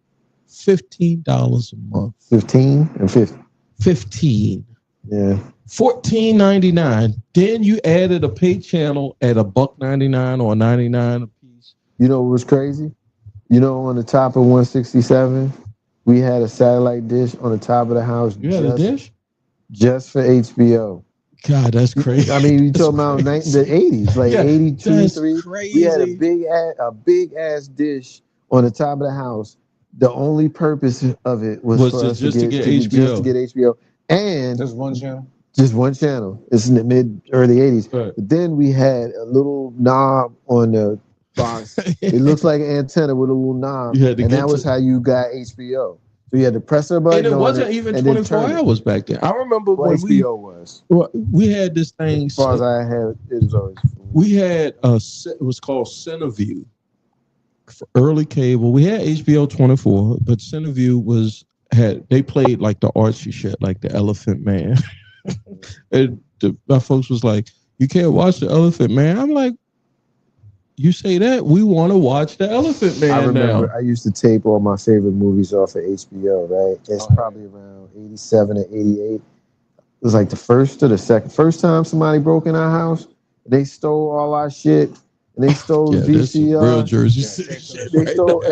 S6: $15 a month.
S7: 15 and 50.
S6: 15.
S7: Yeah.
S6: $14.99. Then you added a pay channel at $1.99 or $99 a piece.
S7: You know what was crazy? You know, on the top of 167, we had a satellite dish on the top of the house.
S6: You had a dish?
S7: Just for HBO.
S6: God, that's crazy.
S7: I mean, you talking about the 80s, like 82, 3.
S6: Crazy.
S7: We had a big ass dish on the top of the house. The only purpose of it was for us to get HBO. And
S8: just one channel?
S7: Just one channel. It's in the early 80s.
S6: Right.
S7: But then we had a little knob on the box. It looks like an antenna with a little knob. And that was how you got HBO. So you had to press a button.
S6: And it wasn't even 24 hours back then. I remember when
S7: HBO was.
S6: We had this thing.
S7: As far as I had, it was always.
S6: We had it was called Centerview for early cable. We had HBO 24, but Centerview they played like the artsy shit, like the Elephant Man. And my folks was like, "You can't watch the Elephant Man." I'm like, you say that, we want to watch the Elephant Man.
S7: I remember
S6: now.
S7: I used to tape all my favorite movies off of HBO, right? It's probably around 87 or 88. It was like the first time somebody broke in our house. They stole all our shit. And they stole VCR.
S6: Real Jersey City shit.
S7: They stole,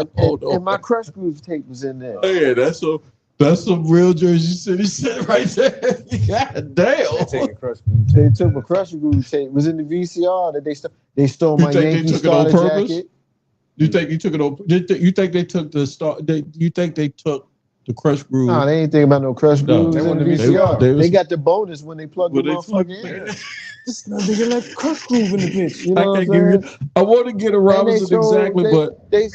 S7: and my Crush Groove tape was in there.
S6: Oh yeah, that's some real Jersey City shit right there. God damn.
S7: They took my Crush Groove tape. It was in the VCR that they stole my Yankee starter jacket.
S6: You think you took it on? You think they took the star? You think they took The Crush Groove.
S7: Nah, they ain't thinking about no Crush
S6: No,
S7: Grooves
S8: they
S7: in
S8: want
S7: the
S8: the
S7: VCR.
S8: VCR.
S7: They got the bonus when they plug the
S6: When they plug
S7: motherfucker in.
S8: This nigga like Crush Groove in the bitch.
S7: You know what I'm
S6: give
S7: saying?
S6: you. I want to get a Robinson exactly, but
S7: they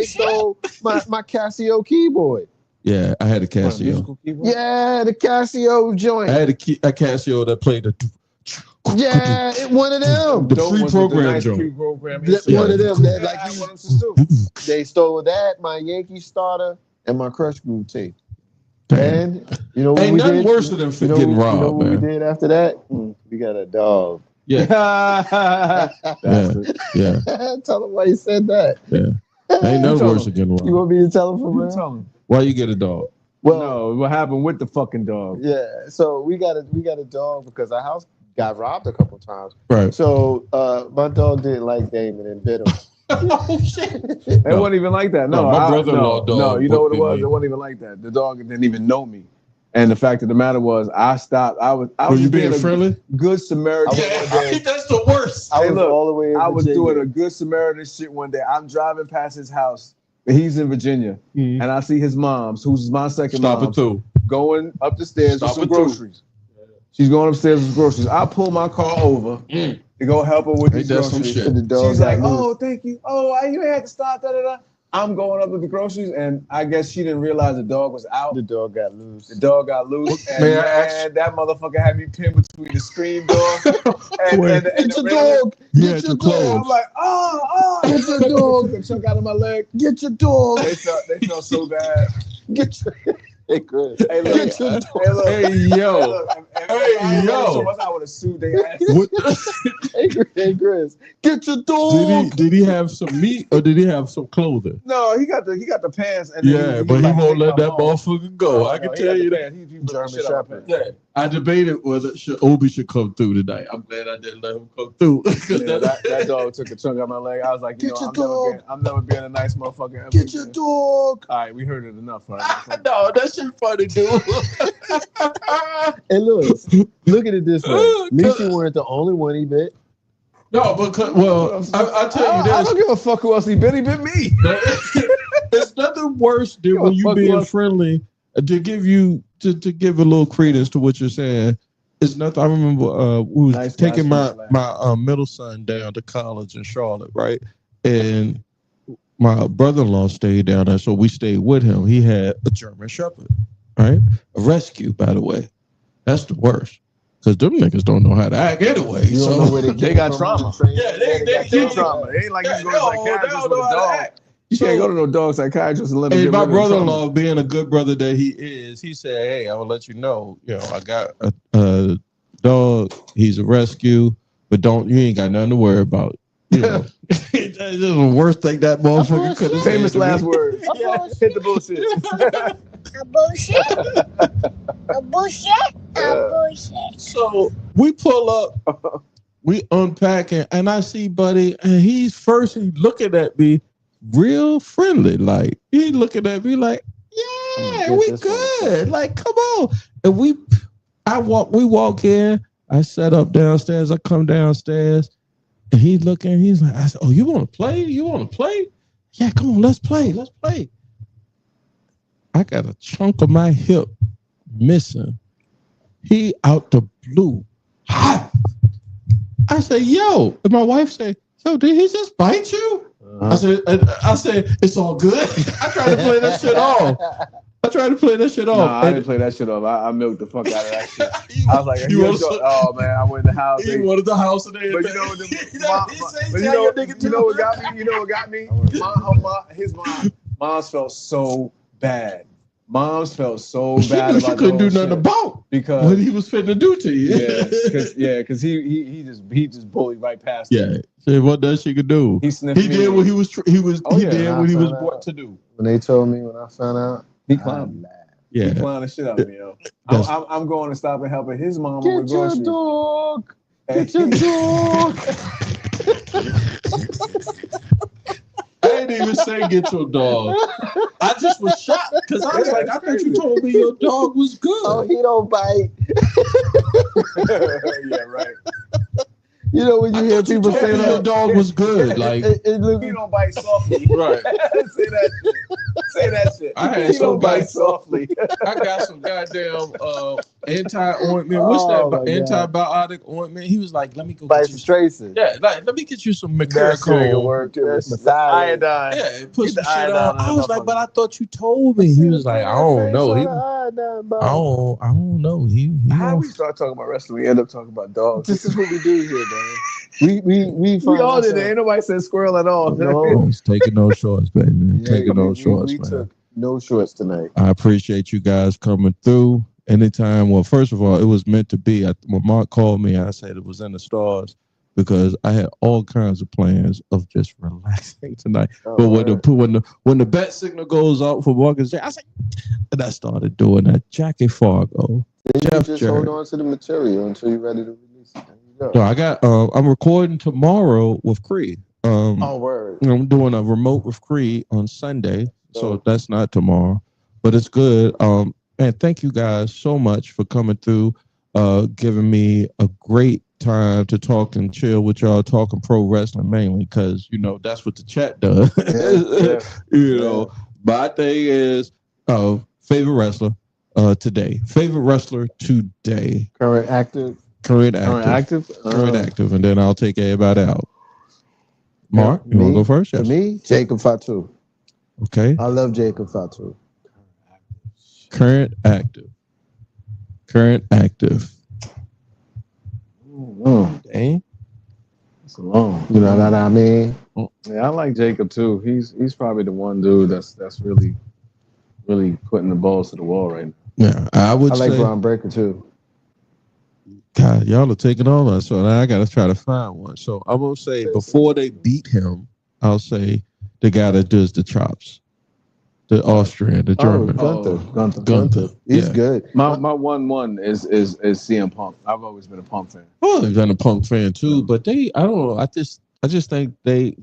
S7: stole my Casio keyboard.
S6: yeah, I had a
S8: What,
S6: Casio.
S8: musical keyboard?
S7: Yeah, the Casio joint.
S6: I had a Casio that played the.
S7: Yeah, one of them.
S6: The
S8: Dope ones with
S6: pre-program
S8: nice
S6: joint.
S8: pre-program
S7: One
S8: instruments.
S7: of them. That,
S8: Yeah,
S7: like
S8: I
S7: you-
S8: want them to too.
S7: they stole that, my Yankee starter, and my Crush Groove tape.
S6: Damn.
S7: And you know what
S6: Ain't
S7: we
S6: nothing
S7: did?
S6: worse than getting robbed,
S7: you know what
S6: man.
S7: we did after that? We got a dog.
S6: Yeah,
S8: Bastard.
S6: yeah.
S7: Tell him why you said that.
S6: Ain't nothing
S8: tell
S6: worse
S8: him.
S6: than getting
S7: You
S6: robbed.
S7: want me to tell him for
S8: You
S7: real?
S8: tell him.
S6: Why you get a dog?
S7: Well,
S8: No, what happened with the fucking dog?
S7: yeah. So we got a dog because our house got robbed a couple times.
S6: Right.
S7: So my dog didn't like Damon and bit him.
S6: Oh shit.
S8: It wasn't even like that. No,
S6: No, my brother-in-law dog
S8: No, you know what it
S6: whooped
S8: was?
S6: me.
S8: It wasn't even like that. The dog didn't even know me. And the fact of the matter was, I stopped. I was
S6: Were you
S8: just
S6: being
S8: a
S6: friendly?
S8: good Samaritan.
S6: Yeah,
S8: one day.
S6: that's the worst.
S7: I
S8: Hey,
S7: was
S8: look,
S7: all the way in
S8: I was
S7: Virginia.
S8: doing a good Samaritan shit one day. I'm driving past his house. He's in Virginia,
S6: Mhm.
S8: and I see his mom's, who's my second
S6: Stop
S8: mom,
S6: it too.
S8: going up the stairs
S6: Stop
S8: with some
S6: it, too.
S8: groceries. She's going upstairs with groceries. I pull my car over to go help her with
S6: Ain't
S8: these
S6: that some
S8: groceries.
S6: shit?
S7: The dog
S8: She's
S7: got
S8: like,
S7: loose.
S8: "Oh, thank you. Oh, you ain't had to stop." Da da da. I'm going up with the groceries, and I guess she didn't realize the dog was out.
S7: The dog got loose.
S8: The dog got loose, and
S6: May I
S8: man, that motherfucker had me pinned between the screen door and
S6: Wait.
S8: the
S7: Get your
S8: regular-
S7: dog.
S6: You
S7: Get
S6: had
S7: your
S6: to close.
S8: I'm
S7: dog.
S8: like, oh,
S7: Get your dog.
S8: Took a chunk out of my leg.
S7: Get your dog.
S8: They felt so bad.
S7: Get your. Hey, Chris.
S8: Hey, look,
S7: Get your dog.
S8: hey, look,
S6: Hey yo.
S8: look, if
S6: Hey,
S8: I ain't
S6: yo.
S8: so much, I would have sued their ass.
S6: What
S7: Hey, Chris. Get your dog.
S6: did he have some meat or did he have some clothing?
S8: No, he got the pants, and
S6: Yeah, but he
S8: like,
S6: won't
S8: take
S6: let
S8: my
S6: that
S8: phone.
S6: motherfucker go. I can
S8: No, he
S6: tell
S8: got
S6: you
S8: the
S6: that.
S8: pants. He ripped
S7: German
S8: the shit out of
S7: Shepherd.
S8: my pants.
S6: I debated whether Obi should come through tonight. I'm glad I didn't let him come through.
S8: Yeah, that dog took a chunk out of my leg. I was like,
S7: Get your
S8: I'm never being a nice motherfucker ever
S7: Get your
S8: again.
S7: dog.
S8: All right, we heard it enough. Right?
S6: No, that shit funny, dude.
S7: Hey, look at it this way. Misha weren't the only one he bit.
S6: No, because I tell you
S8: I
S6: this.
S8: don't give a fuck who else he bit. He bit me.
S6: It's nothing worse than when you
S8: fuck
S6: being
S8: was-
S6: friendly. To give a little credence to what you're saying, it's nothing. I remember we was
S8: Nice
S6: taking
S8: guys,
S6: my middle son down to college in Charlotte, right? And my brother-in-law stayed down there, so we stayed with him. He had a German Shepherd, right? A rescue, by the way. That's the worst. Because them niggas don't know how to act anyway.
S7: You don't
S6: So
S7: know where they
S8: They
S7: came
S8: got
S7: from
S8: trauma.
S7: on the train.
S6: Yeah, they
S7: got
S8: Kid trauma. It ain't like you go to a psychiatrist with a dog. You can't go to no dog psychiatrist and let him
S6: And
S8: get
S6: my
S8: rid of the trauma.
S6: brother-in-law, being a good brother that he is, he said, "Hey, I will let you know. I got a dog. He's a rescue, but you ain't got nothing to worry about. That's the worst thing that motherfucker could have said.
S8: Famous
S6: to me.
S8: last words. Hit the bullshit.
S9: A bullshit. A bullshit. A bullshit.
S6: So we pull up, we unpacking, and I see Buddy, and he's looking at me real friendly. Like, he looking at me like, yeah,
S7: Get
S6: we
S7: this
S6: good. Like, come on. And we walk in, I set up downstairs, I come downstairs, and he's looking, he's like, I said, oh, you want to play? You want to play? Yeah, come on, let's play. Let's play. I got a chunk of my hip missing. He out the blue. Ha! I said, yo, and my wife said, yo, did he just bite you? I said, it's all good. I tried to play that shit off.
S8: No, I didn't play that shit off. I milked the fuck out of that shit. I was like,
S6: You
S8: oh man, I went in the house.
S6: He wanted the house and everything.
S8: But you know,
S6: He
S8: you know what got me? You know what got me? His mom's felt so bad. Moms felt so
S6: She
S8: bad
S6: knew she
S8: about
S6: couldn't
S8: the
S6: do
S8: whole
S6: nothing
S8: shit
S6: about
S8: because
S6: what he was finna do to you.
S8: because he just bullied right past
S6: Yeah.
S8: me.
S6: So what does she could do?
S8: He sniffed
S6: He
S8: me.
S6: did what he was. He
S8: Oh, yeah,
S6: did
S7: and
S6: what
S7: I
S6: he was
S7: found
S6: brought
S7: out.
S6: to do.
S7: When they told me, when I found out,
S8: He clowned me.
S6: Yeah.
S8: He clowned the shit out of me, yo.
S6: That's-
S8: I'm going to stop and helping his mama
S7: Get
S8: with
S7: your
S8: groceries.
S7: dog.
S8: And
S7: Get your dog.
S6: I didn't even say get your dog. I just was shocked because I was like, I thought you told me your dog was good.
S7: Oh, he don't bite.
S8: Yeah, right.
S7: You know when you hear people say
S6: your
S7: that,
S6: dog was good. Like,
S7: it look,
S8: He don't bite softly.
S6: right.
S8: Say that. Say that shit.
S6: I had
S8: You
S6: some
S8: don't bite
S6: guys
S8: softly.
S6: I got some goddamn anti-ointment. What's
S7: Oh,
S6: that?
S7: my God.
S6: Antibiotic ointment. He was like, let me go
S7: By
S6: get you.
S7: Tracy.
S6: Yeah, like, let me get you some
S7: That shit ain't gonna
S6: Mercurochrome.
S7: work.
S8: That's
S7: Messiah.
S8: iodine.
S6: Yeah, put
S8: Get
S6: some
S8: the
S6: shit
S8: iodine
S6: on. I
S8: in
S6: was
S8: that
S6: like, but
S8: motherfucker.
S6: I thought you told me. He was like, I don't know. I
S8: How
S6: don't.
S8: we start talking about wrestling, we end up talking about dogs.
S7: This is what we do here, man. We
S8: We
S7: find
S8: all did it.
S7: ourselves-
S8: Ain't nobody said squirrel at all.
S7: No.
S6: He's taking no shorts, baby.
S7: Yeah,
S6: Taking no shorts,
S7: we
S6: man.
S7: took no shorts tonight.
S6: I appreciate you guys coming through. Anytime. Well, first of all, it was meant to be. When Mark called me, I said it was in the stars because I had all kinds of plans of just relaxing tonight.
S7: Oh,
S6: but
S7: word.
S6: when the bat signal goes out for Marcus J, I said, and I started doing that. Jackie Fargo,
S7: Then you
S6: Jeff
S7: just
S6: Jarrett.
S7: hold on to the material until you're ready to release it. There you go.
S6: So I got. I'm recording tomorrow with Creed.
S7: Oh, word.
S6: I'm doing a remote with Creed on Sunday, so
S7: Oh.
S6: that's not tomorrow, but it's good. And thank you guys so much for coming through, giving me a great time to talk and chill with y'all, talking pro wrestling mainly because that's what the chat does.
S7: Yeah.
S6: My thing is favorite wrestler today, favorite wrestler today,
S7: Current active.
S6: current active, and then I'll take everybody out. Mark, you want to go first?
S7: For me, Jacob Fatu.
S6: Okay.
S7: I love Jacob Fatu.
S6: Current active. Dang.
S8: It's long.
S7: You know what I mean?
S8: Yeah, I like Jacob too. He's probably the one dude that's really putting the balls to the wall right now.
S6: Yeah, I would
S7: I like
S6: say.
S7: Braun Breaker too.
S6: God, y'all are taking all that. So now I got to try to find one. So I'm going to say before they beat him, I'll say the guy that does the chops. The Austrian, the German.
S7: Gunther. He's good.
S8: My 1-1 is CM Punk. I've always been a Punk fan.
S6: Well, I've been a Punk fan too, but I don't know. I just think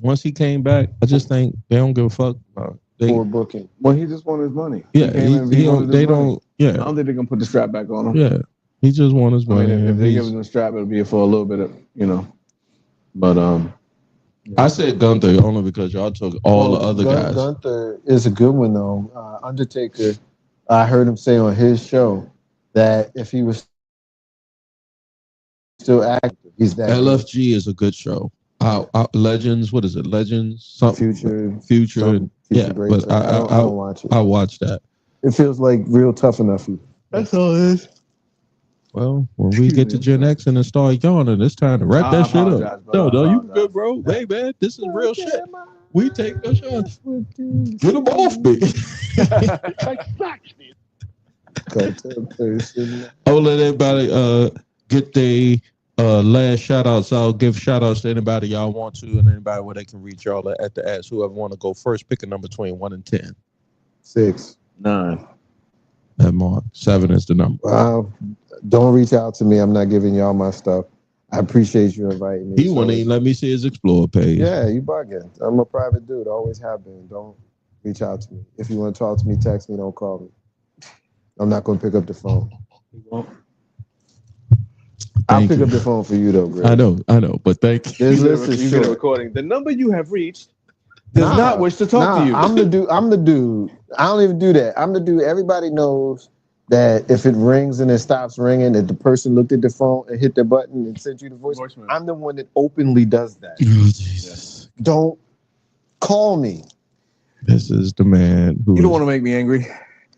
S6: once he came back, I just think they don't give a fuck about
S7: For booking.
S8: Well, he just won his money.
S6: Yeah,
S8: he wanted his money. I don't
S6: Yeah,
S8: think they're gonna put the strap back on him.
S6: yeah. He just won his
S8: I
S6: money.
S8: mean, if they give him the strap, it'll be for a little bit of, But
S6: I said Gunther only because y'all took all the other guys.
S7: Gunther is a good one though. Undertaker, I heard him say on his show that if he was still active, he's that.
S6: LFG is a good show. Legends, what is it? Legends, something. Future. Yeah, but I don't
S7: watch it.
S6: I watch that.
S7: It feels like real tough enough.
S8: that's all it is.
S6: Well, when we get to Gen X and then start yawning, it's time to wrap that shit up. No, you good, bro. Hey, man, this is real shit. We take no shots. Get them off me. I'll let everybody get their last shout outs. I'll give shout outs to anybody y'all want to and anybody where they can reach y'all at the ads. Whoever want to go first, pick a number between 1 and 10.
S7: 6.
S8: 9.
S6: That Mark. 7 is the number.
S7: Don't reach out to me. I'm not giving y'all my stuff. I appreciate you inviting me.
S6: He wouldn't even let me see his Explore page.
S7: Yeah, you bugging. I'm a private dude. Always have been. Don't reach out to me. If you want to talk to me, text me. Don't call me. I'm not going to pick up the phone. I'll pick up the phone for you though, Greg.
S6: I know, but thank you.
S7: This list is
S8: You
S7: short.
S8: get a recording. The number you have reached does not wish to talk to you.
S7: I'm the dude. I don't even do that. I'm the dude. Everybody knows that if it rings and it stops ringing, that the person looked at the phone and hit the button and sent you the voicemail. I'm the one that openly does that.
S6: Oh, Jesus.
S7: Don't call me.
S6: This is the man who
S8: You don't want to make me angry.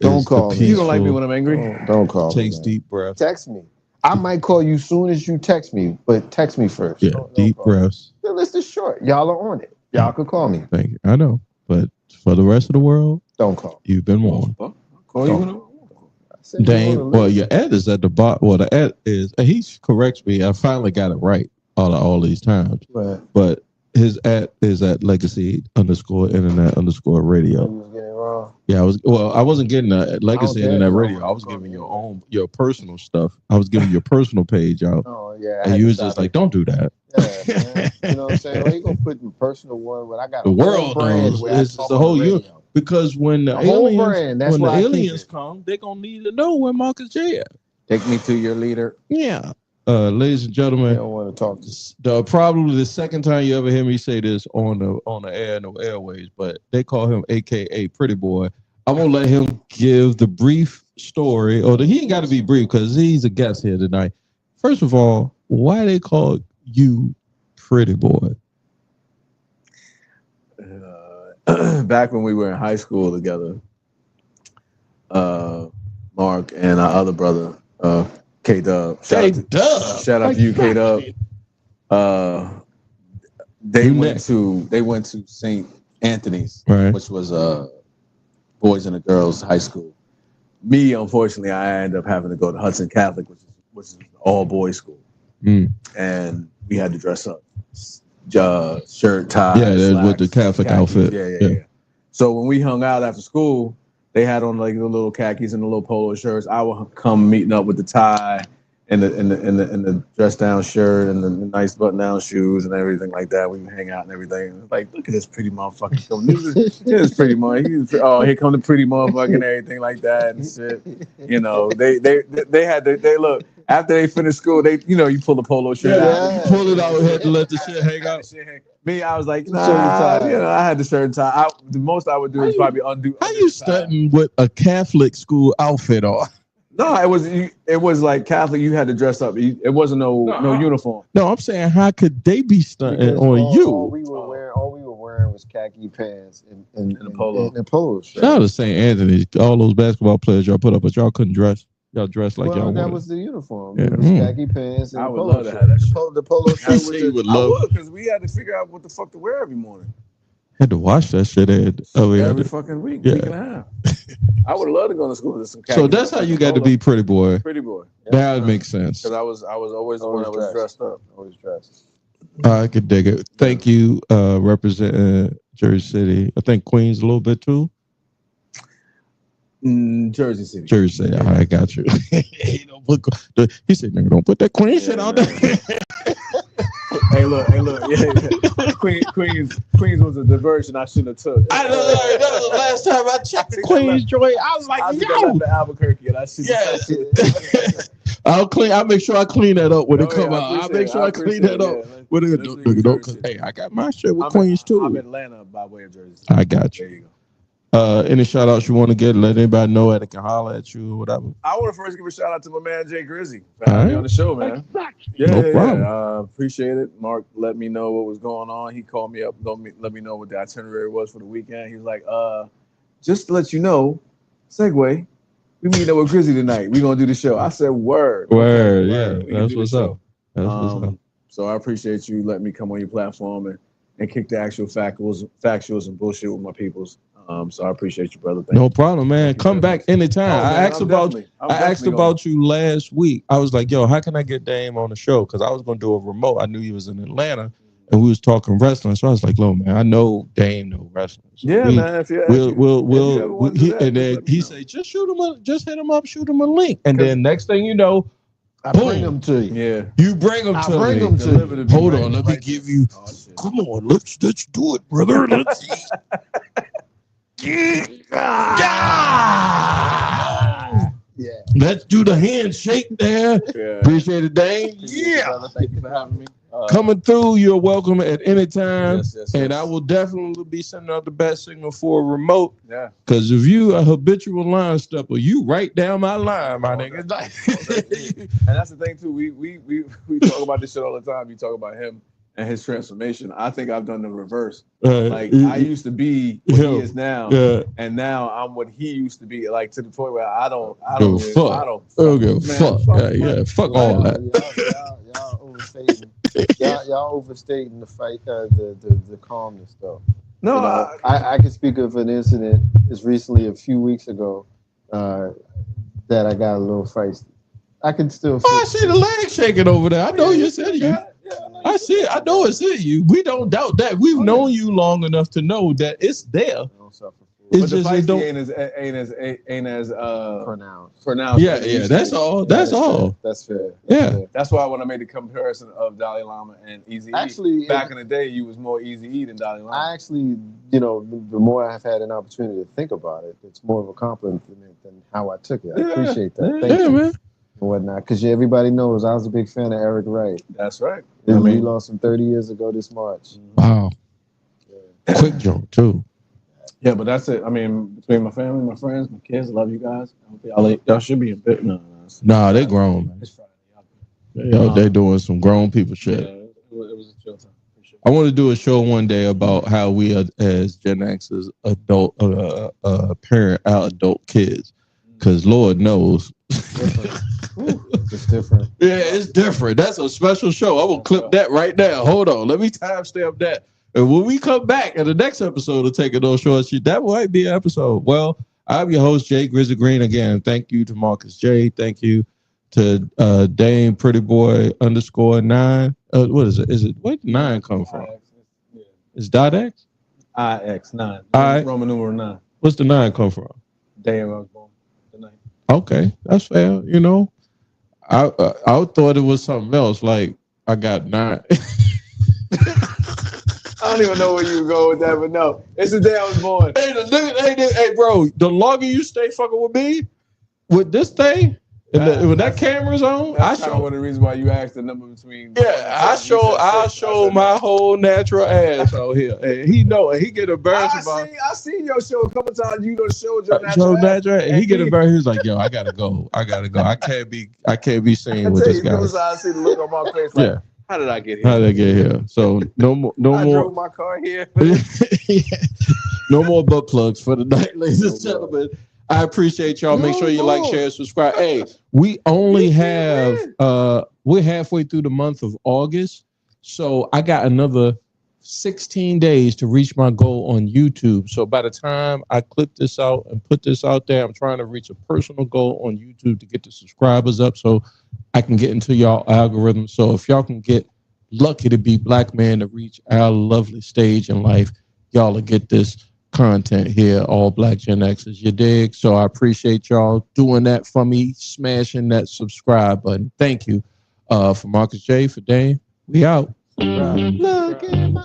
S7: Don't call me.
S8: You don't like me when I'm angry.
S7: Don't call me.
S6: Takes deep breaths.
S7: Text me. I might call you soon as you text me, but text me first.
S6: Yeah, deep breaths.
S7: The list is short. Y'all are on it. Y'all can call me.
S6: Thank you. I know, but for the rest of the world,
S7: don't call.
S6: You've been warned.
S8: Call you.
S6: Dang. Well, your ad is at the bottom. Well, the ad is. He corrects me. I finally got it right all these times.
S7: Right.
S6: But his ad is at legacy_internet_radio. Yeah, I wasn't getting a Legacy Internet Radio. I was giving your personal stuff. I was giving your personal page out.
S7: Oh yeah.
S6: And you was just like, don't do that.
S7: Yeah, man. You know what I'm saying? Why you gonna put the personal one when I got
S6: the world knows it's the whole you because when the aliens come, they're gonna need to know where Marcus J at.
S8: Take me to your leader.
S6: Yeah. ladies and
S7: I
S6: gentlemen,
S7: don't want to talk to
S6: probably the second time you ever hear me say this on the air, no airways, but they call him AKA Pretty Boy. I'm gonna let him give the brief story, he ain't got to be brief because he's a guest here tonight. First of all, why they call you Pretty Boy?
S8: Back when we were in high school together, Mark and our other brother, K Dub. Shout out to you, K Dub. They went to St. Anthony's,
S6: right,
S8: which was boys and a girls high school. Me, unfortunately, I ended up having to go to Hudson Catholic, which is an all boys school, and we had to dress up, shirt, tie, slacks,
S6: with the Catholic outfit.
S8: Yeah. So when we hung out after school, they had on like the little khakis and the little polo shirts. I would come meeting up with the tie and the dress down shirt and the nice button down shoes and everything like that. We would hang out and everything. Like, look at this pretty motherfucker coming. This pretty motherfucker. Oh, here come the pretty motherfucker and everything like that and shit. You know, they look. After they finished school, you pull the polo shirt out.
S6: You pull it out, had to let the shit hang out.
S8: Me, I was like, I had the shirt and tie. The most I would do is probably undo.
S6: How you stunting with a Catholic school outfit on?
S8: No, it was like Catholic. You had to dress up. It wasn't no uniform.
S6: No, I'm saying how could they be stunting on you?
S7: All we were wearing was khaki pants and a polo shirt.
S6: Shout out to St. Anthony's. All those basketball players y'all put up, but y'all couldn't dress. Y'all dressed like y'all
S7: that
S6: wanted.
S7: was the uniform.
S6: Yeah.
S7: It was khaki pants and
S8: I would
S7: polo
S8: love to
S7: shirt.
S8: have that shit.
S7: The polo shirt was
S8: because we had to figure out what the fuck to wear every morning.
S6: Had to wash that shit
S8: every fucking week, week and a half. I would have loved to go to school with some khaki.
S6: So that's how you got to be Pretty Boy.
S8: Pretty Boy.
S6: That makes sense.
S8: Because I was always the one that was dressed up.
S7: Always dressed.
S6: I could dig it. Thank you, representing Jersey City. I think Queens a little bit too.
S8: Jersey City.
S6: Jersey City. I got you. He said, "Nigga, don't put that Queen shit out there."
S8: Hey, look. Yeah. Queens was a diversion I shouldn't have took.
S6: I know. That was the last time I checked the Queens joint. I was like,
S8: yo. Albuquerque, and I should have.
S6: I'll make sure I clean that up when it come out. I'll make sure I clean that up. Hey, I got my shit with Queens too.
S8: I'm Atlanta by way of Jersey.
S6: I got you. There you go. Any shout outs you want to get? Let anybody know that they can holler at you or whatever.
S8: I want to first give a shout out to my man Jay Grizzy for having me on the show, man. No problem. Appreciate it. Mark let me know what was going on. He called me up, let me know what the itinerary was for the weekend. He was like, just to let you know, segue, we meeting up with Grizzy tonight. We're gonna do the show. I said, word.
S6: Yeah, that's what's up.
S8: So I appreciate you letting me come on your platform and kick the actual factuals and bullshit with my peoples. So I appreciate you, brother.
S6: No problem, man. Come back anytime. I asked about you last week. I was like, yo, how can I get Dame on the show? Because I was going to do a remote. I knew he was in Atlanta, and we was talking wrestling. So I was like, look, man, I know Dame know wrestling. So
S8: man.
S6: He said, just hit him up, shoot him a link. And then next thing you know,
S7: I bring them to you.
S8: Yeah.
S6: You bring them to me. Hold on, let me give you. Come on, let's do it, brother. Let's see. Let's do the handshake there. Appreciate it, Dane.
S8: Thank you for having me.
S6: Coming through, you're welcome at any time. And I will definitely be sending out the bat signal for a remote.
S8: Yeah.
S6: Because if you a habitual line stepper, you right down my line, my nigga.
S8: And that's the thing too. We talk about this shit all the time. You talk about him and his transformation. I think I've done the reverse. Like I used to be what he is now, and now I'm what he used to be. Like to the point where I don't give a fuck.
S6: Fuck all that.
S7: Y'all overstating the fight, the calmness though.
S8: No,
S7: you know, I can speak of an incident as recently a few weeks ago that I got a little feisty. I can still.
S6: I see the leg shaking over there. I know you said you. I see it. I know it's in you. We don't doubt that. We've known you long enough to know that it's there.
S8: It's just ain't as pronounced.
S6: Yeah. That's all. That's all.
S7: That's fair.
S6: Yeah.
S8: That's why when I made the comparison of Dalai Lama and Eazy-E, actually, back in the day, you was more Eazy-E than Dalai Lama.
S7: I actually, the more I've had an opportunity to think about it, it's more of a compliment than how I took it. I appreciate that. Thank you,
S6: man.
S7: whatnot. Because everybody knows I was a big fan of Eric Wright.
S8: That's right.
S7: We lost him 30 years ago this March.
S6: Wow. Quick joke, too.
S8: Yeah, but that's it. I mean, between my family, my friends, my kids, I love you guys. Y'all should be in bed.
S6: Nah, they grown, man.
S8: It's Friday.
S6: They doing some grown people shit.
S8: Yeah, it was a chill time.
S6: I want to do a show one day about how we, as Gen X's adult parent our adult kids, because Lord knows,
S7: It's different.
S6: Yeah, it's different. That's a special show. I will clip that right now. Hold on, let me timestamp that. And when we come back in the next episode of Taking Those Shorts, that might be an episode. Well, I'm your host, Jay Grizzly Green. Again, thank you to Marcus J. Thank you to Dame Pretty Boy _9. What is it? Where did 9 come from? It's .x?
S8: IX 9.
S6: Right.
S8: Roman numeral 9.
S6: What's the 9 come from?
S8: Day I was born. The 9.
S6: Okay, that's fair. You know, I thought it was something else. Like I got 9.
S8: I don't even know where you go with that, but no, it's the day I was born.
S6: Hey, bro, the longer you stay fucking with me, with this thing, when that camera's on, I show
S8: one of the reasons why you asked the number between.
S6: Yeah, I'll show my whole natural ass out here. And he know it. He get embarrassed about.
S8: I seen your show a couple times. You done showed your natural ass.
S6: And he get embarrassed. He's like, yo, I gotta go. I can't be seen with this guy.
S8: I see the look on my face. Like,
S6: Yeah.
S8: How did I get
S6: here? So no more.
S8: I drove my car here.
S6: No more butt plugs for the night, ladies and gentlemen. I appreciate y'all. Make sure you like, share, subscribe. Hey, we only have we're halfway through the month of August, so I got another 16 days to reach my goal on YouTube. So by the time I clip this out and put this out there, I'm trying to reach a personal goal on YouTube to get the subscribers up so I can get into y'all algorithm. So if y'all can get lucky to be black man to reach our lovely stage in life, y'all will get this content here, all black Gen X's, you dig? So I appreciate y'all doing that for me, smashing that subscribe button. Thank you. For Marcus J, for Dane, we out. Look at my...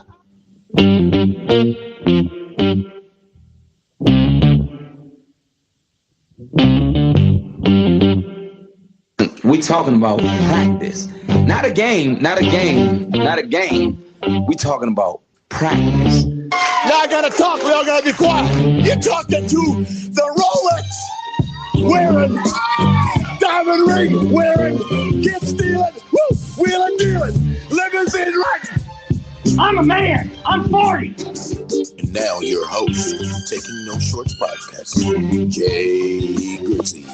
S2: We talking about practice. Not a game. We talking about practice.
S3: Now I gotta talk. We all gotta be quiet. You're talking to the Rolex wearing, diamond ring wearing, gift stealing, wheeling dealing, limousine riding.
S4: I'm a man. I'm 40.
S5: And now your host, Taking No Shorts podcast, Jay Grizzly.